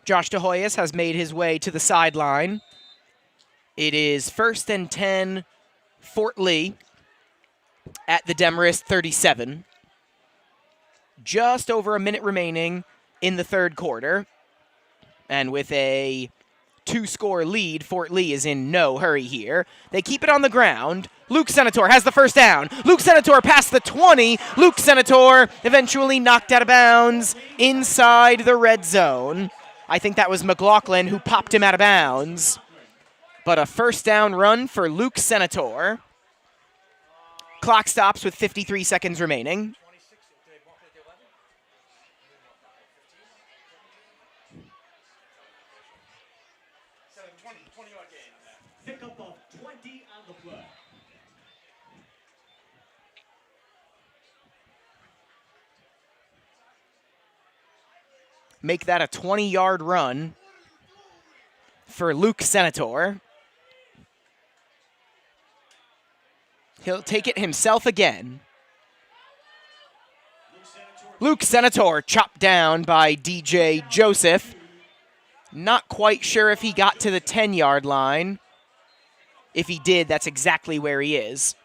Josh De Hoyos has made his way to the sideline. It is 1st and 10, Fort Lee. at the Demarest 37. Just over a minute remaining in the third quarter. And with a 2-score lead, Fort Lee is in no hurry here. They keep it on the ground. Luke Senator has the first down. Luke Senator past the 20. Luke Senator eventually knocked out of bounds inside the red zone. I think that was McLaughlin who popped him out of bounds. But a first down run for Luke Senator. Clock stops with 53 seconds remaining. 26. Did they walk at the 11? 20-yard gain on that. Pickup of 20 on the play. Make that a 20-yard run for Luke Senator. He'll take it himself again. Luke Senator chopped down by DJ Joseph. Not quite sure if he got to the 10-yard line. If he did, that's exactly where he is.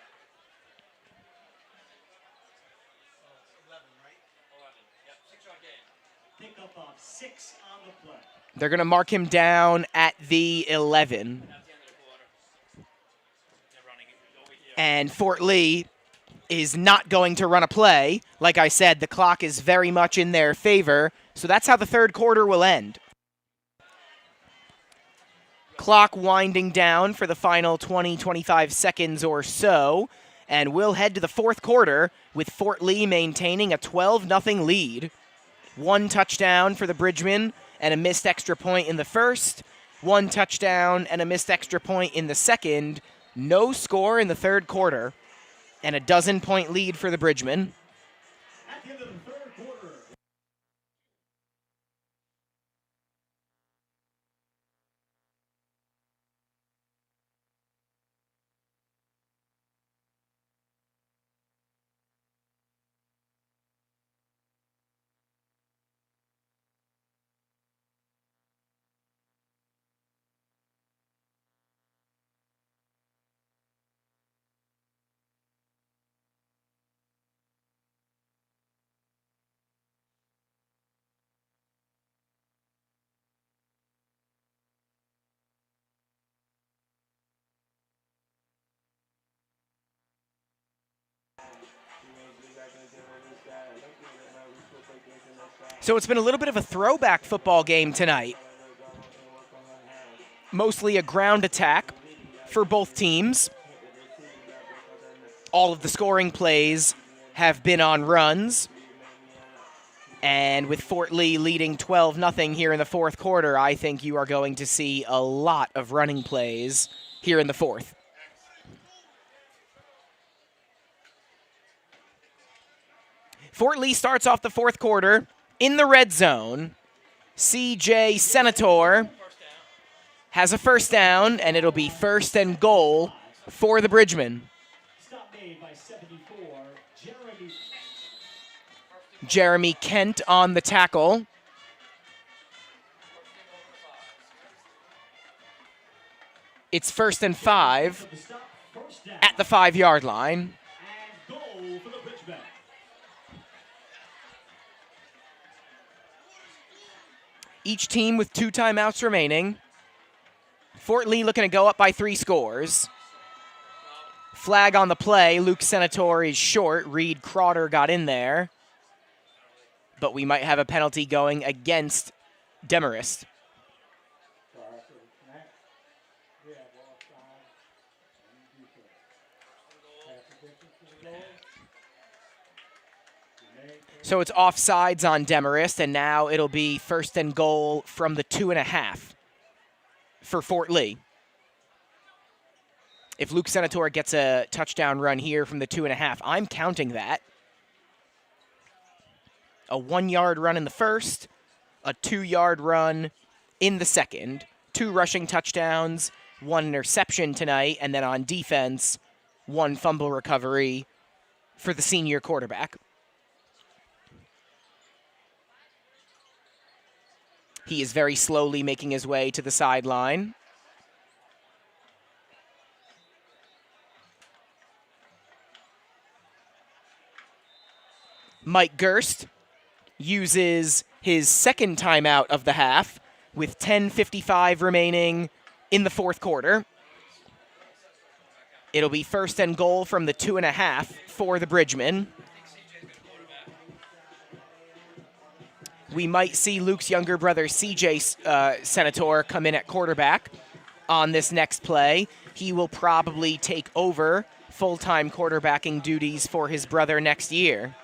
11, right? 11. Yep, 6-yard gain. Pickup of 6 on the play. They're going to mark him down at the 11. At the end of the quarter. They're running it over here. And Fort Lee is not going to run a play. Like I said, the clock is very much in their favor. So that's how the third quarter will end. Clock winding down for the final 20-25 seconds or so. And we'll head to the fourth quarter with Fort Lee maintaining a 12-0 lead. 1 touchdown for the Bridgemen and a missed extra point in the first. 1 touchdown and a missed extra point in the second. No score in the third quarter. And a 12-point lead for the Bridgemen. At the end of the third quarter. So it's been a little bit of a throwback football game tonight. Mostly a ground attack for both teams. All of the scoring plays have been on runs. And with Fort Lee leading 12-0 here in the fourth quarter, I think you are going to see a lot of running plays here in the fourth. Fort Lee starts off the fourth quarter in the red zone. CJ Senator has a first down, and it'll be first and goal for the Bridgemen. Stop made by 74. Jeremy Kent on the tackle. It's first and 5 First down. at the 5-yard line. And goal for the Bridgemen. Each team with 2 timeouts remaining. Fort Lee looking to go up by 3 scores. Flag on the play. Luke Senator is short. Reed Crowder got in there. But we might have a penalty going against Demarest. So it's offsides on Demarest, and now it'll be first and goal from the 2.5 for Fort Lee. If Luke Senator gets a touchdown run here from the 2.5, I'm counting that. A 1-yard run in the first, a 2-yard run in the second. 2 rushing touchdowns, 1 interception tonight, and then on defense, 1 fumble recovery for the senior quarterback. He is very slowly making his way to the sideline. Mike Gerst uses his second timeout of the half with 10:55 remaining in the fourth quarter. It'll be first and goal from the 2.5 for the Bridgemen. We might see Luke's younger brother, CJ Senator, come in at quarterback on this next play. He will probably take over full-time quarterbacking duties for his brother next year.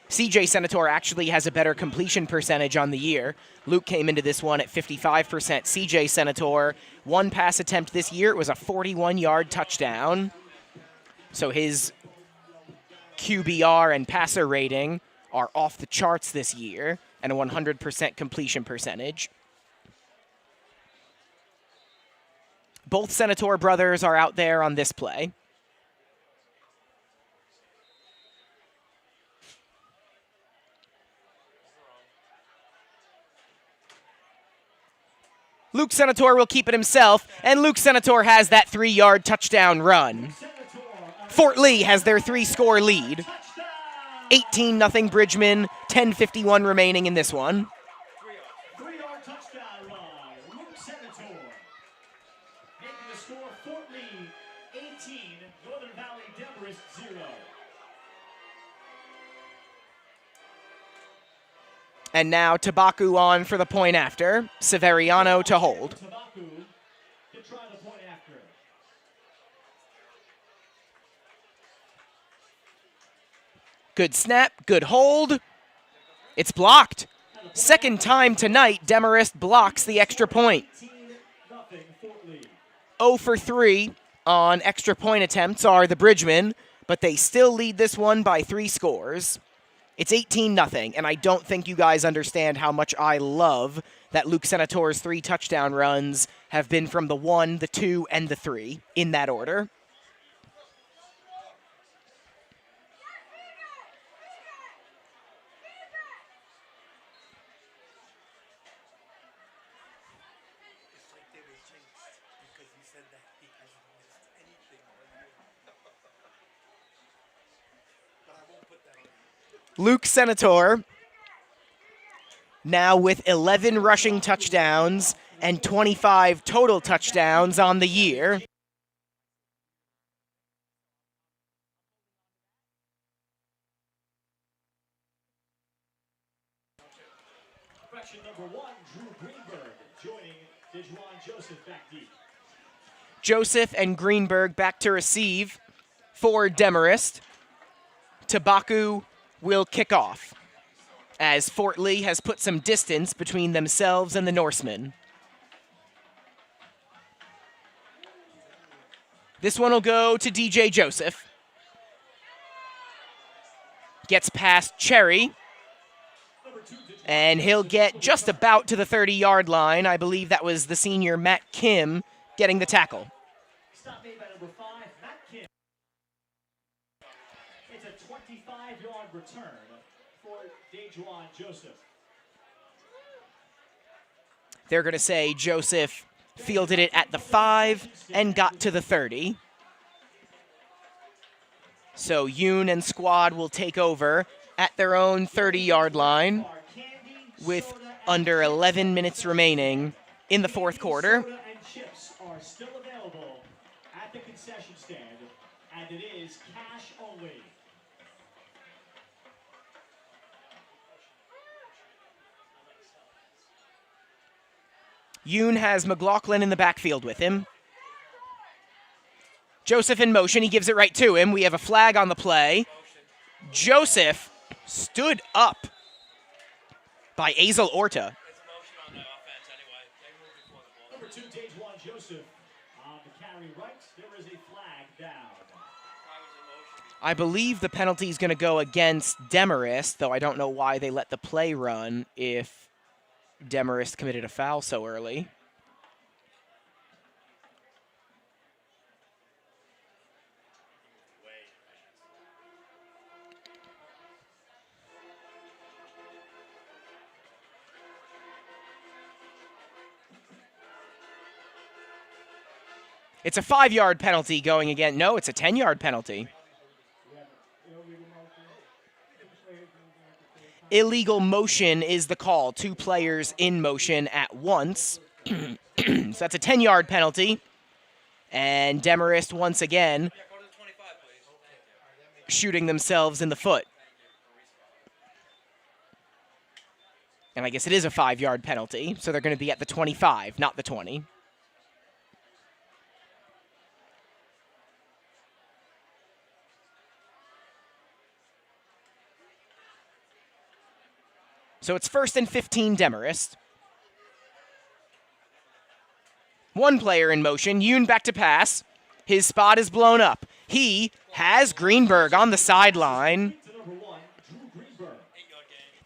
CJ Senator actually has a better completion percentage on the year. Luke came into this one at 55%. CJ Senator, one pass attempt this year. It was a 41-yard touchdown. So his QBR and passer rating are off the charts this year, and a 100% completion percentage. Both Senator brothers are out there on this play. Luke Senator will keep it himself, and Luke Senator has that 3-yard touchdown run. Fort Lee has their 3-score lead. 18-0 Bridgemen, 10:51 remaining in this one. 3-yard touchdown run. Luke Senator. Making the score Fort Lee 18, Northern Valley Demarest 0. And now Tabaku on for the point after. Severiano to hold. Tabaku to try the point after. Good snap, good hold. It's blocked. Second time tonight, Demarest blocks the extra point. 18-0 Fort Lee. 0 for 3 on extra point attempts are the Bridgemen, but they still lead this one by 3 scores. It's 18-0, and I don't think you guys understand how much I love that Luke Senator's 3 touchdown runs have been from the 1, the 2, and the 3, in that order. It's like they were jinxed because you said that he hasn't missed anything all year. But I won't put that on you. Luke Senator, now with 11 rushing touchdowns and 25 total touchdowns on the year. Fraction number 1, Drew Greenberg joining Dejuan Joseph back deep. Joseph and Greenberg back to receive for Demarest. Tabaku will kick off, as Fort Lee has put some distance between themselves and the Norsemen. This one will go to DJ Joseph. Gets past Cherry, and he'll get just about to the 30-yard line. I believe that was the senior Matt Kim getting the tackle. Stop made by number 5, Matt Kim. It's a 25-yard return for Dejuan Joseph. They're going to say Joseph fielded it at the 5 and got to the 30. So Yoon and squad will take over at their own 30-yard line with under 11 minutes remaining in the fourth quarter. Soda and chips are still available at the concession stand, and it is cash only. Yoon has McLaughlin in the backfield with him. Joseph in motion. He gives it right to him. We have a flag on the play. Joseph stood up by Azel Orta. It's a motion on the offense anyway. They moved before the ball. Number 2, Dejuan Joseph on the carry right. There is a flag down. Why was it motion? I believe the penalty is going to go against Demarest, though I don't know why they let the play run if Demarest committed a foul so early. Way. It's a 5-yard penalty going again. No, it's a 10-yard penalty. illegal motion is the call. 2 players in motion at once. So that's a 10-yard penalty. And Demarest once again Yeah, go to the 25, please. shooting themselves in the foot. And I guess it is a 5-yard penalty, so they're going to be at the 25, not the 20. So it's 1st and 15 Demarest. 1 player in motion. Yoon back to pass. His spot is blown up. He has Greenberg on the sideline. To number 1, Drew Greenberg.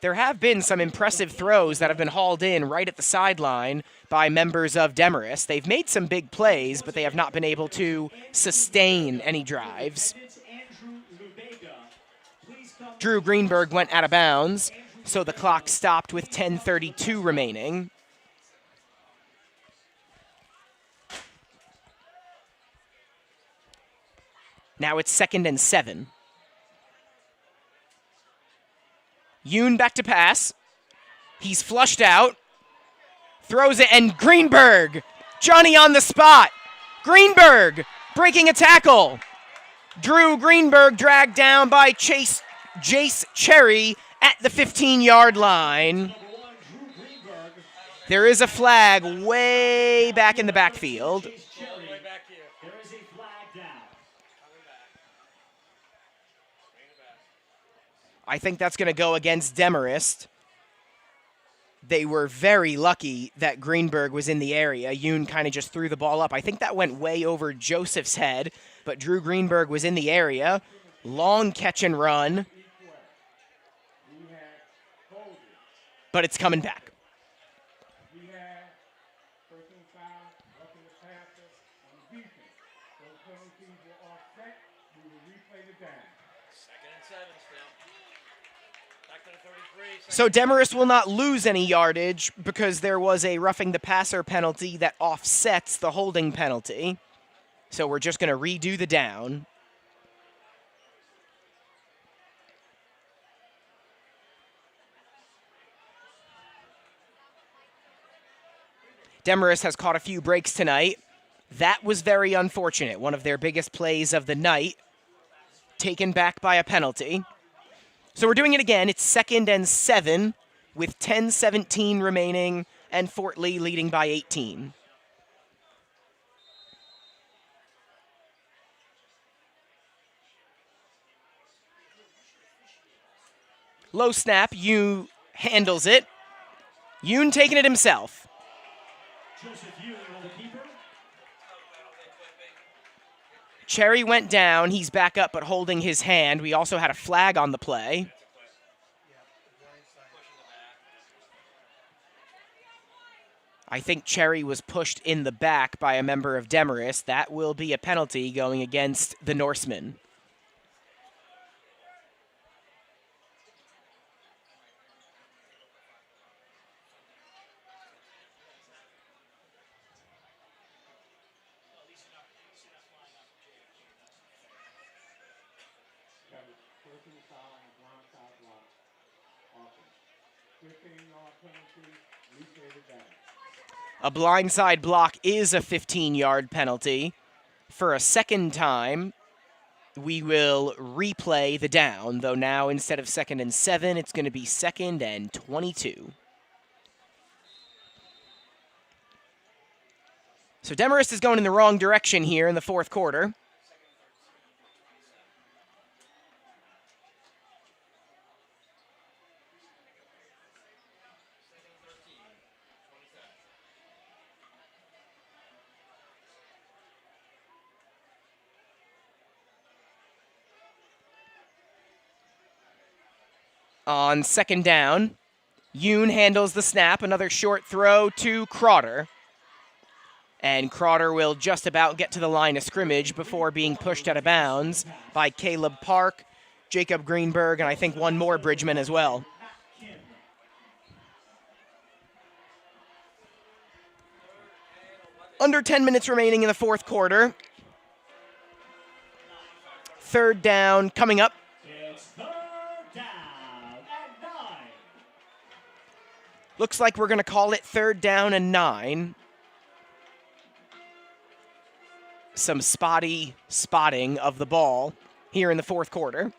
There have been some impressive throws that have been hauled in right at the sideline by members of Demarest. They've made some big plays, but they have not been able to sustain any drives. Andrew Lubega. Please come Drew Greenberg went out of bounds, so the clock stopped with 10:32 remaining. Now it's 2nd and 7. Yoon back to pass. He's flushed out. Throws it, and Greenberg! Johnny on the spot! Greenberg breaking a tackle. Drew Greenberg dragged down by Jace Cherry at the 15-yard line. number 1, Drew Greenberg. There is a flag way back in the backfield. Chase Cherry. Way back here. There is a flag down. Coming back. Bring it back. I think that's going to go against Demarest. They were very lucky that Greenberg was in the area. Yoon kind of just threw the ball up. I think that went way over Joseph's head, but Drew Greenberg was in the area. Long catch and run, We had holding. but it's coming back. We had personal foul, roughing the passer on the defense. Those penalties were offset. We will replay the down. 2nd and 7 still. Back to the 33. So Demarest will not lose any yardage because there was a roughing the passer penalty that offsets the holding penalty. So we're just going to redo the down. Demarest has caught a few breaks tonight. That was very unfortunate. One of their biggest plays of the night, taken back by a penalty. So we're doing it again. It's 2nd and 7 with 10:17 remaining and Fort Lee leading by 18. Low snap, Yoon handles it. Yoon taking it himself. Joseph Ewing on the keeper. Cherry went down. He's back up but holding his hand. We also had a flag on the play. I think Cherry was pushed in the back by a member of Demarest. That will be a penalty going against the Norsemen. That was personal foul and blindside block. Offense. 15-yard penalty, replay the down. A blindside block is a 15-yard penalty. For a second time, we will replay the down, though now instead of 2nd and 7, it's going to be 2nd and 22. So Demarest is going in the wrong direction here in the fourth quarter. On 2nd down, Yoon handles the snap. Another short throw to Crowder. And Crowder will just about get to the line of scrimmage before being pushed out of bounds by Caleb Park, Jacob Greenberg, and I think one more Bridgman as well. Under 10 minutes remaining in the fourth quarter. 3rd down coming up. It's 3rd down and 9. Looks like we're going to call it 3rd down and 9. Some spotting of the ball here in the 4th quarter.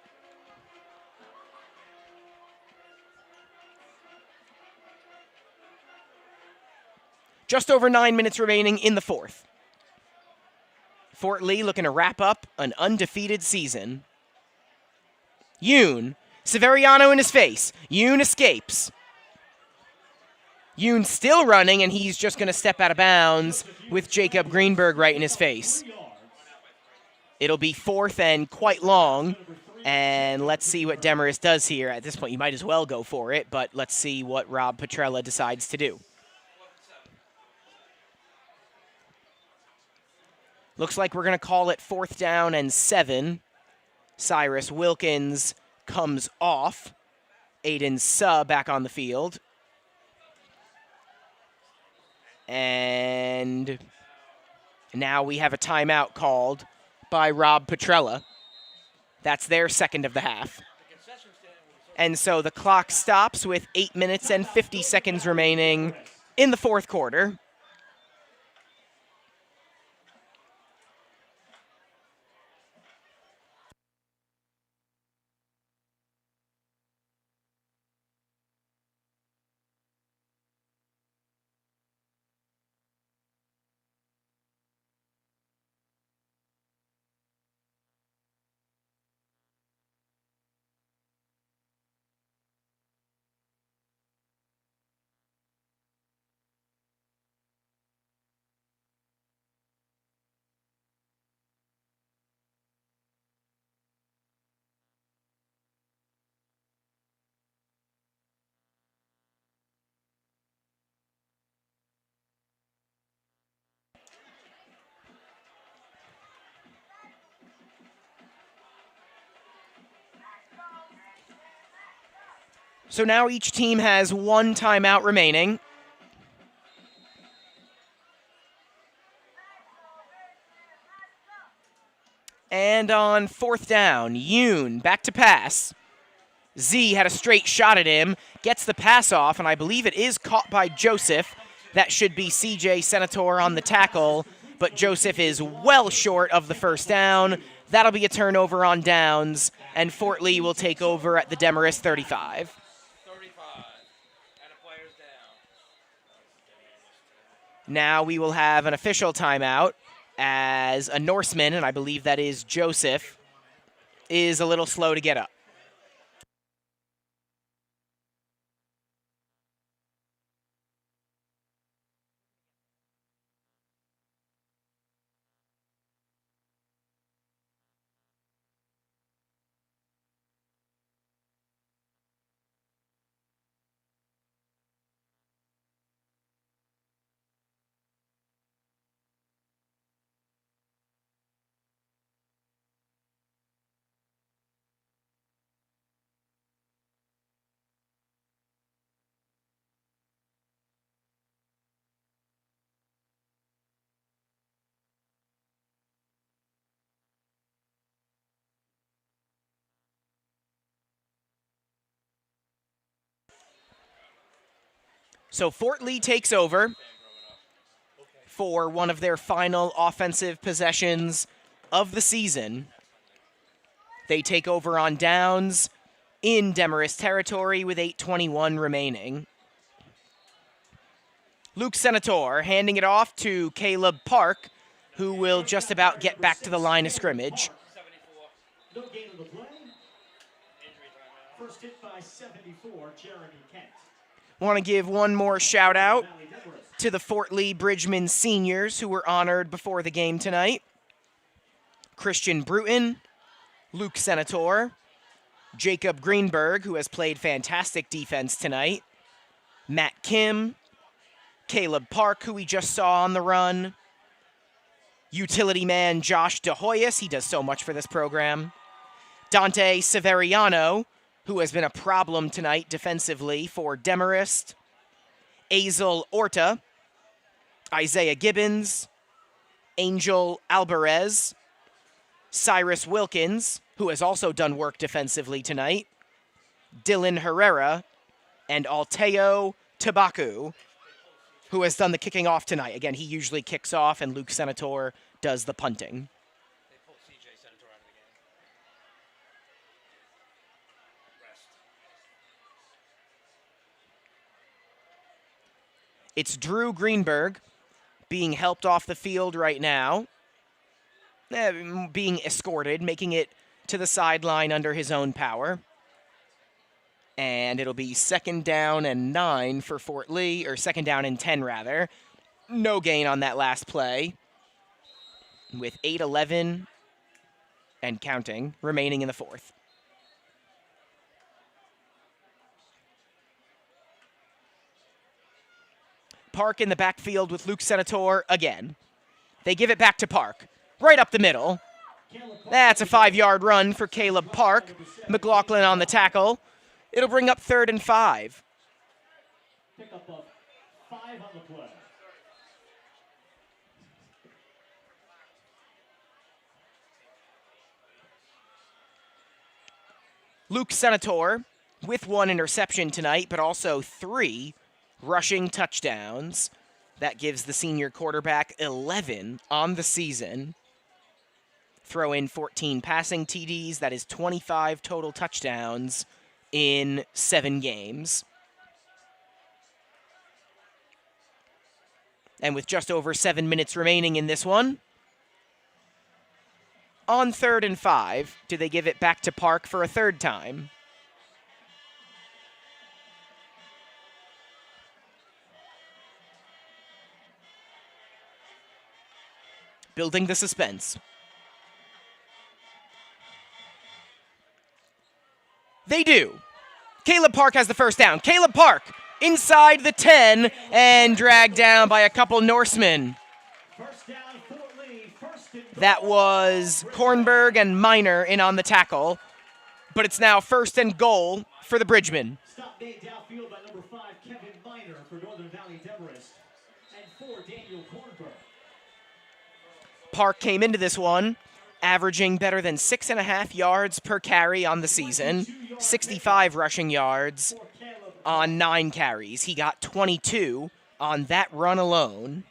Just over 9 minutes remaining in the 4th. Fort Lee looking to wrap up an undefeated season. Yoon, Severiano in his face. Yoon escapes. Yoon still running, and he's just going to step out of bounds with Jacob Greenberg right in his face. It'll be 4th and quite long, and let's see what Demarest does here. At this point, you might as well go for it, but let's see what Rob Petrella decides to do. Looks like we're going to call it 4th down and 7. Cyrus Wilkins comes off. Aiden Suh back on the field. And now we have a timeout called by Rob Petrella. That's their 2nd of the half. And so the clock stops with 8 minutes and 50 seconds remaining in the 4th quarter. So now each team has 1 timeout remaining. And on 4th down, Yoon back to pass. Z had a straight shot at him, gets the pass off, and I believe it is caught by Joseph. That should be CJ Senator on the tackle, but Joseph is well short of the 1st down. That'll be a turnover on downs, and Fort Lee will take over at the Demarest 35. Now we will have an official timeout as a Norseman, and I believe that is Joseph, is a little slow to get up. So Fort Lee takes over for one of their final offensive possessions of the season. They take over on downs in Demarest territory with 8:21 remaining. Luke Senator handing it off to Caleb Park, who will just about get back to the line of scrimmage. No gain on the play. First hit by 74, Jeremy Kent. Want to give one more shout out to the Fort Lee Bridgman seniors who were honored before the game tonight. Christian Bruton, Luke Senator, Jacob Greenberg, who has played fantastic defense tonight, Matt Kim, Caleb Park, who we just saw on the run, utility man Josh DeHoyas, he does so much for this program, Dante Severiano, who has been a problem tonight defensively for Demarest, Azel Orta, Isaiah Gibbons, Angel Alvarez, Cyrus Wilkins, who has also done work defensively tonight, Dylan Herrera, and Alteo Tabaku, who has done the kicking off tonight. Again, he usually kicks off, and Luke Senator does the punting. They pulled CJ Senator out of the game. Rest. It's Drew Greenberg being helped off the field right now, being escorted, making it to the sideline under his own power. And it'll be 2nd down and 9 for Fort Lee, or 2nd down and 10 rather. No gain on that last play, with 8:11 and counting remaining in the 4th. Park in the backfield with Luke Senator again. They give it back to Park, right up the middle. That's a 5-yard run for Caleb Park. McLaughlin on the tackle. It'll bring up 3rd and 5. Pickup of 5 on the play. Luke Senator with 1 interception tonight, but also 3 rushing touchdowns. That gives the senior quarterback 11 on the season. Throw in 14 passing TDs. That is 25 total touchdowns in 7 games. And with just over 7 minutes remaining in this one, on 3rd and 5, do they give it back to Park for a 3rd time? Building the suspense. They do. Caleb Park has the 1st down. Caleb Park inside the 10 and dragged down by a couple Norsemen. First down, Fort Lee. First and goal. That was Kornberg and Miner in on the tackle, but it's now 1st and goal for the Bridgemen. Stop made downfield by number 5, Kevin Miner for Northern Valley Demarest. And 4, Daniel Kornberg. Park came into this one averaging better than 6.5 yards per carry on the season, 65 rushing yards on 9 carries. He got 22 on that run alone.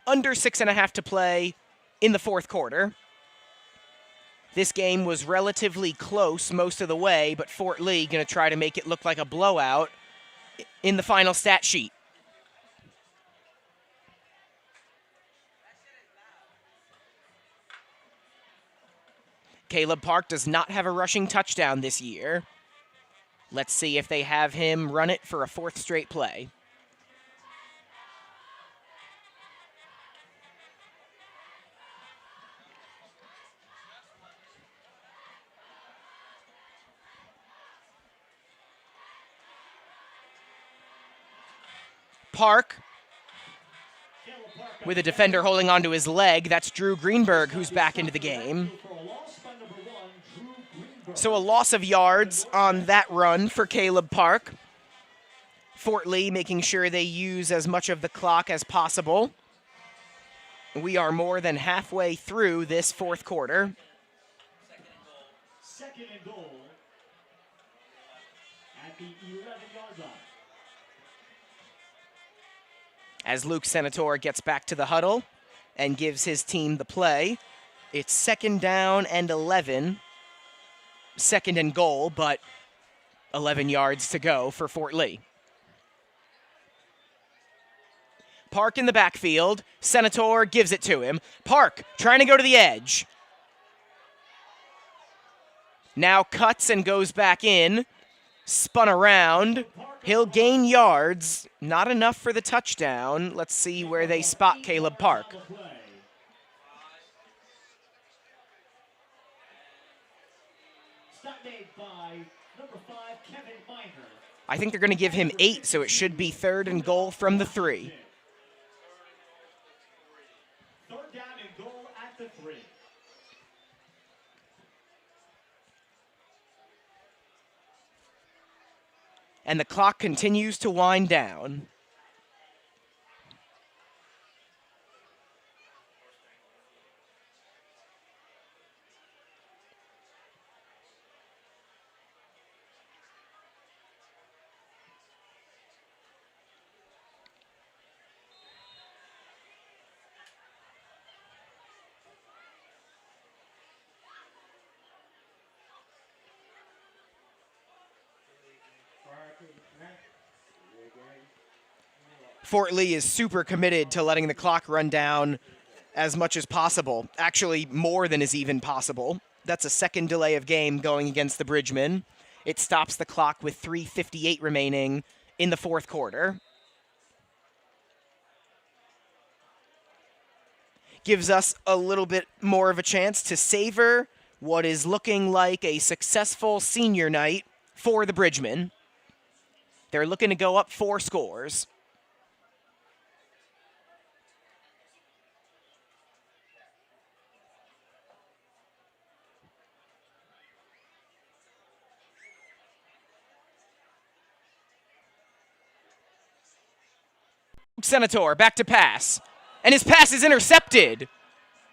Under 6.5 to play in the 4th quarter. This game was relatively close most of the way, but Fort Lee going to try to make it look like a blowout in the final stat sheet. Caleb Park does not have a rushing touchdown this year. Let's see if they have him run it for a 4th straight play. Park with a defender holding onto his leg. That's Drew Greenberg, who's back into the game. So a loss of yards on that run for Caleb Park. Fort Lee making sure they use as much of the clock as possible. We are more than halfway through this 4th quarter. 2nd and goal at the 11-yard line. As Luke Senator gets back to the huddle and gives his team the play, it's 2nd down and 11. 2nd and goal, but 11 yards to go for Fort Lee. Park in the backfield. Senator gives it to him. Park trying to go to the edge. Now cuts and goes back in. Spun around. He'll gain yards. Not enough for the touchdown. Let's see where they spot Caleb Park. Stop made by number 5, Kevin Miner. I think they're going to give him 8, so it should be 3rd and goal from the 3. 3rd down and goal at the 3. And the clock continues to wind down. Fort Lee is super committed to letting the clock run down as much as possible. Actually, more than is even possible. That's a second delay of game going against the Bridgemen. It stops the clock with 3:58 remaining in the fourth quarter. Gives us a little bit more of a chance to savor what is looking like a successful senior night for the Bridgemen. They're looking to go up 4 scores. Senator back to pass. And his pass is intercepted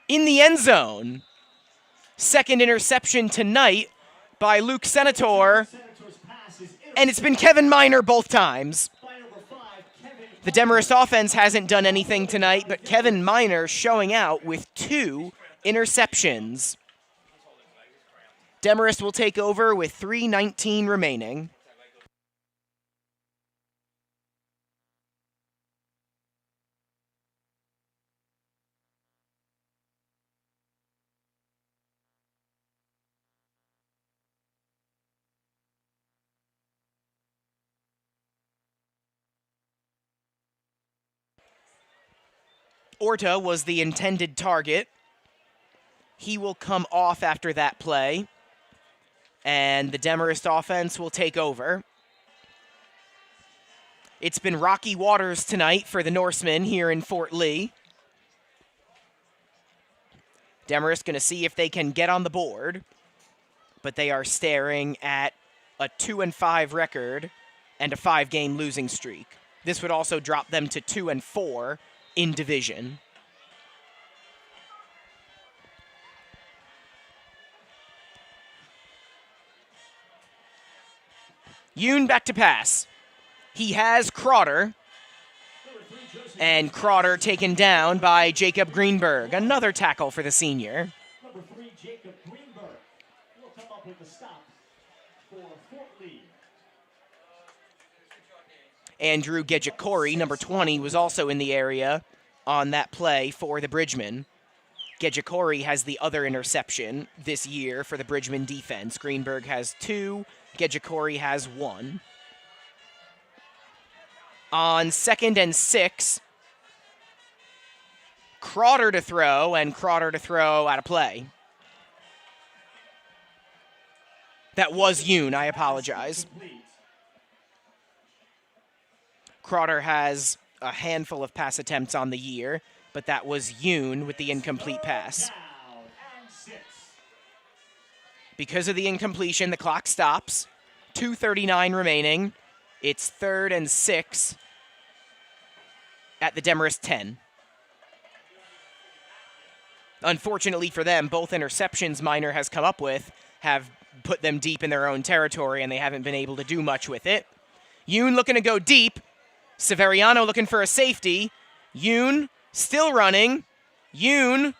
in the end zone. Second interception tonight by Luke Senator. Senator's pass is And it's been Kevin Miner both times. by number 5, Kevin. The Demarest offense hasn't done anything tonight, but Kevin Miner showing out with 2 interceptions. Demarest will take over with 3:19 remaining. Orta was the intended target. He will come off after that play, and the Demarest offense will take over. It's been rocky waters tonight for the Norsemen here in Fort Lee. Demarest going to see if they can get on the board, but they are staring at a 2-5 record and a 5-game losing streak. This would also drop them to 2-4 in division. Yoon back to pass. He has Crowder, and Crowder taken down by Jacob Greenberg. Another tackle for the senior. Number 3, Jacob Greenberg will come up with the stop for Fort Lee. Andrew Gedjikori, number 20, was also in the area on that play for the Bridgemen. Gedjikori has the other interception this year for the Bridgemen defense. Greenberg has 2. Gedjikori has 1. On 2nd and 6, Crowder to throw, and Crowder to throw out of play. That was Yoon, I apologize. Crowder has a handful of pass attempts on the year, but that was Yoon with the incomplete pass. Down and 6. Because of the incompletion, the clock stops. 2:39 remaining. It's 3rd and 6 at the Demarest 10. Unfortunately for them, both interceptions Miner has come up with have put them deep in their own territory, and they haven't been able to do much with it. Yoon looking to go deep. Severiano looking for a safety. Yoon still running. Yoon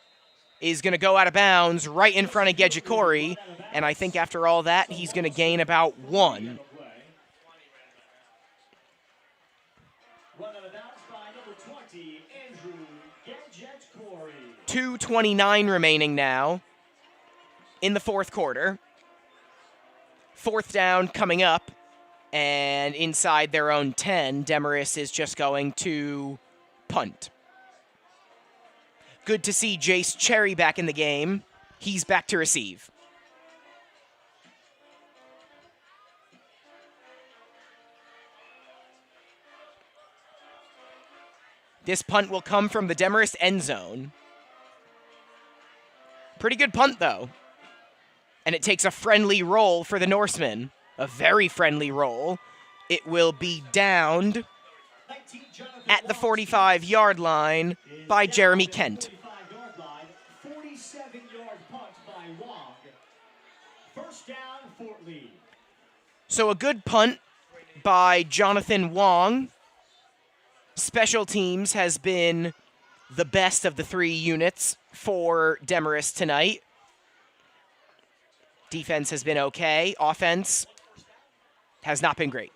is going to go out of bounds right in front of Gedjikori, and I think after all that, he's going to gain about 1. Run out of bounds by number 20, Andrew Gedjikori. 2:29 remaining now in the fourth quarter. 4th down coming up, and inside their own 10, Demarest is just going to punt. Good to see Jace Cherry back in the game. He's back to receive. This punt will come from the Demarest end zone. Pretty good punt, though. And it takes a friendly roll for the Norsemen. A very friendly roll. It will be downed 19, Jonathan at the Wong's 45-yard line is by down Jeremy at the Kent. 45-yard line. 47-yard punt by Wong. First down, Fort Lee. So a good punt by Jonathan Wong. Special teams has been the best of the 3 units for Demarest tonight. Defense has been okay. Offense has not been great.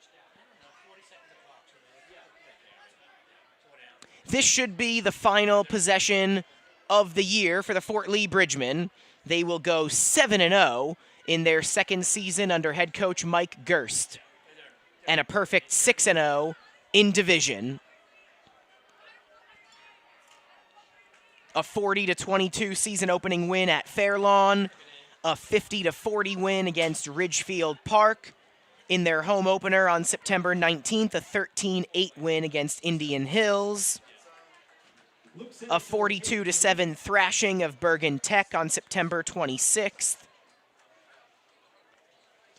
This should be the final possession of the year for the Fort Lee Bridgemen. They will go 7-0 in their second season under head coach Mike Gerst, and a perfect 6-0 in division. A 40-22 season opening win at Fairlawn, a 50-40 win against Ridgefield Park. In their home opener on September 19th, a 13-8 win against Indian Hills. A 42-7 thrashing of Bergen Tech on September 26th.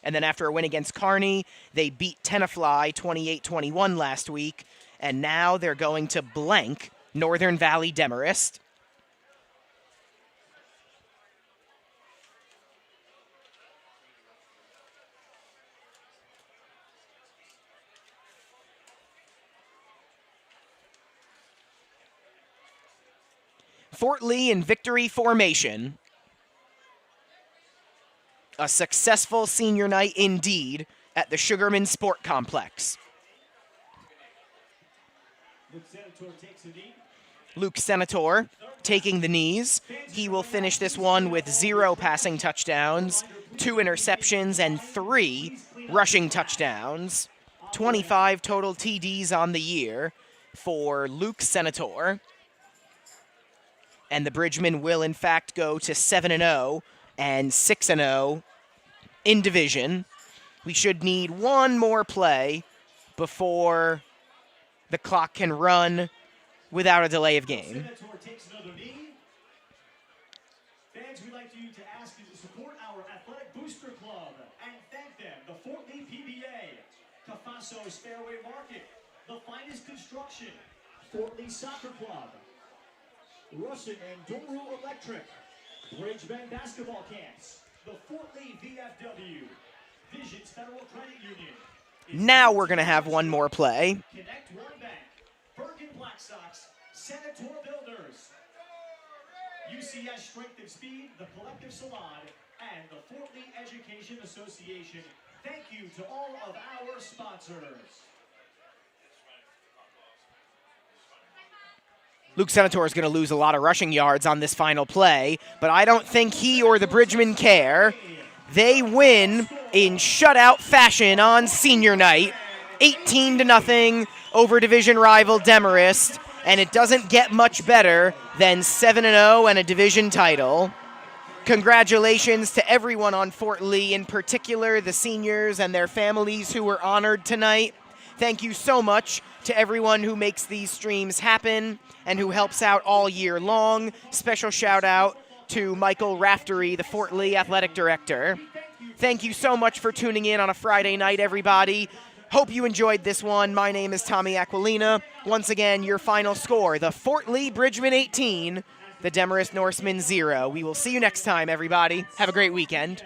And then after a win against Kearney, they beat Tenafly 28-21 last week. And now they're going to blank Northern Valley Demarest. Fort Lee in victory formation. A successful senior night indeed at the Sugarman Sport Complex. Luke Senator taking the knees. He will finish this one with 0 passing touchdowns, 2 interceptions, and 3 rushing touchdowns. 25 total TDs on the year for Luke Senator. And the Bridgemen will, in fact, go to 7-0 and 6-0 in division. We should need one more play before the clock can run without a delay of game. Fans, we'd like you to ask you to support our athletic booster club and thank them. The Fort Lee PBA, Cafaso's Fairway Market, The Finest Construction, Fort Lee Soccer Club, Russin and Doru Electric, Bridgemen Basketball Camps, the Fort Lee VFW, Visions Federal Credit Union. Now we're going to have one more play. Connect One Bank, Bergen Black Sox, Senator Builders, UCS Strength and Speed, the Collective Salon, and the Fort Lee Education Association. Thank you to all of our sponsors. Luke Senator is going to lose a lot of rushing yards on this final play, but I don't think he or the Bridgemen care. They win in shutout fashion on senior night, 18-0 over division rival Demarest, and it doesn't get much better than 7-0 and a division title. Congratulations to everyone on Fort Lee, in particular the seniors and their families who were honored tonight. Thank you so much to everyone who makes these streams happen and who helps out all year long. Special shout out to Michael Raftery, the Fort Lee Athletic Director. Thank you so much for tuning in on a Friday night, everybody. Hope you enjoyed this one. My name is Tommy Aquilina. Once again, your final score, the Fort Lee Bridgemen 18, the Demarest Norsemen 0. We will see you next time, everybody. Have a great weekend.